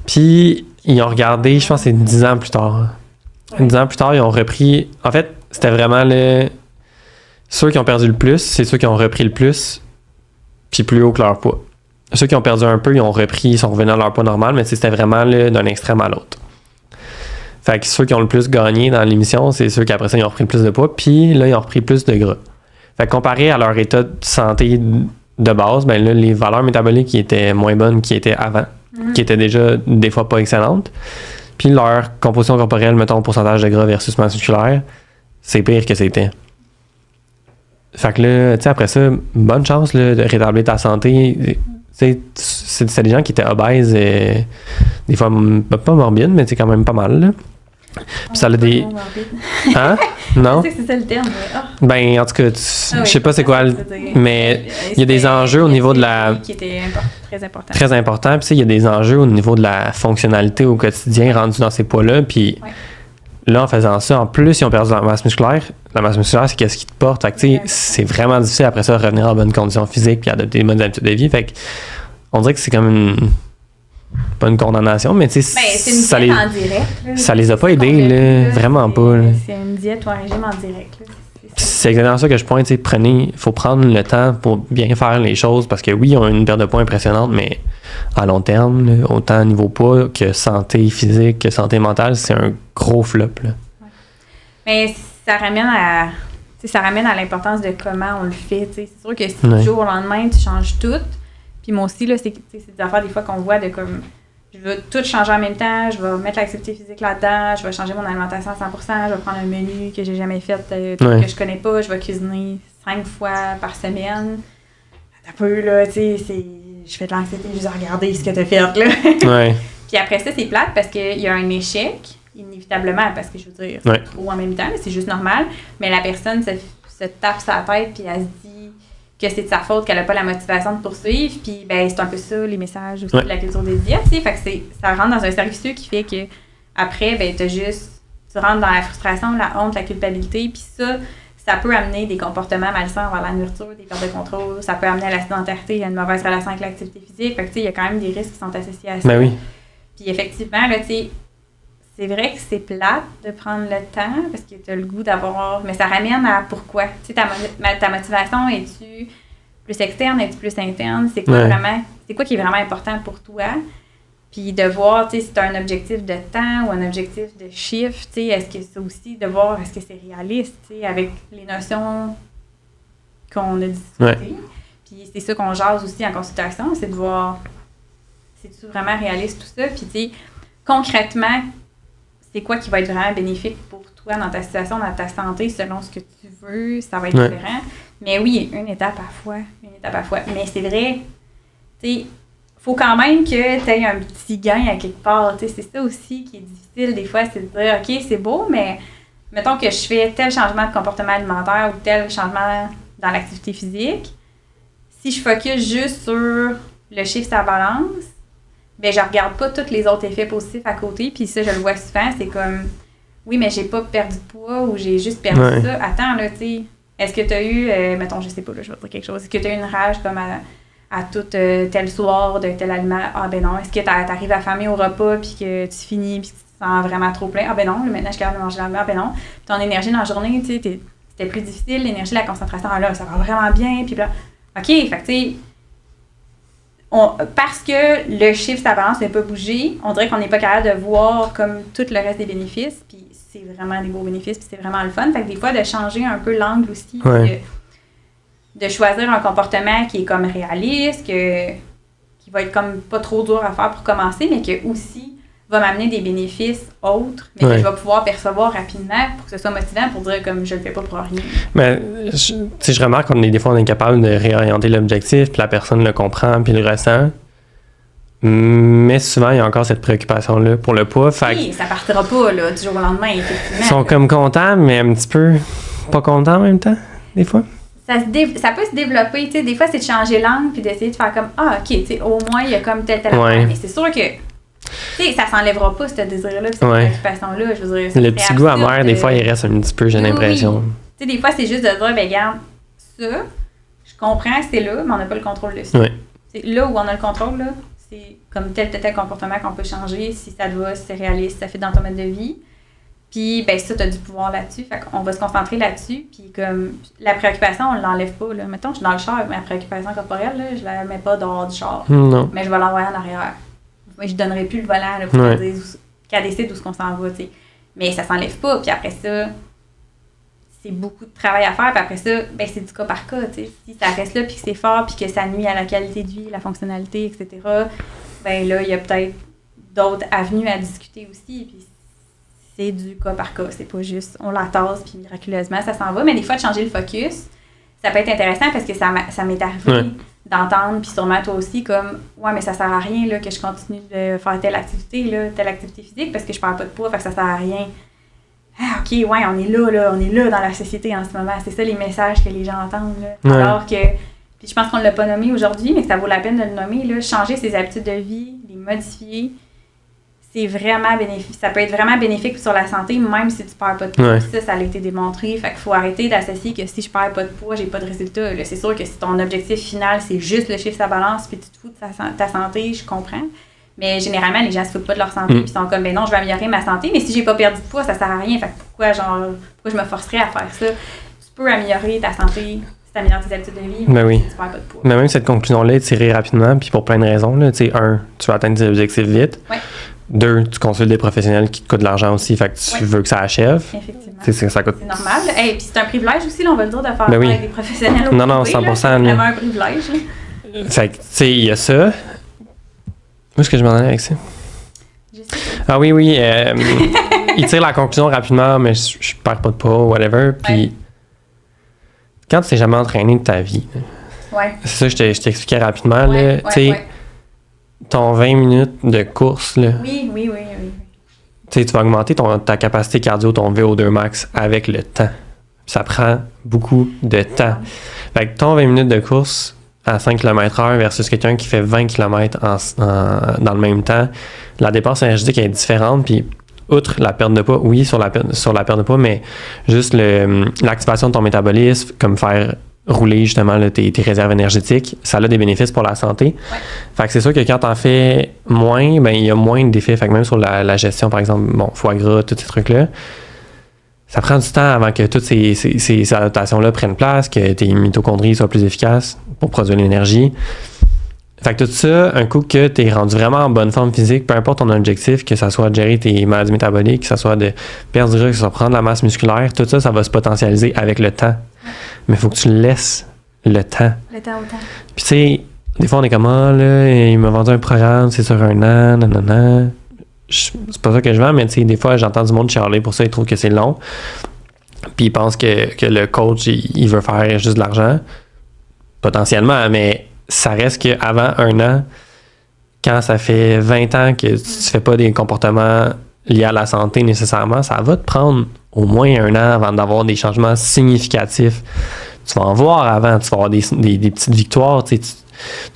Puis, ils ont regardé, je pense que c'est 10 ans plus tard. 10 ans plus tard, ils ont repris... En fait, c'était vraiment ceux qui ont perdu le plus, c'est ceux qui ont repris le plus, puis plus haut que leur poids. Ceux qui ont perdu un peu, ils ont repris, ils sont revenus à leur poids normal, mais c'était vraiment d'un extrême à l'autre. Fait que ceux qui ont le plus gagné dans l'émission, c'est ceux qui après ça, ils ont repris le plus de poids, puis là, ils ont repris plus de gras. Fait que comparé à leur état de santé de base, ben là, les valeurs métaboliques qui étaient moins bonnes qu'ils étaient avant, qui étaient déjà des fois pas excellentes, puis leur composition corporelle, mettons, pourcentage de gras versus masse musculaire, c'est pire que c'était. Fait que là, tu sais, après ça, bonne chance là, de rétablir ta santé. C'est des gens qui étaient obèses, des fois pas morbides, mais c'est quand même pas mal. Là. Puis ça a des. Hein? Non? Je sais que c'est ça le terme. Ben, en tout cas, je sais pas c'est quoi, mais il y a des enjeux au niveau de la. Qui était très important. Très important. Puis, tu sais, il y a des enjeux au niveau de la fonctionnalité au quotidien rendus dans ces poids-là. Puis, là, en faisant ça, en plus, ils ont perdu la masse musculaire. La masse musculaire, c'est qu'est-ce qui te porte. Fait que, tu sais, c'est vraiment difficile après ça de revenir en bonne condition physique puis adopter des bonnes habitudes de vie. Fait que, on dirait que c'est comme pas une condamnation, mais tu sais, c'est une diète en direct. Là, ça les a pas aidés, là, vraiment pas. Là. C'est une diète ou un régime en direct. Là. C'est exactement ça que je pointe. Il faut prendre le temps pour bien faire les choses parce que oui, ils ont une perte de poids impressionnante, mais à long terme, là, autant niveau poids que santé physique, que santé mentale, c'est un gros flop. Là. Ouais. Mais ça ramène à l'importance de comment on le fait. T'sais. C'est sûr que si du jour au lendemain, tu changes tout. Puis moi aussi, là, c'est des affaires des fois qu'on voit de comme je veux tout changer en même temps, je vais mettre l'activité physique là-dedans, je vais changer mon alimentation à 100%, je vais prendre un menu que j'ai jamais fait, que je connais pas, je vais cuisiner 5 fois par semaine. Un peu, là, tu sais, je fais de l'anxiété juste à regarder ce que tu as fait, là. Ouais. Puis après ça, c'est plate parce qu'il y a un échec, inévitablement, parce que je veux dire, c'est trop en même temps, c'est juste normal, mais la personne se tape sa tête puis elle se dit que c'est de sa faute, qu'elle n'a pas la motivation de poursuivre, puis ben c'est un peu ça, les messages aussi de la culture des diètes, tu sais, fait que ça rentre dans un cercle vicieux qui fait que après, ben tu rentres dans la frustration, la honte, la culpabilité, puis ça peut amener des comportements malsains envers la nourriture, des pertes de contrôle, ça peut amener à la sédentarité, à une mauvaise relation avec l'activité physique, fait que tu sais, il y a quand même des risques qui sont associés à ça. Ben oui. Puis effectivement, là, tu sais, c'est vrai que c'est plate de prendre le temps parce que tu as le goût d'avoir... Mais ça ramène à pourquoi. Tu sais, ta motivation, es-tu plus externe, es-tu plus interne? C'est quoi vraiment... C'est quoi qui est vraiment important pour toi? Puis de voir, tu sais, si tu as un objectif de temps ou un objectif de chiffre, tu sais, est-ce que c'est aussi de voir est-ce que c'est réaliste, tu sais, avec les notions qu'on a discutées. Puis c'est ça qu'on jase aussi en consultation, c'est de voir c'est-tu vraiment réaliste tout ça? Puis tu sais, concrètement, c'est quoi qui va être vraiment bénéfique pour toi dans ta situation, dans ta santé, selon ce que tu veux, ça va être différent. Mais oui, une étape à fois. Mais c'est vrai, tu sais, faut quand même que tu aies un petit gain à quelque part. Tu sais, c'est ça aussi qui est difficile des fois, c'est de dire, OK, c'est beau, mais mettons que je fais tel changement de comportement alimentaire ou tel changement dans l'activité physique. Si je focus juste sur le chiffre sur la balance, ben je regarde pas tous les autres effets positifs à côté, puis ça, je le vois souvent, c'est comme, oui, mais j'ai pas perdu de poids ou j'ai juste perdu ça. Attends, là, tu sais, est-ce que tu as eu, mettons, je sais pas, là, je vais te dire quelque chose, est-ce que tu as eu une rage comme à tout tel soir de tel aliment? Ah ben non. Est-ce que t'arrives affamé au repas, puis que tu finis, puis que tu te sens vraiment trop plein? Ah ben non, maintenant je suis capable de manger l'aliment. Ah ben non. Puis ton énergie dans la journée, tu sais, c'était plus difficile, l'énergie, la concentration, ah là, ça va vraiment bien, puis là, OK, fait que tu sais, parce que le chiffre, sa balance n'a pas bougé, on dirait qu'on n'est pas capable de voir comme tout le reste des bénéfices, puis c'est vraiment des beaux bénéfices, puis c'est vraiment le fun. Fait que des fois, de changer un peu l'angle aussi, de choisir un comportement qui est comme réaliste, qui va être comme pas trop dur à faire pour commencer, mais qui aussi va m'amener des bénéfices autres, mais que je vais pouvoir percevoir rapidement pour que ce soit motivant pour dire comme je le fais pas pour rien. Mais je remarque qu'on est des fois on est capable de réorienter l'objectif, puis la personne le comprend, puis le ressent. Mais souvent, il y a encore cette préoccupation-là pour le poids. Oui, ça partira pas là, du jour au lendemain, effectivement. Ils sont comme contents, mais un petit peu pas contents en même temps, des fois. Ça peut se développer, tu sais, des fois, c'est de changer l'angle puis d'essayer de faire comme, ah, OK, tu sais, au moins, il y a comme tel affaire. Mais c'est sûr que Tu sais, ça s'enlèvera pas, ce désir-là, cette préoccupation-là. Je veux dire, le petit goût amer, des fois, il reste un petit peu, j'ai l'impression. Tu sais, des fois, c'est juste de dire, ben regarde, ça, je comprends que c'est là, mais on n'a pas le contrôle dessus. Ouais. C'est là où on a le contrôle, là, c'est comme tel comportement qu'on peut changer, si ça te va, si c'est réaliste, si ça fait dans ton mode de vie. Puis, ben ça, tu as du pouvoir là-dessus. Fait qu'on va se concentrer là-dessus. Puis, comme la préoccupation, on ne l'enlève pas. Là. Mettons, je suis dans le char, ma préoccupation corporelle, là, je la mets pas dehors du char. Non. Mais je vais l'envoyer en arrière. Mais je donnerai plus le volant là, pour qu'elle décide où est-ce qu'on s'en va, tu sais. Mais ça s'enlève pas. Puis après ça, c'est beaucoup de travail à faire. Puis après ça, ben c'est du cas par cas, tu sais. Si ça reste là, puis que c'est fort, puis que ça nuit à la qualité de vie, la fonctionnalité, etc., ben là, il y a peut-être d'autres avenues à discuter aussi. Puis c'est du cas par cas. C'est pas juste on la tasse, puis miraculeusement, ça s'en va. Mais des fois, de changer le focus, ça peut être intéressant parce que ça m'est arrivé d'entendre, puis sûrement toi aussi, comme « Ouais, mais ça sert à rien là, que je continue de faire telle activité physique parce que je perds pas de poids, fait que ça sert à rien. » Ah, OK, ouais, on est là dans la société en ce moment. C'est ça les messages que les gens entendent. Là. Ouais. Alors que, puis je pense qu'on ne l'a pas nommé aujourd'hui, mais que ça vaut la peine de le nommer, là, changer ses habitudes de vie, les modifier, c'est vraiment bénéfique. Ça peut être vraiment bénéfique sur la santé, même si tu perds pas de poids. Ouais. Ça a été démontré. Fait qu'il faut arrêter d'associer que si je perds pas de poids, j'ai pas de résultat. Là, c'est sûr que si ton objectif final, c'est juste le chiffre de sa balance, puis tu te fous de ta santé, je comprends. Mais généralement, les gens se foutent pas de leur santé, puis ils sont comme, ben non, je vais améliorer ma santé, mais si j'ai pas perdu de poids, ça sert à rien. Fait que pourquoi je me forcerais à faire ça? Tu peux améliorer ta santé, si tu améliores tes habitudes de vie, mais si tu perds pas de poids. Mais même cette conclusion-là est tirée rapidement, puis pour plein de raisons. Là, un, tu veux atteindre tes objectifs vite. Ouais. 2, tu consultes des professionnels qui te coûtent de l'argent aussi, fait que tu veux que ça achève. Effectivement. Ça coûte... C'est normal. Hey, puis c'est un privilège aussi, là, on va le dire, de faire Ben oui. avec des professionnels au Non, privé, 100%. là. C'est vraiment un privilège. Là. Fait que, tu sais, il y a ça. Où est-ce que je m'en allais avec ça? Je sais. Ah oui, il tire la conclusion rapidement, mais je perds pas de poids, whatever. Puis, quand tu t'es jamais entraîné de ta vie, c'est ça que je t'expliquais rapidement, là. Tu sais, ton 20 minutes de course, là. Oui. Tu sais, tu vas augmenter ta capacité cardio, ton VO2 max avec le temps. Ça prend beaucoup de temps. Fait que ton 20 minutes de course à 5 km/h versus quelqu'un qui fait 20 km dans le même temps, la dépense énergétique est différente. Puis, outre la perte de poids, oui, sur la perte de poids, mais juste l'activation de ton métabolisme, comme faire rouler justement là, tes réserves énergétiques, ça a des bénéfices pour la santé. Fait que c'est sûr que quand t'en fais moins, ben il y a moins d'effets. Fait que même sur la gestion, par exemple, foie gras, tous ces trucs-là, ça prend du temps avant que toutes ces adaptations-là prennent place, que tes mitochondries soient plus efficaces pour produire l'énergie. Fait que tout ça, un coup que tu es rendu vraiment en bonne forme physique, peu importe ton objectif, que ça soit de gérer tes maladies métaboliques, que ça soit de perdre du gras, que ça soit prendre de la masse musculaire, tout ça, ça va se potentialiser avec le temps. Mais il faut que tu laisses le temps. Le temps au temps. Puis tu sais, des fois on est comme, là, il m'a vendu un programme, c'est sur 1 an, nanana. C'est pas ça que je vends, mais tu sais, des fois j'entends du monde chialer pour ça, ils trouvent que c'est long. Puis ils pensent que le coach, il veut faire juste de l'argent. Potentiellement, mais ça reste qu'avant 1 an, quand ça fait 20 ans que tu fais pas des comportements liés à la santé nécessairement, ça va te prendre au moins 1 an avant d'avoir des changements significatifs. Tu vas en voir avant, tu vas avoir des petites victoires, tu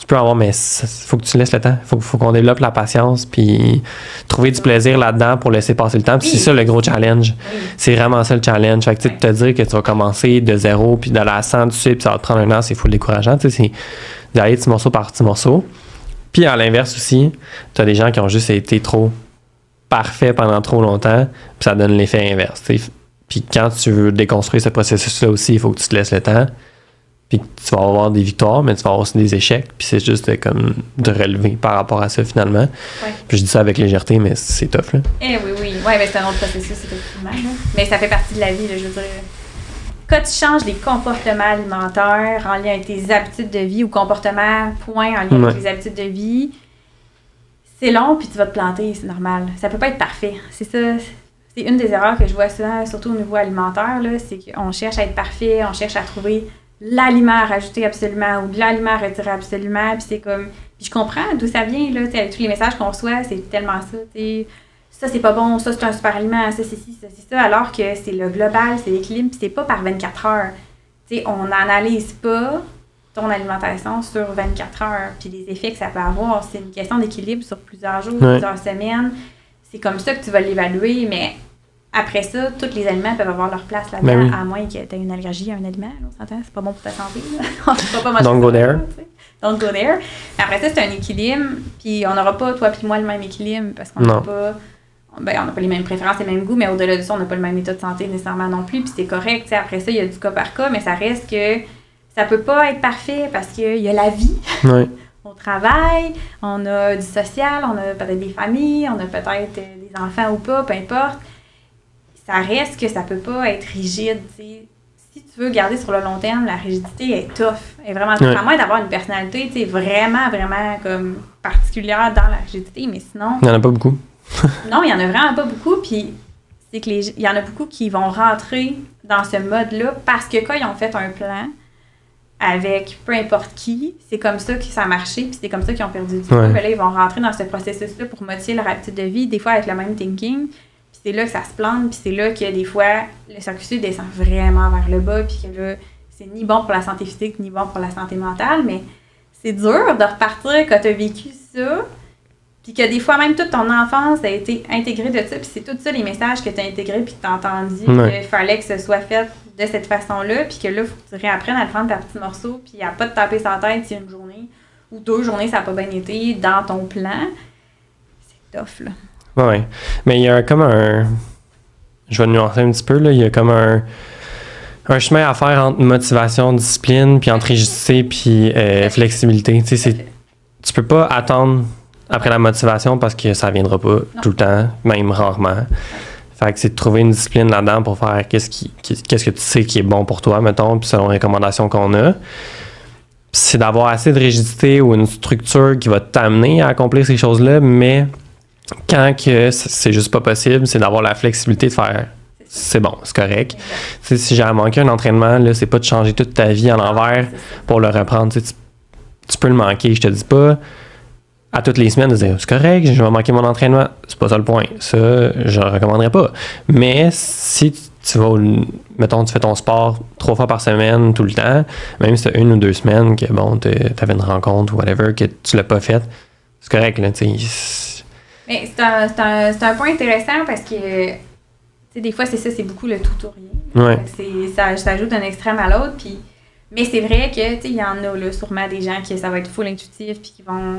peux avoir, mais il faut que tu laisses le temps. Faut qu'on développe la patience, puis trouver du plaisir là-dedans pour laisser passer le temps. Puis c'est ça le gros challenge. C'est vraiment ça le challenge. Fait que te dire que tu vas commencer de 0 puis d'aller à 100 dessus, puis ça va te prendre 1 an, c'est full décourageant. C'est d'aller petit morceau par petit morceau. Puis à l'inverse aussi, tu as des gens qui ont juste été trop parfaits pendant trop longtemps, puis ça donne l'effet inverse. T'sais. Puis quand tu veux déconstruire ce processus-là aussi, il faut que tu te laisses le temps. Puis tu vas avoir des victoires, mais tu vas avoir aussi des échecs. Puis c'est juste comme de relever par rapport à ça finalement. Puis je dis ça avec légèreté, mais c'est tough, là. Oui. Ouais, ben c'est un autre processus, effectivement. Là. Mais ça fait partie de la vie, là, je veux dire. Quand tu changes des comportements alimentaires en lien avec tes habitudes de vie ou comportements, point, en lien avec les habitudes de vie, c'est long, puis tu vas te planter, c'est normal. Ça peut pas être parfait. C'est ça. C'est une des erreurs que je vois souvent, surtout au niveau alimentaire, là, c'est qu'on cherche à être parfait, on cherche à trouver l'aliment à rajouter absolument ou de l'aliment à retirer absolument, puis c'est comme... Puis je comprends d'où ça vient, là, avec tous les messages qu'on reçoit, c'est tellement ça, t'sais. Ça, c'est pas bon, ça, c'est un super aliment, ça, c'est ci, ça, c'est ça, alors que c'est le global, c'est l'équilibre, puis c'est pas par 24 heures. T'sais, on n'analyse pas ton alimentation sur 24 heures. Puis les effets que ça peut avoir, c'est une question d'équilibre sur plusieurs jours, Ouais. plusieurs semaines. C'est comme ça que tu vas l'évaluer, mais après ça, tous les aliments peuvent avoir leur place là-dedans, Ben oui. à moins que tu aies une allergie à un aliment. Là, on s'entend, c'est pas bon pour ta santé. Là. On ne pas manger Don't ça, go there. là, tu sais. Don't go there. Après ça, c'est un équilibre, puis on n'aura pas, toi puis moi, le même équilibre, parce qu'on n'a Non. pas... Ben, on n'a pas les mêmes préférences, les mêmes goûts, mais au-delà de ça, on n'a pas le même état de santé nécessairement non plus, puis c'est correct. T'sais, après ça, il y a du cas par cas, mais ça reste que ça peut pas être parfait parce qu'il y a la vie. Ouais. On travaille, on a du social, on a peut-être des familles, on a peut-être des enfants ou pas, peu importe. Ça reste que ça peut pas être rigide. T'sais. Si tu veux garder sur le long terme, la rigidité est tough. Elle est vraiment tough. Ouais. À moins d'avoir une personnalité t'sais, vraiment, vraiment comme particulière dans la rigidité, mais sinon... Il n'y en a pas beaucoup. Non, il y en a vraiment pas beaucoup, puis c'est que il y en a beaucoup qui vont rentrer dans ce mode-là parce que quand ils ont fait un plan avec peu importe qui, c'est comme ça que ça a marché, puis c'est comme ça qu'ils ont perdu du poids. Ouais. Puis là, ils vont rentrer dans ce processus-là pour modifier leur habitude de vie, des fois avec le même thinking, puis c'est là que ça se plante, puis c'est là que des fois, le circuit descend vraiment vers le bas, puis que là, c'est ni bon pour la santé physique, ni bon pour la santé mentale, mais c'est dur de repartir quand tu as vécu ça, puis que des fois, même toute ton enfance a été intégrée de ça, puis c'est tout ça les messages que tu as intégrés, puis que tu as entendu, Ouais. qu'il fallait que ce soit fait de cette façon-là, puis que là, il faut que tu réapprennes à le prendre par petits morceaux, puis à pas te taper sa tête si une journée ou 2 journées, ça n'a pas bien été dans ton plan. C'est tough, là. Ouais. Mais il y a comme un... Je vais nuancer un petit peu, là. Il y a comme un chemin à faire entre motivation, discipline, puis entre rigidité, puis flexibilité. Tu sais, tu peux pas attendre après la motivation parce que ça viendra pas tout le temps, même rarement. Fait que c'est de trouver une discipline là-dedans pour faire qu'est-ce que tu sais qui est bon pour toi, mettons, puis selon les recommandations qu'on a. Puis c'est d'avoir assez de rigidité ou une structure qui va t'amener à accomplir ces choses-là, mais quand que c'est juste pas possible, c'est d'avoir la flexibilité de faire c'est bon, c'est correct. Tu sais, si j'ai manqué un entraînement, là, c'est pas de changer toute ta vie à l'envers pour le reprendre. Tu sais, tu peux le manquer, je te dis pas à toutes les semaines de dire c'est correct, je vais manquer mon entraînement. C'est pas ça le point. Ça, je le recommanderais pas. Mais si tu vas, mettons, tu fais ton sport 3 fois par semaine tout le temps, même si tu as 1 ou 2 semaines que bon, t'avais une rencontre ou whatever, que tu l'as pas faite, c'est correct, là, tu sais. Mais c'est un point intéressant parce que, tu sais, des fois, c'est ça, c'est beaucoup le tout ou rien. Ouais. Fait que ça ajoute d'un extrême à l'autre, puis... Mais c'est vrai que, tu sais, il y en a, là, sûrement des gens qui ça va être full intuitif, puis qui vont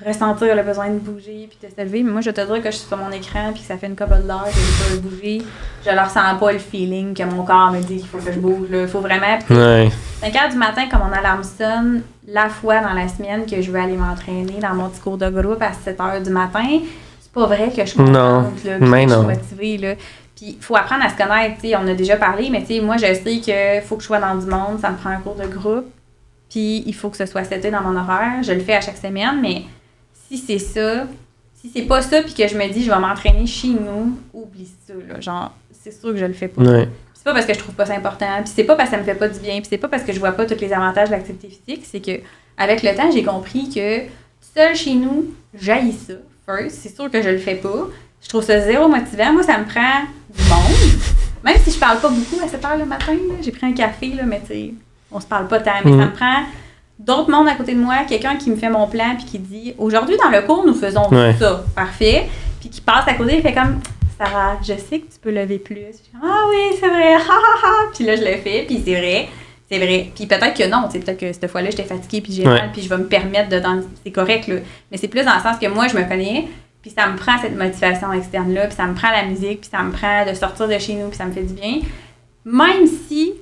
ressentir le besoin de bouger, puis de se lever. Mais moi, je vais te dire que je suis sur mon écran, puis que ça fait une couple d'heures que j'ai pas bougé. Je leur sens pas le feeling que mon corps me dit qu'il faut que je bouge, là. Il faut vraiment... Ouais. 5h du matin, quand mon alarme sonne, la fois dans la semaine que je veux aller m'entraîner dans mon petit cours de groupe à 7h du matin, c'est pas vrai que je suis contente, Non, là, que mais je suis non. motivée, là. Puis, il faut apprendre à se connaître, tu sais, on a déjà parlé, mais tu sais, moi, je sais qu'il faut que je sois dans du monde, ça me prend un cours de groupe, puis il faut que ce soit seté dans mon horaire, je le fais à chaque semaine, mais si c'est ça, si c'est pas ça, puis que je me dis, je vais m'entraîner chez nous, oublie ça, là, genre, c'est sûr que je le fais pas. Ouais. C'est pas parce que je trouve pas ça important, puis c'est pas parce que ça me fait pas du bien, puis c'est pas parce que je vois pas tous les avantages de l'activité physique, c'est que avec le temps, j'ai compris que seul chez nous, j'haïs ça, first, c'est sûr que je le fais pas. Je trouve ça zéro motivant. Moi, ça me prend du monde. Même si je parle pas beaucoup à 7h le matin, là, j'ai pris un café, là, mais tu sais, on se parle pas tant. Mais ça me prend d'autres mondes à côté de moi, quelqu'un qui me fait mon plan puis qui dit « Aujourd'hui, dans le cours, nous faisons ça. » Parfait. Puis qui passe à côté et fait comme « Sarah, je sais que tu peux lever plus. » Je dis « Ah oui, c'est vrai. Ha, ha, ha. » Puis là, je le fais. Puis c'est vrai. C'est vrai. Puis peut-être que non. Peut-être que cette fois-là, j'étais fatiguée puis j'ai mal. Puis je vais me permettre de... C'est correct, là. Mais c'est plus dans le sens que moi, je me connais. Puis ça me prend cette motivation externe-là, puis ça me prend la musique, puis ça me prend de sortir de chez nous, puis ça me fait du bien. Même si,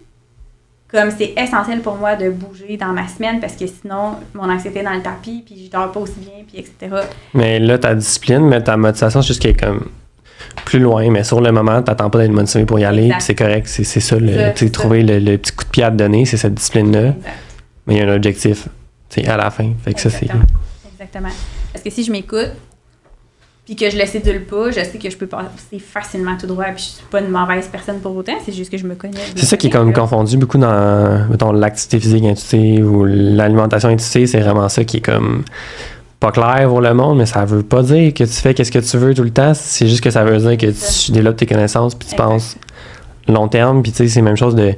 comme c'est essentiel pour moi de bouger dans ma semaine, parce que sinon, mon anxiété est dans le tapis, puis je dors pas aussi bien, puis etc. Mais là, ta discipline, mais ta motivation, c'est juste qu'elle est comme plus loin, mais sur le moment, t'attends pas d'être motivé pour y aller, puis c'est correct, c'est ça, trouver le petit coup de pied à te donner, c'est cette discipline-là. Exact. Mais il y a un objectif, à la fin. Fait que Exactement. ça, c'est... Exactement. Parce que si je m'écoute, puis que je le sédule pas, je sais que je peux passer facilement tout droit, puis je suis pas une mauvaise personne pour autant, c'est juste que je me connais. C'est ça qui est comme confondu beaucoup dans, mettons, l'activité physique intuitive ou l'alimentation intuitive, c'est vraiment ça qui est comme pas clair pour le monde, mais ça veut pas dire que tu fais qu'est-ce que tu veux tout le temps, c'est juste que ça veut dire que tu développes tes connaissances puis tu penses long terme, puis tu sais, c'est la même chose de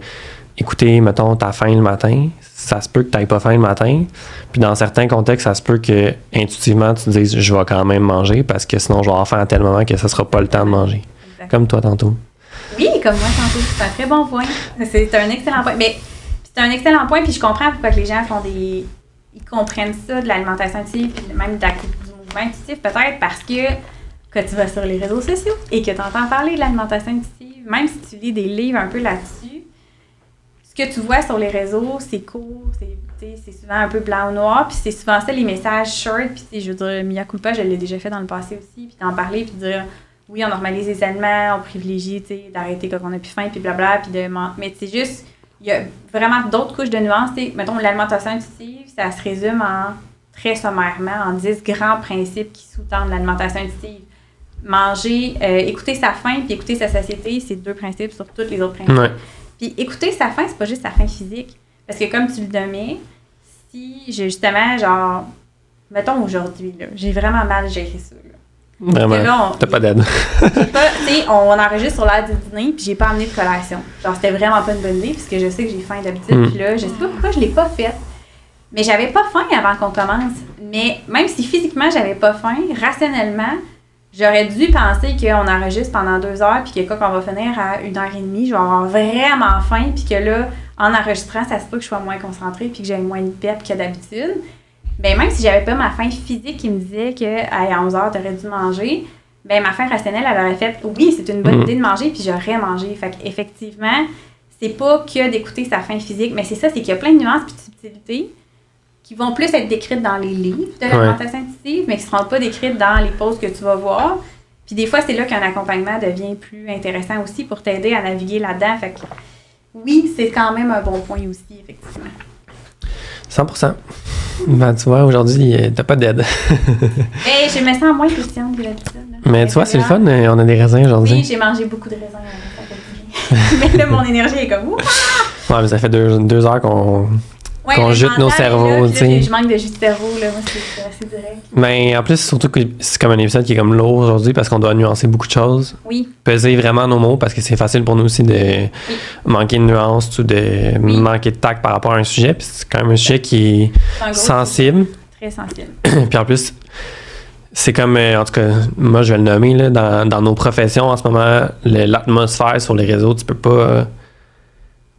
écouter, mettons, ta faim le matin. ça se peut que tu n'aies pas faim le matin. Puis dans certains contextes, ça se peut que intuitivement tu te dises je vais quand même manger parce que sinon je vais avoir faim à tel moment que ça sera pas le temps de manger. Exactement. Comme toi tantôt. Oui, comme moi tantôt. C'est un très bon point. C'est un excellent point. Mais c'est un excellent point, puis je comprends pourquoi que les gens font des... Ils comprennent ça de l'alimentation intuitive, puis même du mouvement intuitif, peut-être parce que quand tu vas sur les réseaux sociaux et que tu entends parler de l'alimentation intuitive, même si tu lis des livres un peu là-dessus, ce que tu vois sur les réseaux, c'est court, c'est souvent un peu blanc ou noir, puis c'est souvent ça les messages short, puis je veux dire, mea culpa, je l'ai déjà fait dans le passé aussi, puis d'en parler, puis de dire, oui, on normalise les aliments, on privilégie, d'arrêter quand on a plus faim, puis blabla, puis mais c'est juste, il y a vraiment d'autres couches de nuances, mettons, l'alimentation intuitive, ça se résume très sommairement, en 10 grands principes qui sous-tendent l'alimentation intuitive. Manger, écouter sa faim puis écouter sa satiété, c'est 2 principes sur tous les autres principes. Ouais. Puis écouter sa faim, c'est pas juste sa faim physique. Parce que comme tu le nommais, si j'ai justement, genre, mettons aujourd'hui, là, j'ai vraiment mal géré ça. Là. Vraiment, là, t'as pas d'aide. On enregistre sur l'heure du dîner puis j'ai pas amené de collation. Genre, c'était vraiment pas une bonne idée puisque je sais que j'ai faim d'habitude. Puis là, je sais pas pourquoi je l'ai pas faite. Mais j'avais pas faim avant qu'on commence. Mais même si physiquement, j'avais pas faim, rationnellement, j'aurais dû penser qu'on enregistre pendant 2 heures puis que quand on va finir à 1h30, je vais avoir vraiment faim puis que là, en enregistrant, ça se peut que je sois moins concentrée puis que j'ai moins de pep que d'habitude. Ben même si j'avais pas ma faim physique qui me disait qu'à 11h, t'aurais dû manger, ben ma faim rationnelle, elle aurait fait « Oui, c'est une bonne idée de manger » puis j'aurais mangé. Fait qu'effectivement, c'est pas que d'écouter sa faim physique, mais c'est ça, c'est qu'il y a plein de nuances puis de subtilités qui vont plus être décrites dans les livres de l'alimentation intuitive, mais qui ne seront pas décrites dans les posts que tu vas voir. Puis des fois, c'est là qu'un accompagnement devient plus intéressant aussi pour t'aider à naviguer là-dedans. Fait que oui, c'est quand même un bon point aussi, effectivement. 100%. Ben, tu vois, aujourd'hui, t'as pas d'aide. Hey, je me sens moins questionne que d'habitude. Mais tu vois, c'est le fun, on a des raisins aujourd'hui. Oui, j'ai mangé beaucoup de raisins. Ça fait du bien. Mais là, mon énergie est comme ouf. Ouais, mais ça fait 2 heures qu'on jute nos cerveaux, tu sais. Je manque de jus de cerveau, là. Moi, c'est assez direct. Mais en plus, surtout que c'est comme un épisode qui est comme lourd aujourd'hui parce qu'on doit nuancer beaucoup de choses. Oui. Peser vraiment nos mots parce que c'est facile pour nous aussi de manquer de nuances ou de manquer de tact par rapport à un sujet. Puis c'est quand même un sujet qui est sensible. Très sensible. Puis en plus, c'est comme, en tout cas, moi je vais le nommer, là, dans nos professions en ce moment, l'atmosphère sur les réseaux, tu peux pas.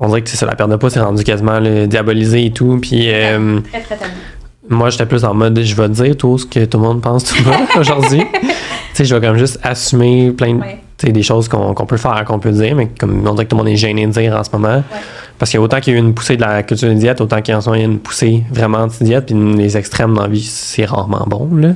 On dirait que c'est ça, la perte de poids, c'est rendu quasiment diabolisé et tout. Puis, très, très tabou. Moi, j'étais plus en mode, je vais te dire tout ce que tout le monde pense tout bas aujourd'hui. Tu sais, je vais comme juste assumer plein de des choses qu'on peut faire, qu'on peut dire, mais comme on dirait que tout le monde est gêné de dire en ce moment. Ouais. Parce qu'il y a autant qu'il y a eu une poussée de la culture de diète, autant qu'il y a une poussée vraiment anti-diète, puis les extrêmes dans la vie, c'est rarement bon, là. Ouais.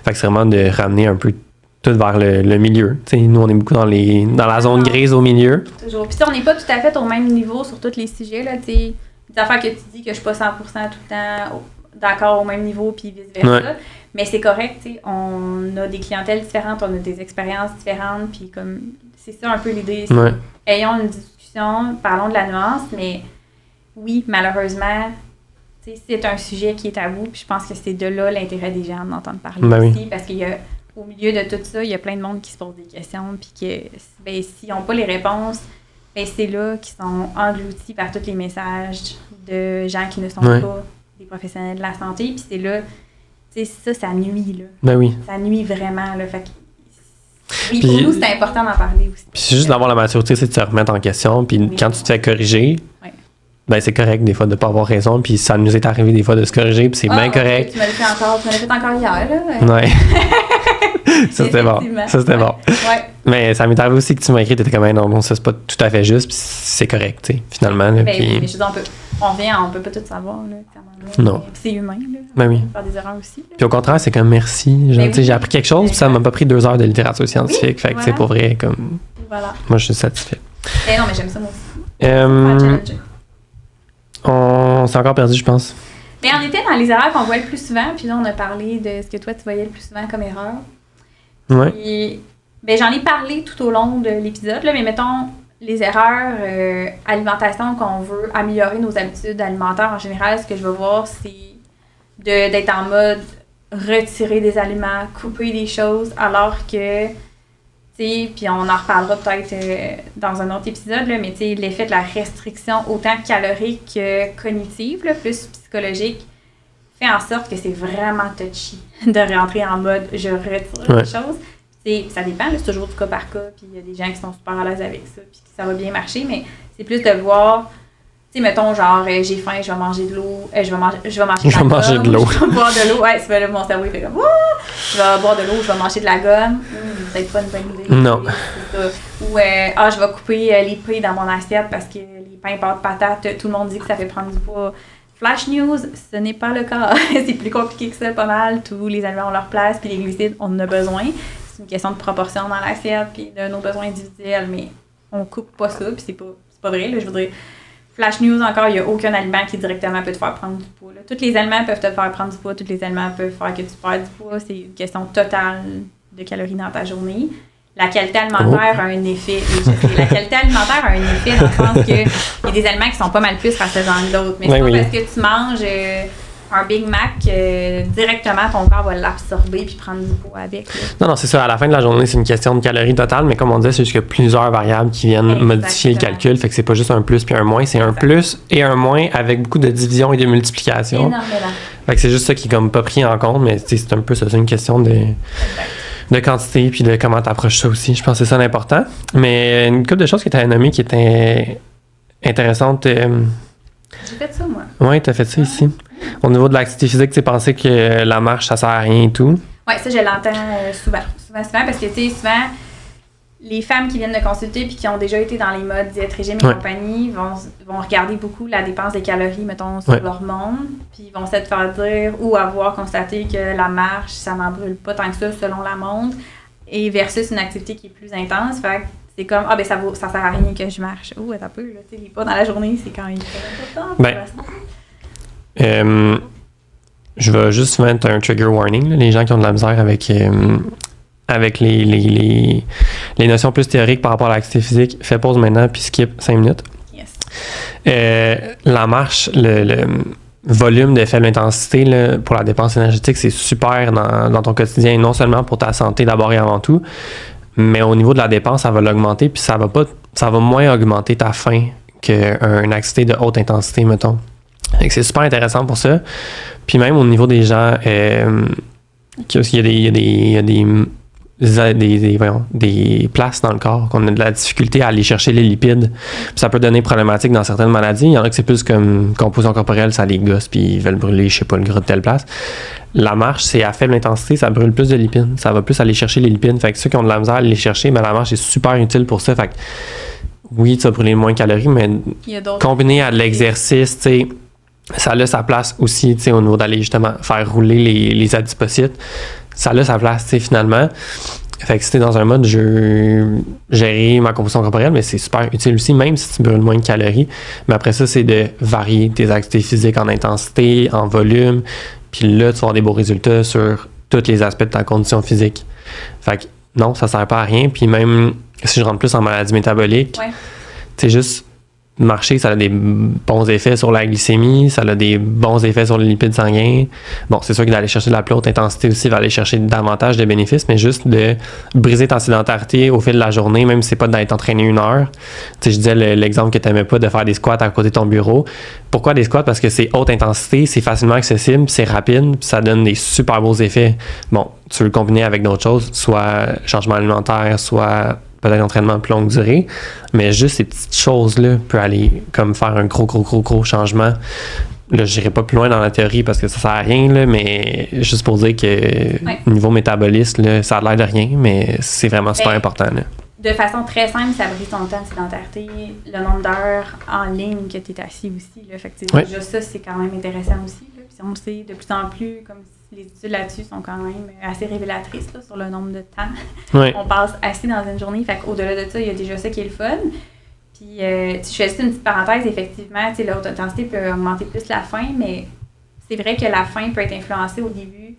Fait que c'est vraiment de ramener un peu tout vers le milieu. T'sais, nous, on est beaucoup dans la zone grise au milieu. Toujours. Puis on n'est pas tout à fait au même niveau sur tous les sujets. Là, des affaires que tu dis que je suis pas 100% tout le temps d'accord au même niveau, puis vice-versa. Ouais. Mais c'est correct. On a des clientèles différentes, on a des expériences différentes, puis comme c'est ça un peu l'idée. Ouais. Ayons une discussion, parlons de la nuance, mais oui, malheureusement, c'est un sujet qui est tabou, puis je pense que c'est de là l'intérêt des gens d'entendre parler aussi, parce qu'il y a au milieu de tout ça, il y a plein de monde qui se pose des questions, puis que s'ils n'ont pas les réponses, c'est là qu'ils sont engloutis par tous les messages de gens qui ne sont pas des professionnels de la santé, puis c'est là, ça nuit, là. Ben oui. Ça nuit vraiment, là. Fait que, oui, pour nous, c'est important d'en parler aussi. Puis c'est juste d'avoir la maturité, c'est de se remettre en question, puis quand tu te fais corriger, ben c'est correct des fois de ne pas avoir raison, puis ça nous est arrivé des fois de se corriger, puis c'est bien correct. Tu me l'as fait encore hier, là. Ouais. Ça, c'était bon. Ça, c'était bon. Ouais. Mais ça m'est arrivé aussi que tu m'as écrit, t'étais comme, non, ça, c'est pas tout à fait juste, puis c'est correct, tu sais, finalement. Là, ben oui, mais je dis, on peut pas tout savoir, là. Non. C'est humain, là. Ben oui. On peut faire des erreurs aussi. Là. Puis au contraire, c'est comme merci. Genre, j'ai appris quelque chose, puis ça m'a pas pris 2 heures de littérature scientifique. Fait que, c'est pour vrai, comme. Voilà. Moi, je suis satisfait. Non, mais j'aime ça, moi aussi. On s'est encore perdu, je pense. Mais on était dans les erreurs qu'on voit le plus souvent, puis là, on a parlé de ce que toi, tu voyais le plus souvent comme erreur. Ouais. Puis, j'en ai parlé tout au long de l'épisode, là, mais mettons les erreurs alimentation qu'on veut améliorer nos habitudes alimentaires en général, ce que je veux voir, c'est d'être en mode retirer des aliments, couper des choses, alors que Puis on en reparlera peut-être dans un autre épisode, là, mais l'effet de la restriction autant calorique que cognitive, là, plus psychologique, fait en sorte que c'est vraiment touchy de rentrer en mode « je retire les choses ». Ça dépend, là, c'est toujours du cas par cas, puis il y a des gens qui sont super à l'aise avec ça, puis ça va bien marcher, mais c'est plus de voir... Tu sais, mettons, genre, j'ai faim, je vais manger de l'eau, je vais manger de l'eau. Je vais boire de l'eau. Ouais, c'est là, mon cerveau, il fait comme, je vais boire de l'eau, je vais manger de la gomme. C'est peut-être pas une bonne idée. Non. Ou, je vais couper les pains dans mon assiette parce que les pains pâtes patates, tout le monde dit que ça fait prendre du poids. Flash news, ce n'est pas le cas. C'est plus compliqué que ça, pas mal. Tous les aliments ont leur place, puis les glucides, on en a besoin. C'est une question de proportion dans l'assiette, puis de nos besoins individuels, mais on coupe pas ça, puis c'est pas vrai, là, je voudrais. Flash news encore, il n'y a aucun aliment qui directement peut te faire prendre du poids. Là. Tous les aliments peuvent te faire prendre du poids, tous les aliments peuvent faire que tu perds du poids. C'est une question totale de calories dans ta journée. La qualité alimentaire a un effet. La qualité alimentaire a un effet dans le sens qu'il y a des aliments qui sont pas mal plus rassasiants que d'autres. Mais c'est pas parce que tu manges un Big Mac, directement ton corps va l'absorber puis prendre du poids avec. Là. Non, c'est ça. À la fin de la journée, c'est une question de calories totales, mais comme on disait, c'est juste qu'il y a plusieurs variables qui viennent modifier le calcul. Fait que c'est pas juste un plus puis un moins, c'est un plus et un moins avec beaucoup de division et de multiplication. Énormément. Fait que c'est juste ça qui est comme pas pris en compte, mais c'est un peu ça. C'est une question de quantité puis de comment t'approches ça aussi. Je pense que c'est ça l'important. Mais une couple de choses que tu as nommées qui étaient intéressantes. J'ai fait ça, moi. Oui, tu as fait ça ici. Au niveau de l'activité physique, tu pensais que la marche, ça sert à rien et tout? Oui, ça, je l'entends souvent, parce que, tu sais, souvent, les femmes qui viennent me consulter puis qui ont déjà été dans les modes diète, régime et compagnie vont regarder beaucoup la dépense des calories, mettons, sur leur monde, puis ils vont se faire dire ou avoir constaté que la marche, ça n'en brûle pas tant que ça selon la montre, et versus une activité qui est plus intense. Fait que c'est comme, ça sert à rien que je marche. Attends un peu, là, tu sais, les pas dans la journée, c'est quand même très important. Je vais juste mettre un trigger warning. Là. Les gens qui ont de la misère avec les notions plus théoriques par rapport à l'activité physique, fais pause maintenant puis skip 5 minutes. Yes. La marche, le volume de faible intensité là, pour la dépense énergétique, c'est super dans ton quotidien, non seulement pour ta santé d'abord et avant tout, mais au niveau de la dépense, ça va l'augmenter puis ça va moins augmenter ta faim qu'une activité de haute intensité, mettons. Fait que c'est super intéressant pour ça. Puis même au niveau des gens, il y a des places dans le corps qu'on a de la difficulté à aller chercher les lipides. Puis ça peut donner problématique dans certaines maladies. Il y en a que c'est plus comme composition corporelle, ça les gosse puis ils veulent brûler, je sais pas, le gras de telle place. La marche, c'est à faible intensité, ça brûle plus de lipides. Ça va plus aller chercher les lipides. Fait que ceux qui ont de la misère à les chercher, mais la marche est super utile pour ça. Fait que oui, tu vas brûler moins de calories, mais combiné à de l'exercice, tu sais, ça a sa place aussi, tu sais, au niveau d'aller justement faire rouler les adipocytes. Ça a sa place, tu sais, finalement. Fait que c'était dans un mode gérer ma composition corporelle, mais c'est super utile aussi, même si tu brûles moins de calories. Mais après ça, c'est de varier tes activités physiques en intensité, en volume. Puis là, tu vas avoir des beaux résultats sur tous les aspects de ta condition physique. Fait que non, ça sert pas à rien. Puis même si je rentre plus en maladie métabolique, c'est juste marcher, ça a des bons effets sur la glycémie, ça a des bons effets sur les lipides sanguins. Bon, c'est sûr que d'aller chercher de la plus haute intensité aussi va aller chercher davantage de bénéfices, mais juste de briser ta sédentarité au fil de la journée, même si c'est pas d'aller t'entraîner 1 heure. Tu sais, je disais l'exemple que tu n'aimais pas de faire des squats à côté de ton bureau. Pourquoi des squats? Parce que c'est haute intensité, c'est facilement accessible, c'est rapide, puis ça donne des super beaux effets. Bon, tu veux le combiner avec d'autres choses, soit changement alimentaire, soit peut-être entraînement de plus longue durée, mais juste ces petites choses-là peuvent aller comme faire un gros changement. Là, je n'irai pas plus loin dans la théorie parce que ça sert à rien, là, mais juste pour dire que niveau métabolisme, là, ça a l'air de rien, mais c'est vraiment super important. Là. De façon très simple, ça brise ton temps de sédentarité, le nombre d'heures en ligne que tu es assis aussi. Là. Fait que déjà ça, c'est quand même intéressant aussi. Là. Puis on le sait de plus en plus, comme les études là-dessus sont quand même assez révélatrices là, sur le nombre de temps. On passe assis dans une journée. Fait qu'au-delà de ça, il y a déjà ça qui est le fun. Puis, je fais juste une petite parenthèse, effectivement, la haute intensité peut augmenter plus la faim, mais c'est vrai que la faim peut être influencée au début,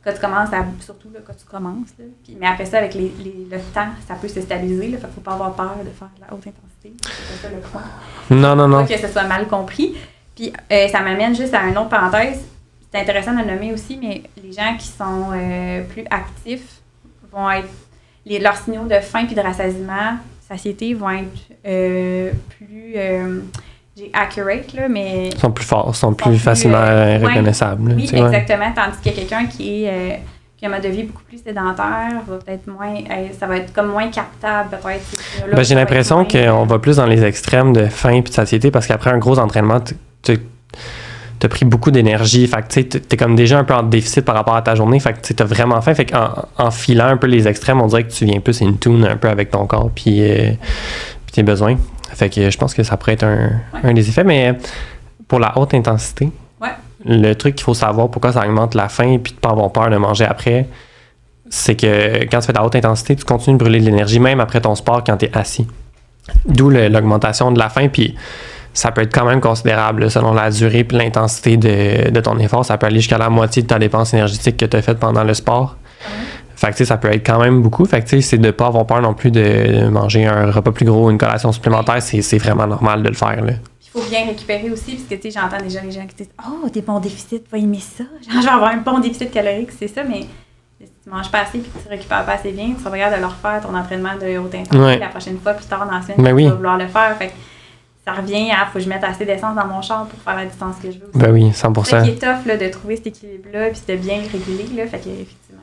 quand tu commences, surtout là, quand tu commences. Là. Puis, mais après ça, avec le temps, ça peut se stabiliser. Là, fait qu'il ne faut pas avoir peur de faire de la haute intensité. C'est pas ça le point. Non. Pas que ce soit mal compris. Puis, ça m'amène juste à une autre parenthèse. C'est intéressant de le nommer aussi, mais les gens qui sont plus actifs vont être leurs signaux de faim puis de rassasiement, satiété, vont être plus accurate, là, mais... Sont plus forts, sont plus facilement reconnaissables. Oui, exactement. Tandis qu'il y a quelqu'un qui a un mode de vie beaucoup plus sédentaire, va peut-être moins... ça va être comme moins captable, peut-être. J'ai l'impression qu'on va plus dans les extrêmes de faim et de satiété parce qu'après un gros entraînement, t'as pris beaucoup d'énergie. Fait que tu sais, t'es comme déjà un peu en déficit par rapport à ta journée. Fait que tu t'as vraiment faim. Fait qu'en filant un peu les extrêmes, on dirait que tu viens plus in tune un peu avec ton corps puis tes besoins. Fait que je pense que ça pourrait être un des effets. Mais pour la haute intensité, le truc qu'il faut savoir pourquoi ça augmente la faim et puis de pas avoir peur de manger après, c'est que quand tu fais de la haute intensité, tu continues de brûler de l'énergie même après ton sport quand tu es assis. D'où l'augmentation de la faim. Puis ça peut être quand même considérable selon la durée et l'intensité de ton effort. Ça peut aller jusqu'à la moitié de ta dépense énergétique que tu as faite pendant le sport. Fait que tu sais, ça peut être quand même beaucoup. Fait que tu sais, c'est de ne pas avoir peur non plus de manger un repas plus gros, une collation supplémentaire. C'est vraiment normal de le faire, là. Il faut bien récupérer aussi, parce que tu sais, j'entends déjà les gens qui disent « Oh, t'es bon déficit, tu vas aimer ça. Genre, je vais avoir un bon déficit calorique, c'est ça. » Mais si tu manges pas assez et que tu récupères pas assez bien, tu vas regarder de le refaire, ton entraînement de haute intensité la prochaine fois, plus tard dans la semaine, tu vas vouloir le faire. Fait que ça revient à « Faut que je mette assez d'essence dans mon char pour faire la distance que je veux. » Ben oui, 100%. C'est ça qui est tough, là, de trouver cet équilibre-là puis de bien réguler, là. Fait que, effectivement.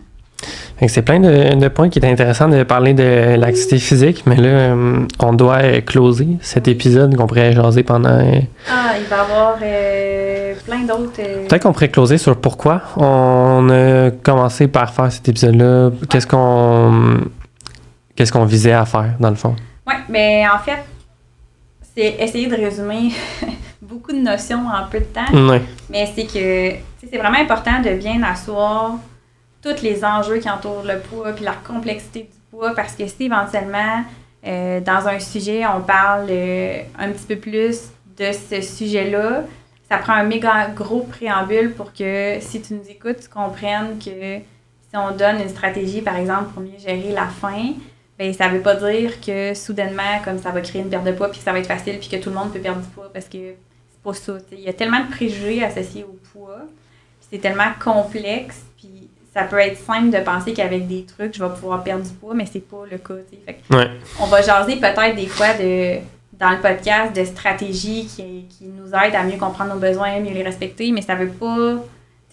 Fait que c'est plein de points qui étaient intéressants de parler de l'activité physique, mais là, on doit closer cet épisode qu'on pourrait jaser pendant... il va y avoir plein d'autres... Peut-être qu'on pourrait closer sur pourquoi on a commencé par faire cet épisode-là. Ouais. Qu'est-ce qu'on visait à faire, dans le fond? Oui, mais en fait, c'est essayer de résumer beaucoup de notions en peu de temps. Oui. Mais c'est que c'est vraiment important de bien asseoir tous les enjeux qui entourent le poids puis la complexité du poids, parce que si éventuellement, dans un sujet, on parle un petit peu plus de ce sujet-là, ça prend un méga gros préambule pour que, si tu nous écoutes, tu comprennes que si on donne une stratégie, par exemple, pour mieux gérer la faim, bien, ça veut pas dire que soudainement, comme ça va créer une perte de poids puis que ça va être facile puis que tout le monde peut perdre du poids, parce que c'est pas ça. Il y a tellement de préjugés associés au poids, puis c'est tellement complexe, puis ça peut être simple de penser qu'avec des trucs, je vais pouvoir perdre du poids, mais c'est pas le cas. Fait que on va jaser peut-être des fois dans le podcast de stratégies qui nous aident à mieux comprendre nos besoins, mieux les respecter, mais ça veut pas...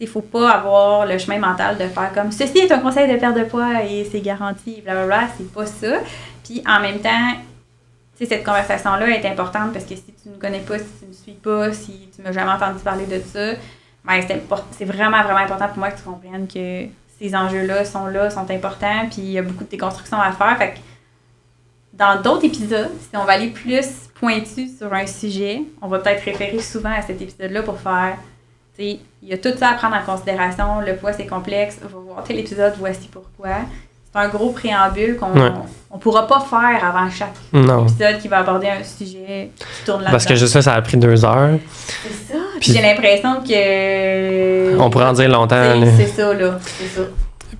Il faut pas avoir le chemin mental de faire comme « Ceci est un conseil de perte de poids et c'est garanti, blablabla », c'est pas ça. Puis en même temps, cette conversation-là est importante parce que si tu ne me connais pas, si tu ne me suis pas, si tu m'as jamais entendu parler de ça, ben c'est vraiment, vraiment important pour moi que tu comprennes que ces enjeux-là, sont importants, puis il y a beaucoup de déconstruction à faire. Fait que dans d'autres épisodes, si on va aller plus pointu sur un sujet, on va peut-être référer souvent à cet épisode-là pour faire, il y a tout ça à prendre en considération, le poids c'est complexe, on va voir tel épisode, voici pourquoi. C'est un gros préambule qu'on on pourra pas faire avant chaque épisode qui va aborder un sujet qui tourne là-dedans. Parce que juste ça a pris 2 heures. C'est ça. Puis j'ai l'impression que... On pourrait en dire longtemps. C'est ça, là. C'est ça.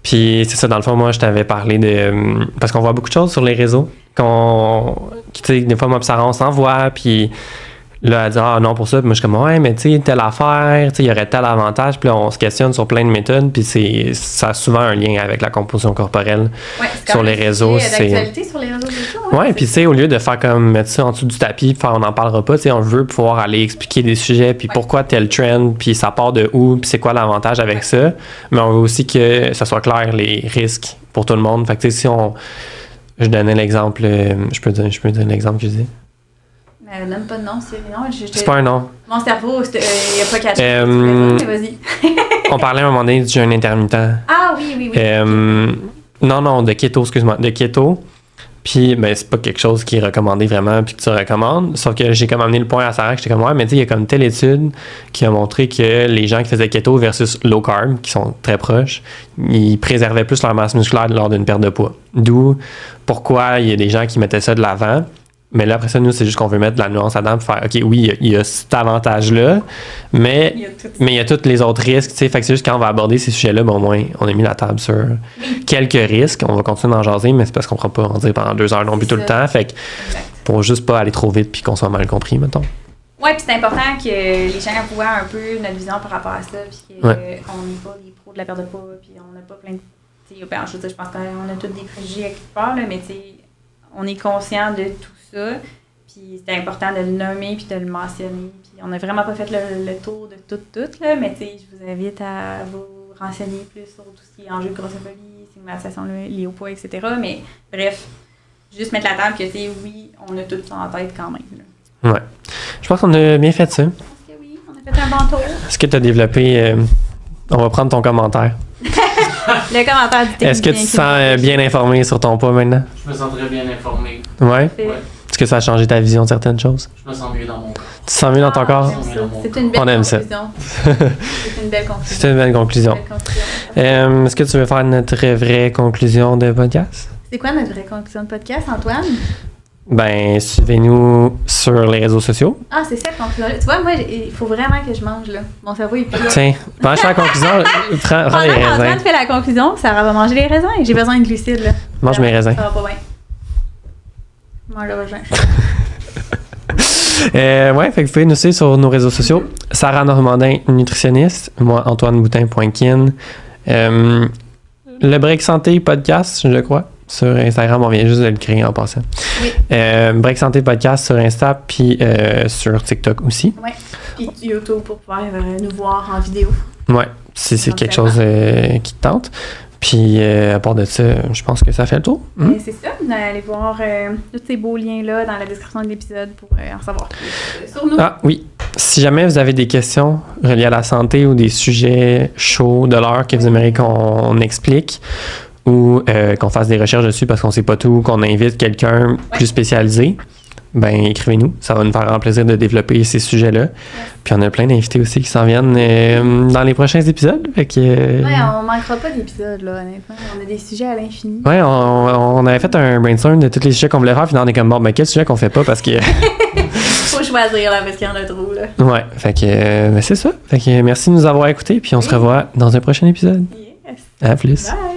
Puis c'est ça, dans le fond, moi, je t'avais parlé de... Parce qu'on voit beaucoup de choses sur les réseaux. Tu sais, des fois, moi, Sarah, on s'envoie, puis... Là, elle dit « Ah non, pour ça. » Puis moi, je suis comme « Ouais, mais tu sais, telle affaire, tu sais, il y aurait tel avantage. » Puis là, on se questionne sur plein de méthodes. Puis ça a souvent un lien avec la composition corporelle sur les réseaux. C'est d'actualité sur les réseaux sociaux. Ouais, puis tu sais, au lieu de faire comme mettre ça en dessous du tapis, faire on n'en parlera pas, tu sais, on veut pouvoir aller expliquer des sujets, puis pourquoi tel trend, puis ça part de où, puis c'est quoi l'avantage avec ça. Mais on veut aussi que ça soit clair, les risques pour tout le monde. Fait que tu sais, je donnais l'exemple, je peux dire l'exemple que je dis. Donne pas de nom, c'est pas un nom. Mon cerveau, il n'y a pas catché. Mais vas-y. On parlait à un moment donné du jeûne intermittent. Ah oui. Non, de keto, excuse-moi. De keto. Puis, ben, c'est pas quelque chose qui est recommandé vraiment, puis que tu recommandes. Sauf que j'ai comme amené le point à Sarah, que j'étais comme, ouais, mais tu sais, il y a comme telle étude qui a montré que les gens qui faisaient keto versus low carb, qui sont très proches, ils préservaient plus leur masse musculaire lors d'une perte de poids. D'où pourquoi il y a des gens qui mettaient ça de l'avant. Mais là, après ça, nous, c'est juste qu'on veut mettre de la nuance là-dedans pour faire, OK, oui, il y a cet avantage-là, mais il y a tous les autres risques, tu sais. Fait que c'est juste quand on va aborder ces sujets-là, ben, au moins, on a mis la table sur quelques risques. On va continuer d'en jaser, mais c'est parce qu'on ne pourra pas en dire pendant 2 heures non plus tout le temps. Fait que pour juste pas aller trop vite puis qu'on soit mal compris, mettons. Oui, puis c'est important que les gens voient un peu notre vision par rapport à ça, puis qu'on n'est pas les pros de la perte de poids, puis on n'a pas plein de ben, je veux dire, je pense qu'on a tous des préjugés à quelque part, là, mais on est conscient de tout ça. Puis c'est important de le nommer puis de le mentionner. Puis on n'a vraiment pas fait le tour de tout, là, mais je vous invite à vous renseigner plus sur tout ce qui est enjeu de grossophobie, stigmatisation liée au poids, etc. Mais bref, juste mettre la table que, oui, on a tout ça en tête quand même. Là. Ouais. Je pense qu'on a bien fait ça. Je pense que oui, on a fait un bon tour. Est-ce que tu as développé... on va prendre ton commentaire. Le commentaire du Est-ce que tu te sens bien informé sur ton poids maintenant? Je me sens très bien informé. Ouais? Ouais. Est-ce que ça a changé ta vision de certaines choses? Je me sens mieux dans mon corps. Tu te sens mieux dans ton corps? C'est une belle On aime ça. conclusion. C'est une belle conclusion. C'est une belle conclusion. Est-ce que tu veux faire notre vraie conclusion de podcast? C'est quoi notre vraie conclusion de podcast, Antoine? Ben, suivez-nous sur les réseaux sociaux. Ah, c'est ça, conclusion. Tu vois, moi, il faut vraiment que je mange, là. Mon cerveau est plus là. Tiens, pendant que je fais la conclusion, prends les Pendant qu'Antoine raisins. fait la conclusion, Sarah va manger les raisins. J'ai besoin de glucides, là. Mange mes raisins. Ça va pas bien. Mange le raisin. Ouais, fait que vous pouvez nous suivre sur nos réseaux sociaux. Sarah Normandin, nutritionniste. Moi, Antoine Boutin.kin. Le Break Santé podcast, je crois. Sur Instagram, on vient juste de le créer en passant. Oui. Break Santé podcast sur Insta, puis sur TikTok aussi. Ouais. Puis YouTube pour pouvoir nous voir en vidéo. Ouais, si c'est quelque chose qui te tente. Puis à part de ça, je pense que ça fait le tour. C'est ça. Allez voir tous ces beaux liens-là dans la description de l'épisode pour en savoir plus sur nous. Ah oui. Si jamais vous avez des questions reliées à la santé ou des sujets chauds de l'heure que vous aimeriez qu'on explique ou qu'on fasse des recherches dessus parce qu'on ne sait pas tout, qu'on invite quelqu'un plus spécialisé, ben écrivez-nous. Ça va nous faire grand plaisir de développer ces sujets-là. Puis on a plein d'invités aussi qui s'en viennent dans les prochains épisodes. Fait que, ouais, on manquera pas d'épisodes, là, honnêtement. On a des sujets à l'infini. Ouais, on avait fait un brainstorm de tous les sujets qu'on voulait faire, puis on est comme bon, ben quel sujet qu'on fait pas parce que. Faut choisir, là, parce qu'il y en a trop, là. Ouais, fait que ben c'est ça. Fait que merci de nous avoir écoutés, puis on se revoit dans un prochain épisode. Yes. À plus. Bye.